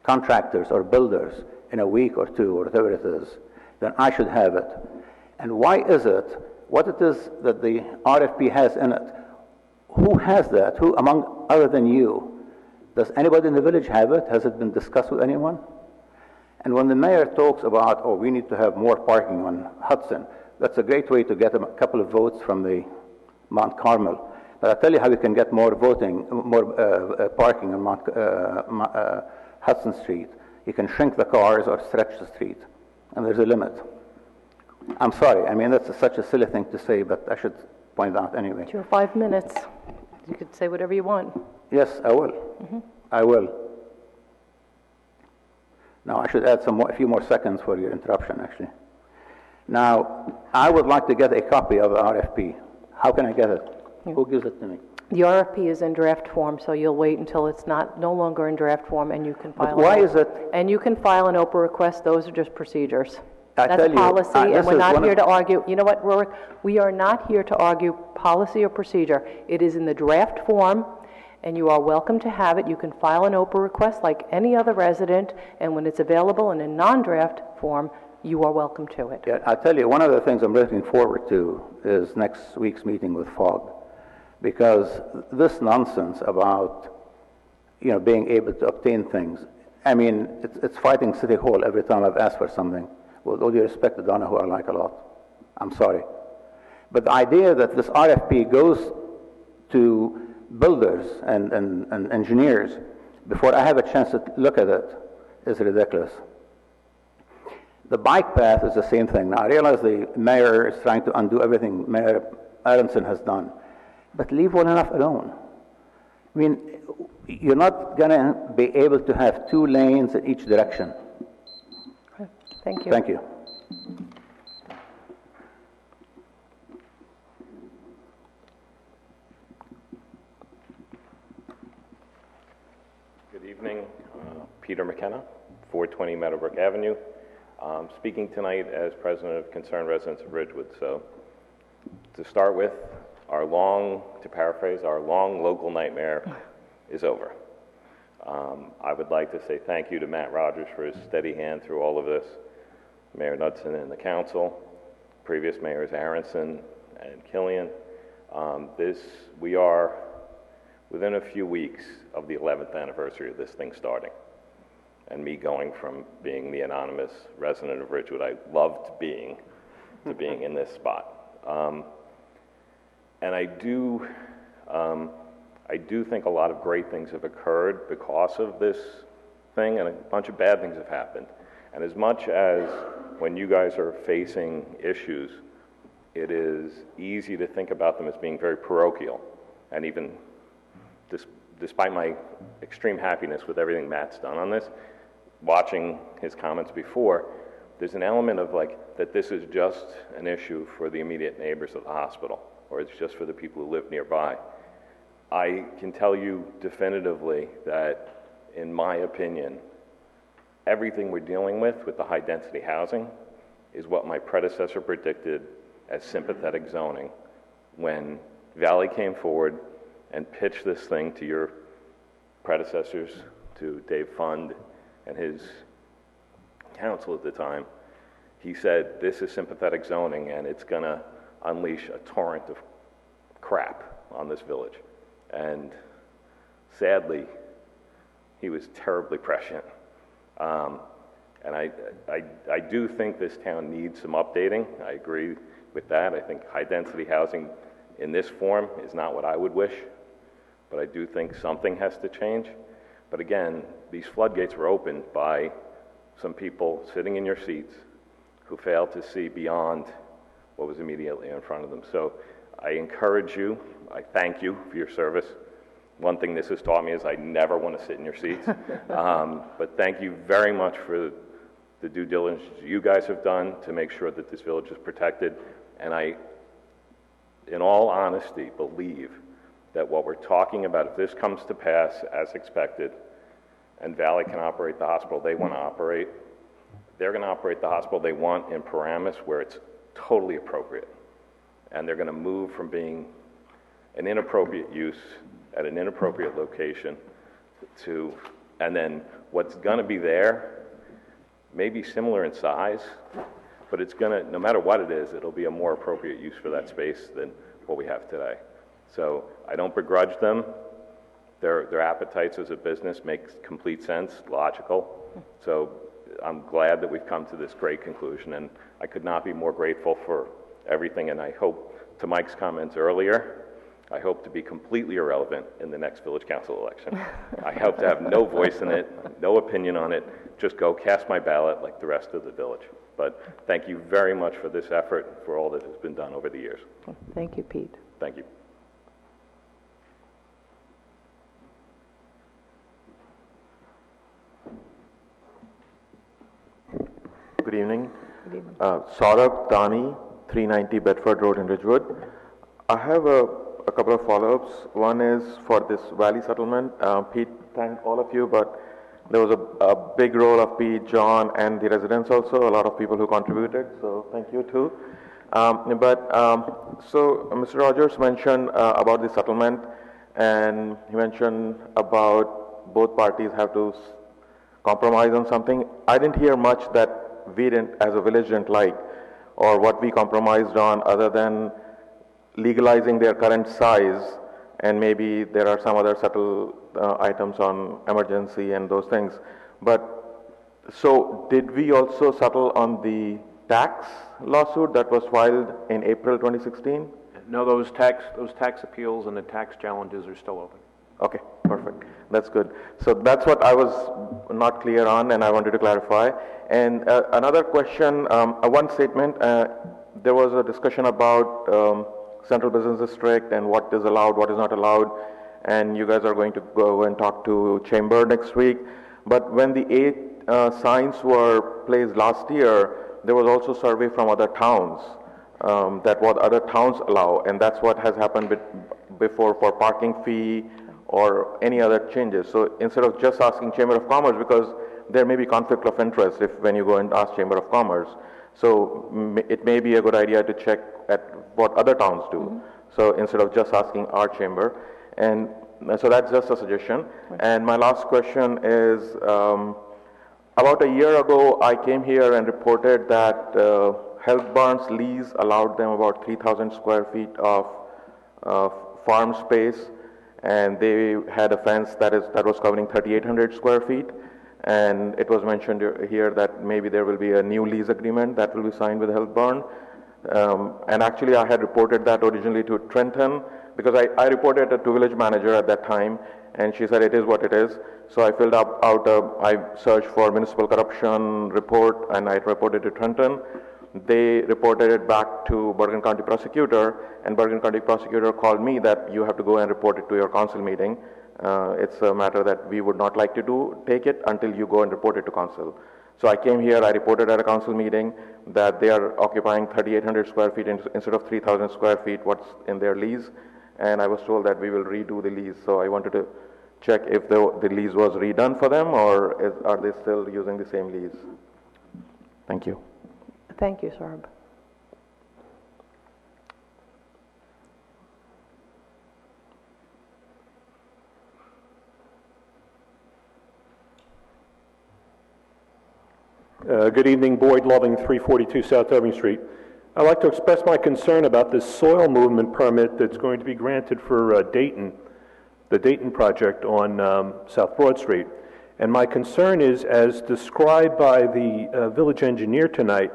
contractors or builders in a week or two, or whatever it is, then I should have it. And why is it? What it is that the RFP has in it? Who has that? Who, among other than you? Does anybody in the village have it? Has it been discussed with anyone? And when the mayor talks about, oh, we need to have more parking on Hudson, that's a great way to get a couple of votes from the Mount Carmel. But I'll tell you how you can get more parking on Hudson Street. You can shrink the cars or stretch the street, and there's a limit. I'm sorry, I mean, that's such a silly thing to say, but I should point out anyway. It's your 5 minutes. You could say whatever you want. Yes, I will. Mm-hmm. I will. Now, I should add a few more seconds for your interruption, actually. Now, I would like to get a copy of the RFP. How can I get it? Yeah. Who gives it to me? The RFP is in draft form, so you'll wait until it's no longer in draft form, and you can file. But why is it? And you can file an OPA request. Those are just procedures. That's a policy, and we're not here to argue. You know what, Rorik? We are not here to argue policy or procedure. It is in the draft form, and you are welcome to have it. You can file an OPA request like any other resident, and when it's available in a non-draft form, you are welcome to it. Yeah, I tell you, one of the things I'm looking forward to is next week's meeting with FOG, because this nonsense about, being able to obtain things, I mean, it's fighting City Hall every time I've asked for something. With all due respect to Donna, who I like a lot. I'm sorry. But the idea that this RFP goes to builders and engineers before I have a chance to look at it is ridiculous. The bike path is the same thing. Now, I realize the mayor is trying to undo everything Mayor Aronson has done, but leave well enough alone. I mean, you're not going to be able to have 2 lanes in each direction. Thank you. Thank you. Good evening. Peter McKenna, 420 Meadowbrook Avenue. Speaking tonight as president of Concerned Residents of Ridgewood. So, to start with, to paraphrase, our long local nightmare is over. I would like to say thank you to Matt Rogers for his steady hand through all of this. Mayor Knudsen and the council, previous mayors Aronson and Killian. We are within a few weeks of the 11th anniversary of this thing starting. And me going from being the anonymous resident of Ridgewood, I loved being, to being in this spot. And I do think a lot of great things have occurred because of this thing, and a bunch of bad things have happened. And as much as when you guys are facing issues, it is easy to think about them as being very parochial. And even despite my extreme happiness with everything Matt's done on this, watching his comments before, there's an element of that this is just an issue for the immediate neighbors of the hospital, or it's just for the people who live nearby. I can tell you definitively that, in my opinion, everything we're dealing with the high-density housing is what my predecessor predicted as sympathetic zoning when Valley came forward and pitched this thing to your predecessors, to Dave Fund and his council at the time. He said, this is sympathetic zoning, and it's going to unleash a torrent of crap on this village. And sadly, he was terribly prescient. And I do think this town needs some updating. I agree with that. I think high-density housing in this form is not what I would wish, but I do think something has to change. But again, these floodgates were opened by some people sitting in your seats who failed to see beyond what was immediately in front of them. So I encourage you, I thank you for your service. One thing this has taught me is I never want to sit in your seats. But thank you very much for the due diligence you guys have done to make sure that this village is protected. And I, in all honesty, believe that what we're talking about, if this comes to pass as expected, and Valley can operate the hospital they want to operate, they're going to operate the hospital they want in Paramus where it's totally appropriate. And they're going to move from being an inappropriate use at an inappropriate location to, and then what's going to be there may be similar in size, but it's going to, no matter what it is, it'll be a more appropriate use for that space than what we have today. So I don't begrudge them. Their appetites as a business makes complete sense, logical. So I'm glad that we've come to this great conclusion, and I could not be more grateful for everything. And I hope, to Mike's comments earlier, I hope to be completely irrelevant in the next village council election. I hope to have no voice in it, no opinion on it, just go cast my ballot like the rest of the village. But thank you very much for this effort, for all that has been done over the years. Thank you, Pete. Thank you. Good evening. Saurabh Dani, 390 Bedford Road in Ridgewood. I have a couple of follow-ups. One is for this Valley settlement. Pete thanked all of you, but there was a big role of Pete, John, and the residents also, a lot of people who contributed, so thank you too. So Mr. Rogers mentioned about the settlement, and he mentioned about both parties have to compromise on something. I didn't hear much that we didn't, as a village, didn't like, or what we compromised on, other than legalizing their current size, and maybe there are some other subtle items on emergency and those things. But so did we also settle on the tax lawsuit that was filed in April 2016? No, those tax appeals and the tax challenges are still open. Okay, perfect. That's good. So that's what I was not clear on, and I wanted to clarify. And another question, one statement, there was a discussion about Central Business District and what is allowed, what is not allowed, and you guys are going to go and talk to Chamber next week. But when the 8 signs were placed last year, there was also survey from other towns that what other towns allow, and that's what has happened before for parking fee or any other changes. So instead of just asking Chamber of Commerce, because there may be conflict of interest if when you go and ask Chamber of Commerce, so it may be a good idea to check at what other towns do. Mm-hmm. So instead of just asking our chamber, and so that's just a suggestion. Right. And my last question is, about a year ago, I came here and reported that Health Barn's lease allowed them about 3,000 square feet of farm space, and they had a fence that was covering 3,800 square feet. And it was mentioned here that maybe there will be a new lease agreement that will be signed with Health Barn. And actually, I had reported that originally to Trenton, because I reported it to village manager at that time, and she said it is what it is. So I filled I searched for municipal corruption report, and I reported to Trenton. They reported it back to Bergen County prosecutor, and Bergen County prosecutor called me that you have to go and report it to your council meeting. It's a matter that we would not like to take it until you go and report it to council. So I came here, I reported at a council meeting that they are occupying 3,800 square feet instead of 3,000 square feet, what's in their lease, and I was told that we will redo the lease. So I wanted to check if the lease was redone for them, or are they still using the same lease? Thank you. Thank you, Saurabh. Good evening, Boyd Loving, 342 South Irving Street. I'd like to express my concern about this soil movement permit that's going to be granted for Dayton, the Dayton project on South Broad Street. And my concern is, as described by the village engineer tonight,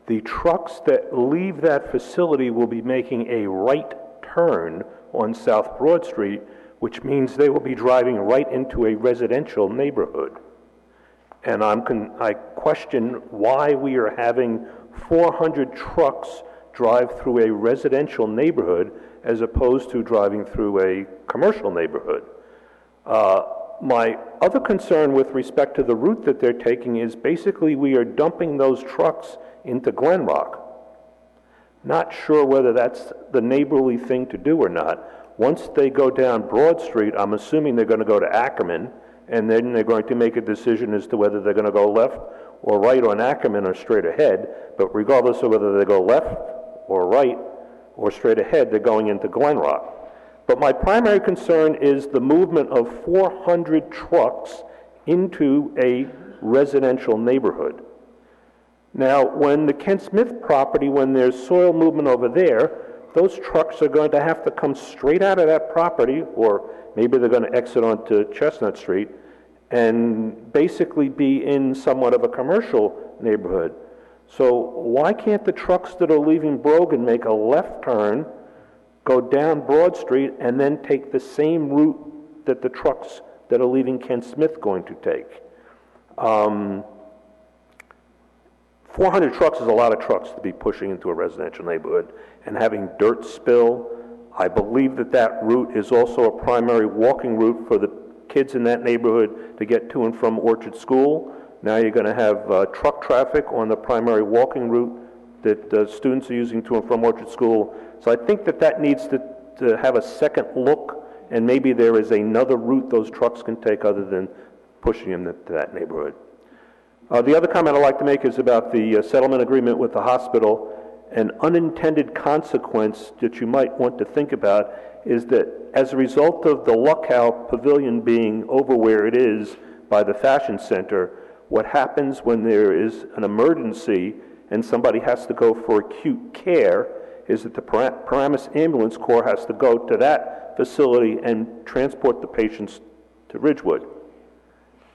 the trucks that leave that facility will be making a right turn on South Broad Street, which means they will be driving right into a residential neighborhood. And I question why we are having 400 trucks drive through a residential neighborhood as opposed to driving through a commercial neighborhood. My other concern with respect to the route that they're taking is basically we are dumping those trucks into Glen Rock. Not sure whether that's the neighborly thing to do or not. Once they go down Broad Street, I'm assuming they're going to go to Ackerman, and then they're going to make a decision as to whether they're going to go left or right on Ackerman or straight ahead. But regardless of whether they go left or right or straight ahead, they're going into Glen Rock. But my primary concern is the movement of 400 trucks into a residential neighborhood. Now, when the Kent Smith property, when there's soil movement over there, those trucks are going to have to come straight out of that property, or maybe they're going to exit onto Chestnut Street, and basically be in somewhat of a commercial neighborhood. So why can't the trucks that are leaving Brogan make a left turn, go down Broad Street, and then take the same route that the trucks that are leaving Kent Smith going to take? 400 trucks is a lot of trucks to be pushing into a residential neighborhood and having dirt spill. I believe that that route is also a primary walking route for the kids in that neighborhood to get to and from Orchard School. Now you're going to have truck traffic on the primary walking route that students are using to and from Orchard School. So I think that that needs to have a second look, and maybe there is another route those trucks can take other than pushing them to that neighborhood. The other comment I'd like to make is about the settlement agreement with the hospital. An unintended consequence that you might want to think about is that as a result of the Luckow Pavilion being over where it is by the Fashion Center, what happens when there is an emergency and somebody has to go for acute care is that the Paramus Ambulance Corps has to go to that facility and transport the patients to Ridgewood.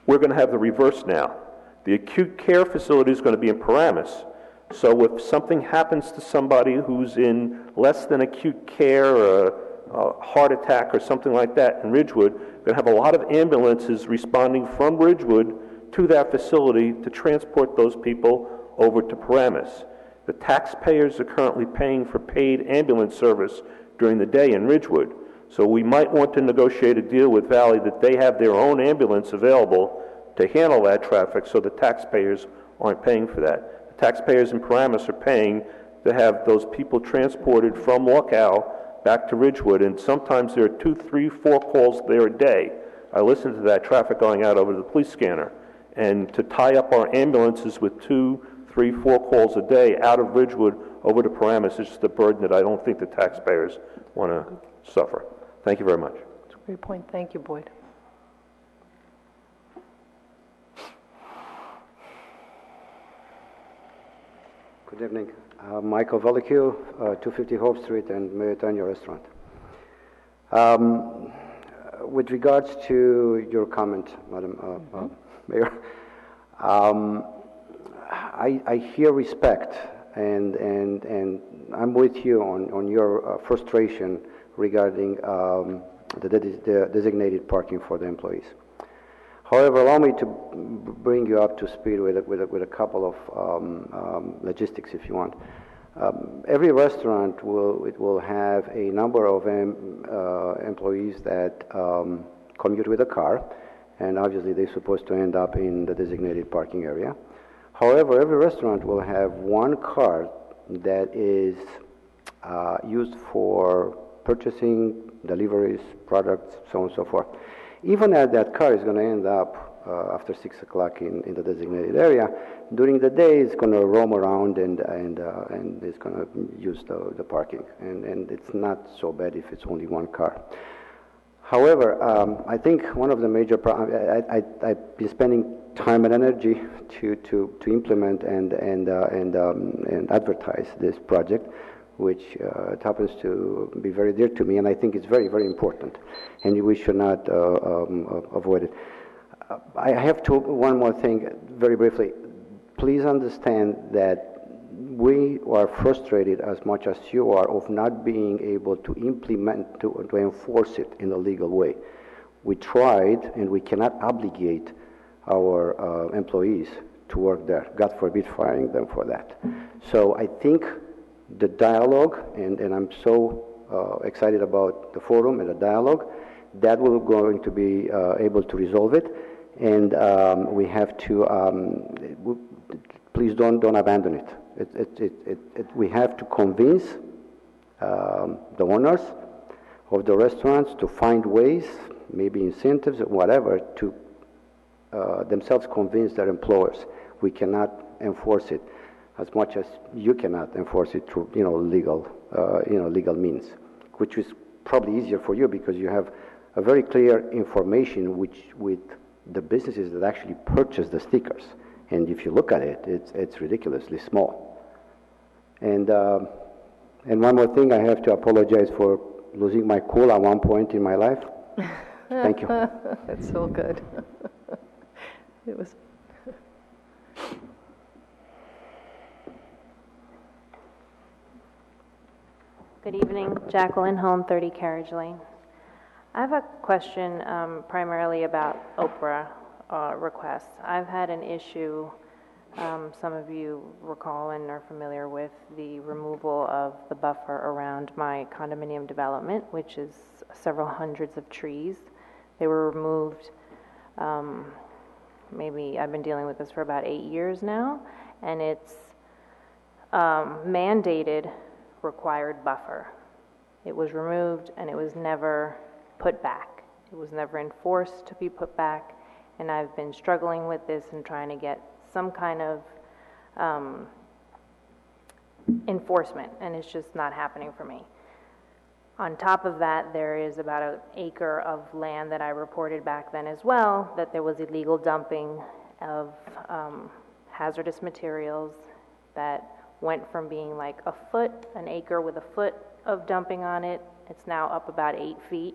We're going to have the reverse now. The acute care facility is going to be in Paramus. So if something happens to somebody who's in less than acute care, or a heart attack or something like that in Ridgewood, we're going to have a lot of ambulances responding from Ridgewood to that facility to transport those people over to Paramus. The taxpayers are currently paying for paid ambulance service during the day in Ridgewood. So we might want to negotiate a deal with Valley that they have their own ambulance available to handle that traffic so the taxpayers aren't paying for that. The taxpayers in Paramus are paying to have those people transported from Luckow back to Ridgewood, and sometimes there are 2, 3, 4 calls there a day. I listen to that traffic going out over the police scanner, and to tie up our ambulances with 2, 3, 4 calls a day out of Ridgewood over to Paramus is just a burden that I don't think the taxpayers want to suffer. Thank you very much. That's a great point. Thank you, Boyd. Good evening. Michael Velicue, 250 Hope Street and Mauritania Restaurant. With regards to your comment, Madam Mayor, I hear respect, and I'm with you on your frustration regarding the designated parking for the employees. However, allow me to bring you up to speed with a couple of logistics, if you want. Every restaurant will have a number of employees that commute with a car, and obviously they're supposed to end up in the designated parking area. However, every restaurant will have one car that is used for purchasing, deliveries, products, so on and so forth. Even as that car is going to end up after 6 o'clock in the designated area, during the day it's going to roam around and it's going to use the parking. And it's not so bad if it's only one car. However, I think one of the major problems, I've been spending time and energy to implement and advertise this project, which it happens to be very dear to me, and I think it's very, very important, and we should not avoid it. I have to, one more thing, very briefly. Please understand that we are frustrated as much as you are of not being able to implement, to enforce it in a legal way. We tried, and we cannot obligate our employees to work there. God forbid firing them for that. So I think the dialogue, and I'm so excited about the forum and the dialogue, that will going to be able to resolve it. And we have to, please don't abandon it. We have to convince the owners of the restaurants to find ways, maybe incentives or whatever, to themselves convince their employers. We cannot enforce it as much as you cannot enforce it through legal means, which is probably easier for you because you have a very clear information with the businesses that actually purchase the stickers. And if you look at it, it's ridiculously small. And one more thing, I have to apologize for losing my cool at one point in my life. Thank you. That's so good. It was. Good evening, Jacqueline Home, 30 Carriage Lane. I have a question primarily about Oprah requests. I've had an issue, some of you recall and are familiar with the removal of the buffer around my condominium development, which is several hundreds of trees. They were removed, maybe I've been dealing with this for about 8 years now, and it's mandated required buffer. It was removed and it was never put back. It was never enforced to be put back, and I've been struggling with this and trying to get some kind of enforcement, and it's just not happening for me. On top of that, there is about an acre of land that I reported back then as well, that there was illegal dumping of hazardous materials that went from being like an acre with a foot of dumping on it. It's now up about 8 feet.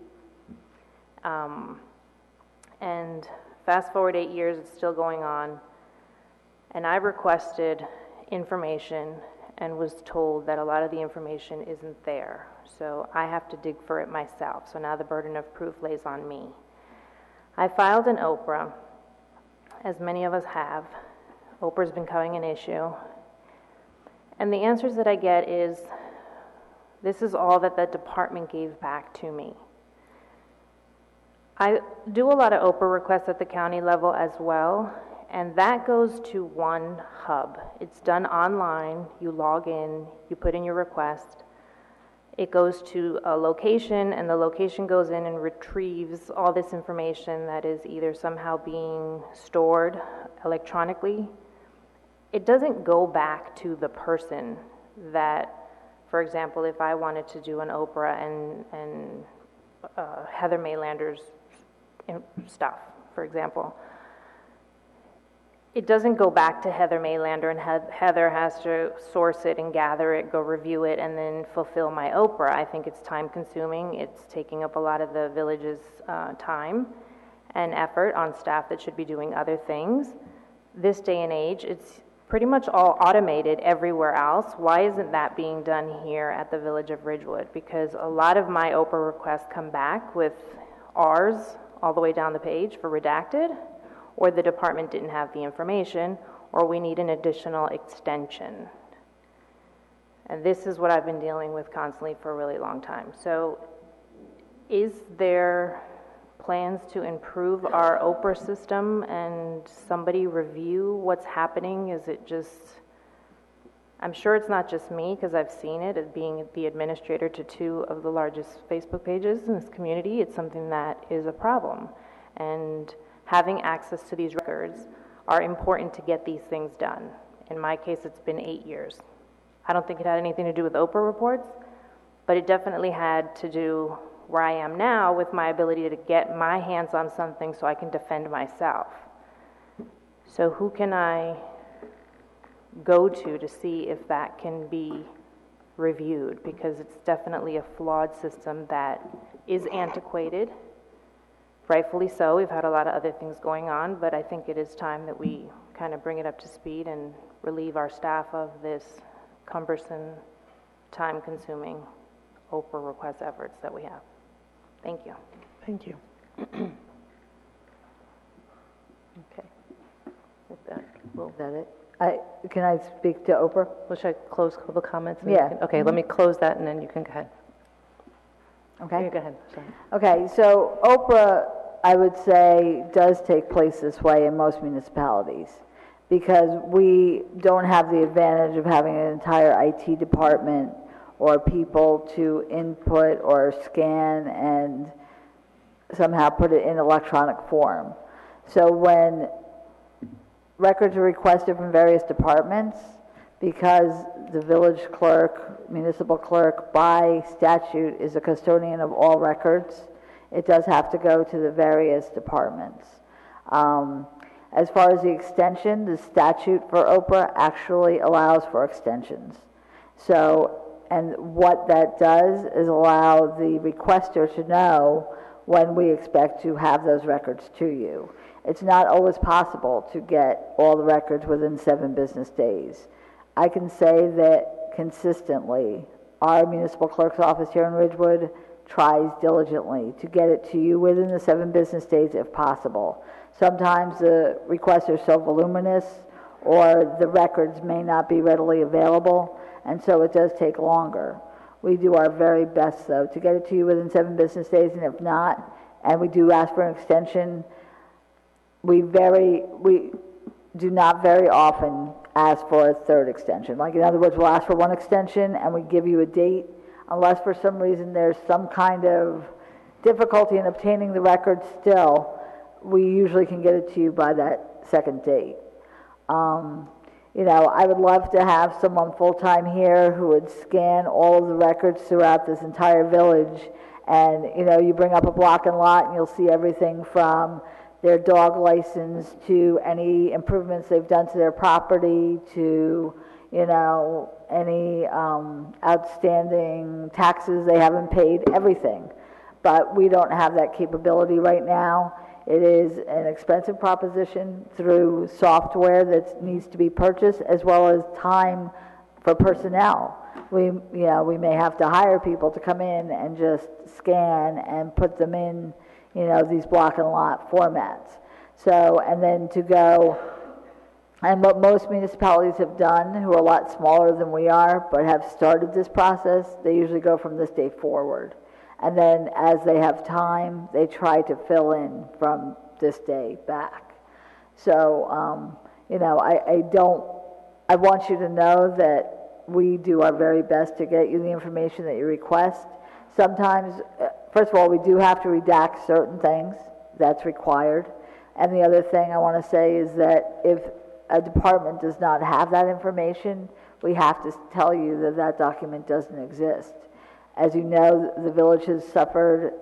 And fast forward 8 years, it's still going on. And I requested information and was told that a lot of the information isn't there. So I have to dig for it myself. So now the burden of proof lays on me. I filed an Oprah, as many of us have. Oprah's becoming an issue. And the answers that I get is, this is all that the department gave back to me. I do a lot of Oprah requests at the county level as well, and that goes to one hub. It's done online. You log in, you put in your request. It goes to a location, and the location goes in and retrieves all this information that is either somehow being stored electronically. It doesn't go back to the person that, for example, if I wanted to do an Oprah and Heather Maylander's stuff, for example, it doesn't go back to Heather Maylander, and Heather has to source it and gather it, go review it, and then fulfill my Oprah. I think it's time consuming. It's taking up a lot of the village's time and effort on staff that should be doing other things. This day and age, it's pretty much all automated everywhere else. Why isn't that being done here at the village of Ridgewood? Because a lot of my Oprah requests come back with R's all the way down the page for redacted, or the department didn't have the information, or we need an additional extension. And this is what I've been dealing with constantly for a really long time. So is there plans to improve our Oprah system and somebody review what's happening? Is it just, I'm sure it's not just me, because I've seen it as being the administrator to 2 of the largest Facebook pages in this community. It's something that is a problem. And having access to these records are important to get these things done. In my case, it's been 8 years. I don't think it had anything to do with Oprah reports, but it definitely had to do where I am now with my ability to get my hands on something so I can defend myself. So who can I go to see if that can be reviewed? Because it's definitely a flawed system that is antiquated rightfully so. We've had a lot of other things going on, but I think it is time that we kind of bring it up to speed and relieve our staff of this cumbersome, time-consuming Oprah request efforts that we have. Thank you. Thank you. Okay. With that, Is that it? Can I speak to Oprah? well, should I close public comments? and Yeah. you can- Okay, let me close that, and then you can go ahead. Okay. Yeah, go ahead, sorry. Okay, so Oprah, I would say, does take place this way in most municipalities because we don't have the advantage of having an entire IT department or people to input or scan and somehow put it in electronic form. So when records are requested from various departments, because the village clerk, municipal clerk, by statute is a custodian of all records, it does have to go to the various departments. As far as the extension, the statute for Oprah actually allows for extensions. So, and what that does is allow the requester to know when we expect to have those records to you. It's not always possible to get all the records within 7 business days. I can say that consistently, our municipal clerk's office here in Ridgewood tries diligently to get it to you within the 7 business days if possible. Sometimes the requests are so voluminous or the records may not be readily available, and so it does take longer. We do our very best, though, to get it to you within 7 business days, and if not, and we do ask for an extension, we do not very often ask for a third extension. Like, in other words, we'll ask for 1 extension and we give you a date, unless for some reason there's some kind of difficulty in obtaining the record still, we usually can get it to you by that second date. You know, I would love to have someone full-time here who would scan all of the records throughout this entire village, and, you know, you bring up a block and lot and you'll see everything from their dog license to any improvements they've done to their property to, you know, any outstanding taxes they haven't paid, everything. But we don't have that capability right now. It is an expensive proposition through software that needs to be purchased, as well as time for personnel. We may have to hire people to come in and just scan and put them in, you know, these block and lot formats. So, and then to go, and what most municipalities have done, who are a lot smaller than we are, but have started this process, they usually go from this day forward. And then as they have time, they try to fill in from this day back. So, you know, I want you to know that we do our very best to get you the information that you request. Sometimes, first of all, we do have to redact certain things. That's required. And the other thing I want to say is that if a department does not have that information, we have to tell you that that document doesn't exist. As you know, the village has suffered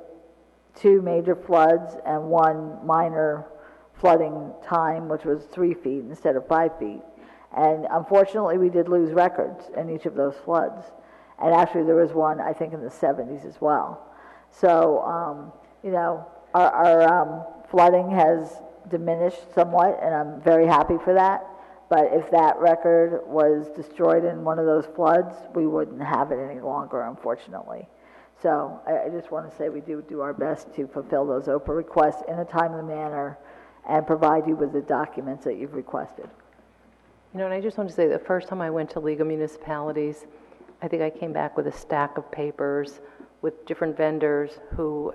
2 major floods and 1 minor flooding time, which was 3 feet instead of 5 feet. And unfortunately, we did lose records in each of those floods. And actually, there was one, I think, in the 70s as well. So, you know, our flooding has diminished somewhat, and I'm very happy for that. But if that record was destroyed in one of those floods, we wouldn't have it any longer, unfortunately. So I just want to say we do our best to fulfill those Oprah requests in a timely manner and provide you with the documents that you've requested. You know, and I just want to say the first time I went to League of Municipalities, I think I came back with a stack of papers with different vendors who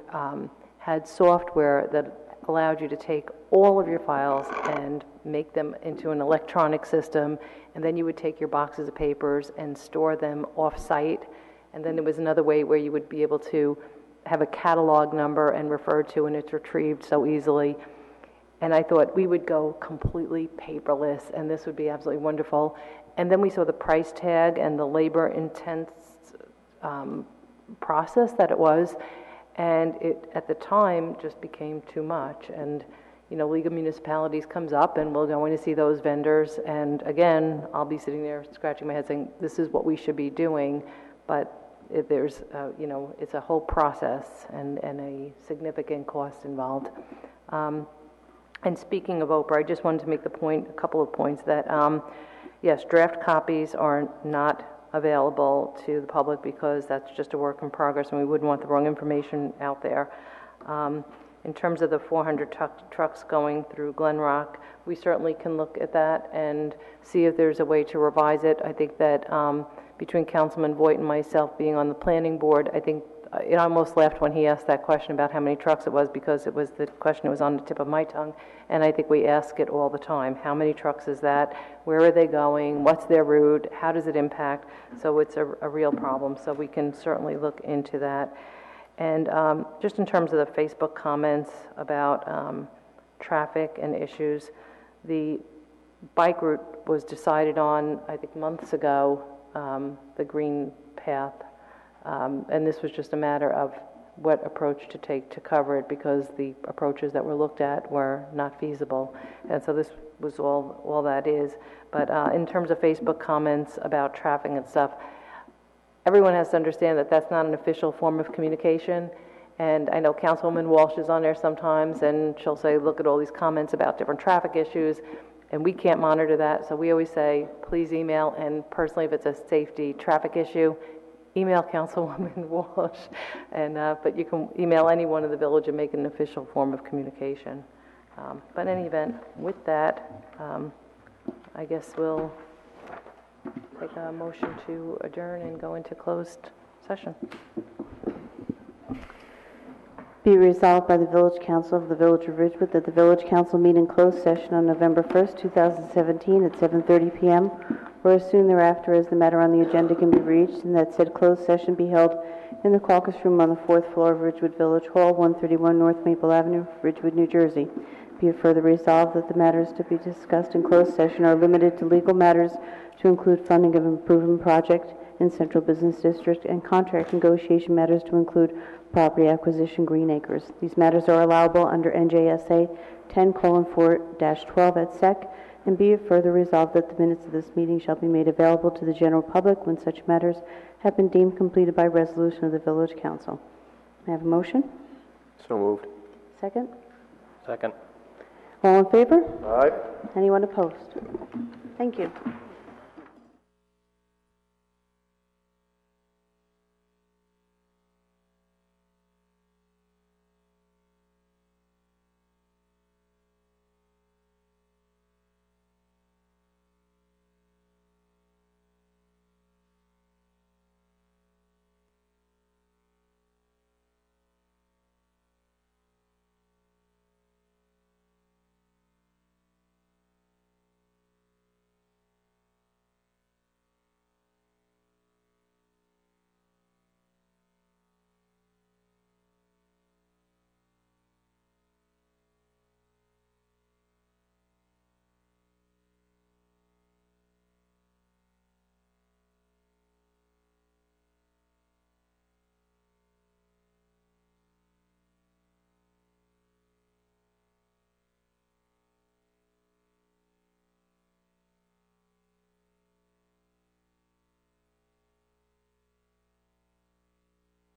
had software that allowed you to take all of your files and make them into an electronic system, and then you would take your boxes of papers and store them off-site, and then there was another way where you would be able to have a catalog number and refer to, and it's retrieved so easily. And I thought we would go completely paperless, and this would be absolutely wonderful. And then we saw the price tag and the labor-intense process that it was, and it, at the time, just became too much. And, you know, League of Municipalities comes up, and we're going to see those vendors, and again, I'll be sitting there scratching my head saying, this is what we should be doing, but there's, it's a whole process and a significant cost involved. And speaking of Oprah, I just wanted to make a couple of points that, yes, draft copies are not available to the public because that's just a work in progress and we wouldn't want the wrong information out there. In terms of the 400 trucks going through Glen Rock, we certainly can look at that and see if there's a way to revise it. I think that between Councilman Voigt and myself being on the planning board, I think it almost laughed when he asked that question about how many trucks it was because it was the question that was on the tip of my tongue. And I think we ask it all the time. How many trucks is that? Where are they going? What's their route? How does it impact? So it's a real problem. So we can certainly look into that. And just in terms of the Facebook comments about traffic and issues, the bike route was decided on, I think, months ago, the green path. And this was just a matter of what approach to take to cover it because the approaches that were looked at were not feasible. And so this was all that is. But in terms of Facebook comments about traffic and stuff, everyone has to understand that that's not an official form of communication. And I know Councilwoman Walsh is on there sometimes, and she'll say, look at all these comments about different traffic issues, and we can't monitor that. So we always say, please email, and personally, if it's a safety traffic issue, email Councilwoman Walsh. And but you can email anyone in the village and make it an official form of communication. But in any event, with that, I guess we'll take a motion to adjourn and go into closed session. Be resolved by the Village Council of the Village of Ridgewood that the Village Council meet in closed session on November 1st, 2017 at 7:30 p.m. or as soon thereafter as the matter on the agenda can be reached, and that said closed session be held in the caucus room on the 4th floor of Ridgewood Village Hall, 131 North Maple Avenue, Ridgewood, New Jersey. Be it further resolved that the matters to be discussed in closed session are limited to legal matters to include funding of improvement project in Central Business District and contract negotiation matters to include property acquisition Green Acres. These matters are allowable under NJSA 10:4-12 at sec, and be it further resolved that the minutes of this meeting shall be made available to the general public when such matters have been deemed completed by resolution of the Village Council. May I have a motion? So moved. Second? Second. All in favor? Aye. Anyone opposed? Thank you.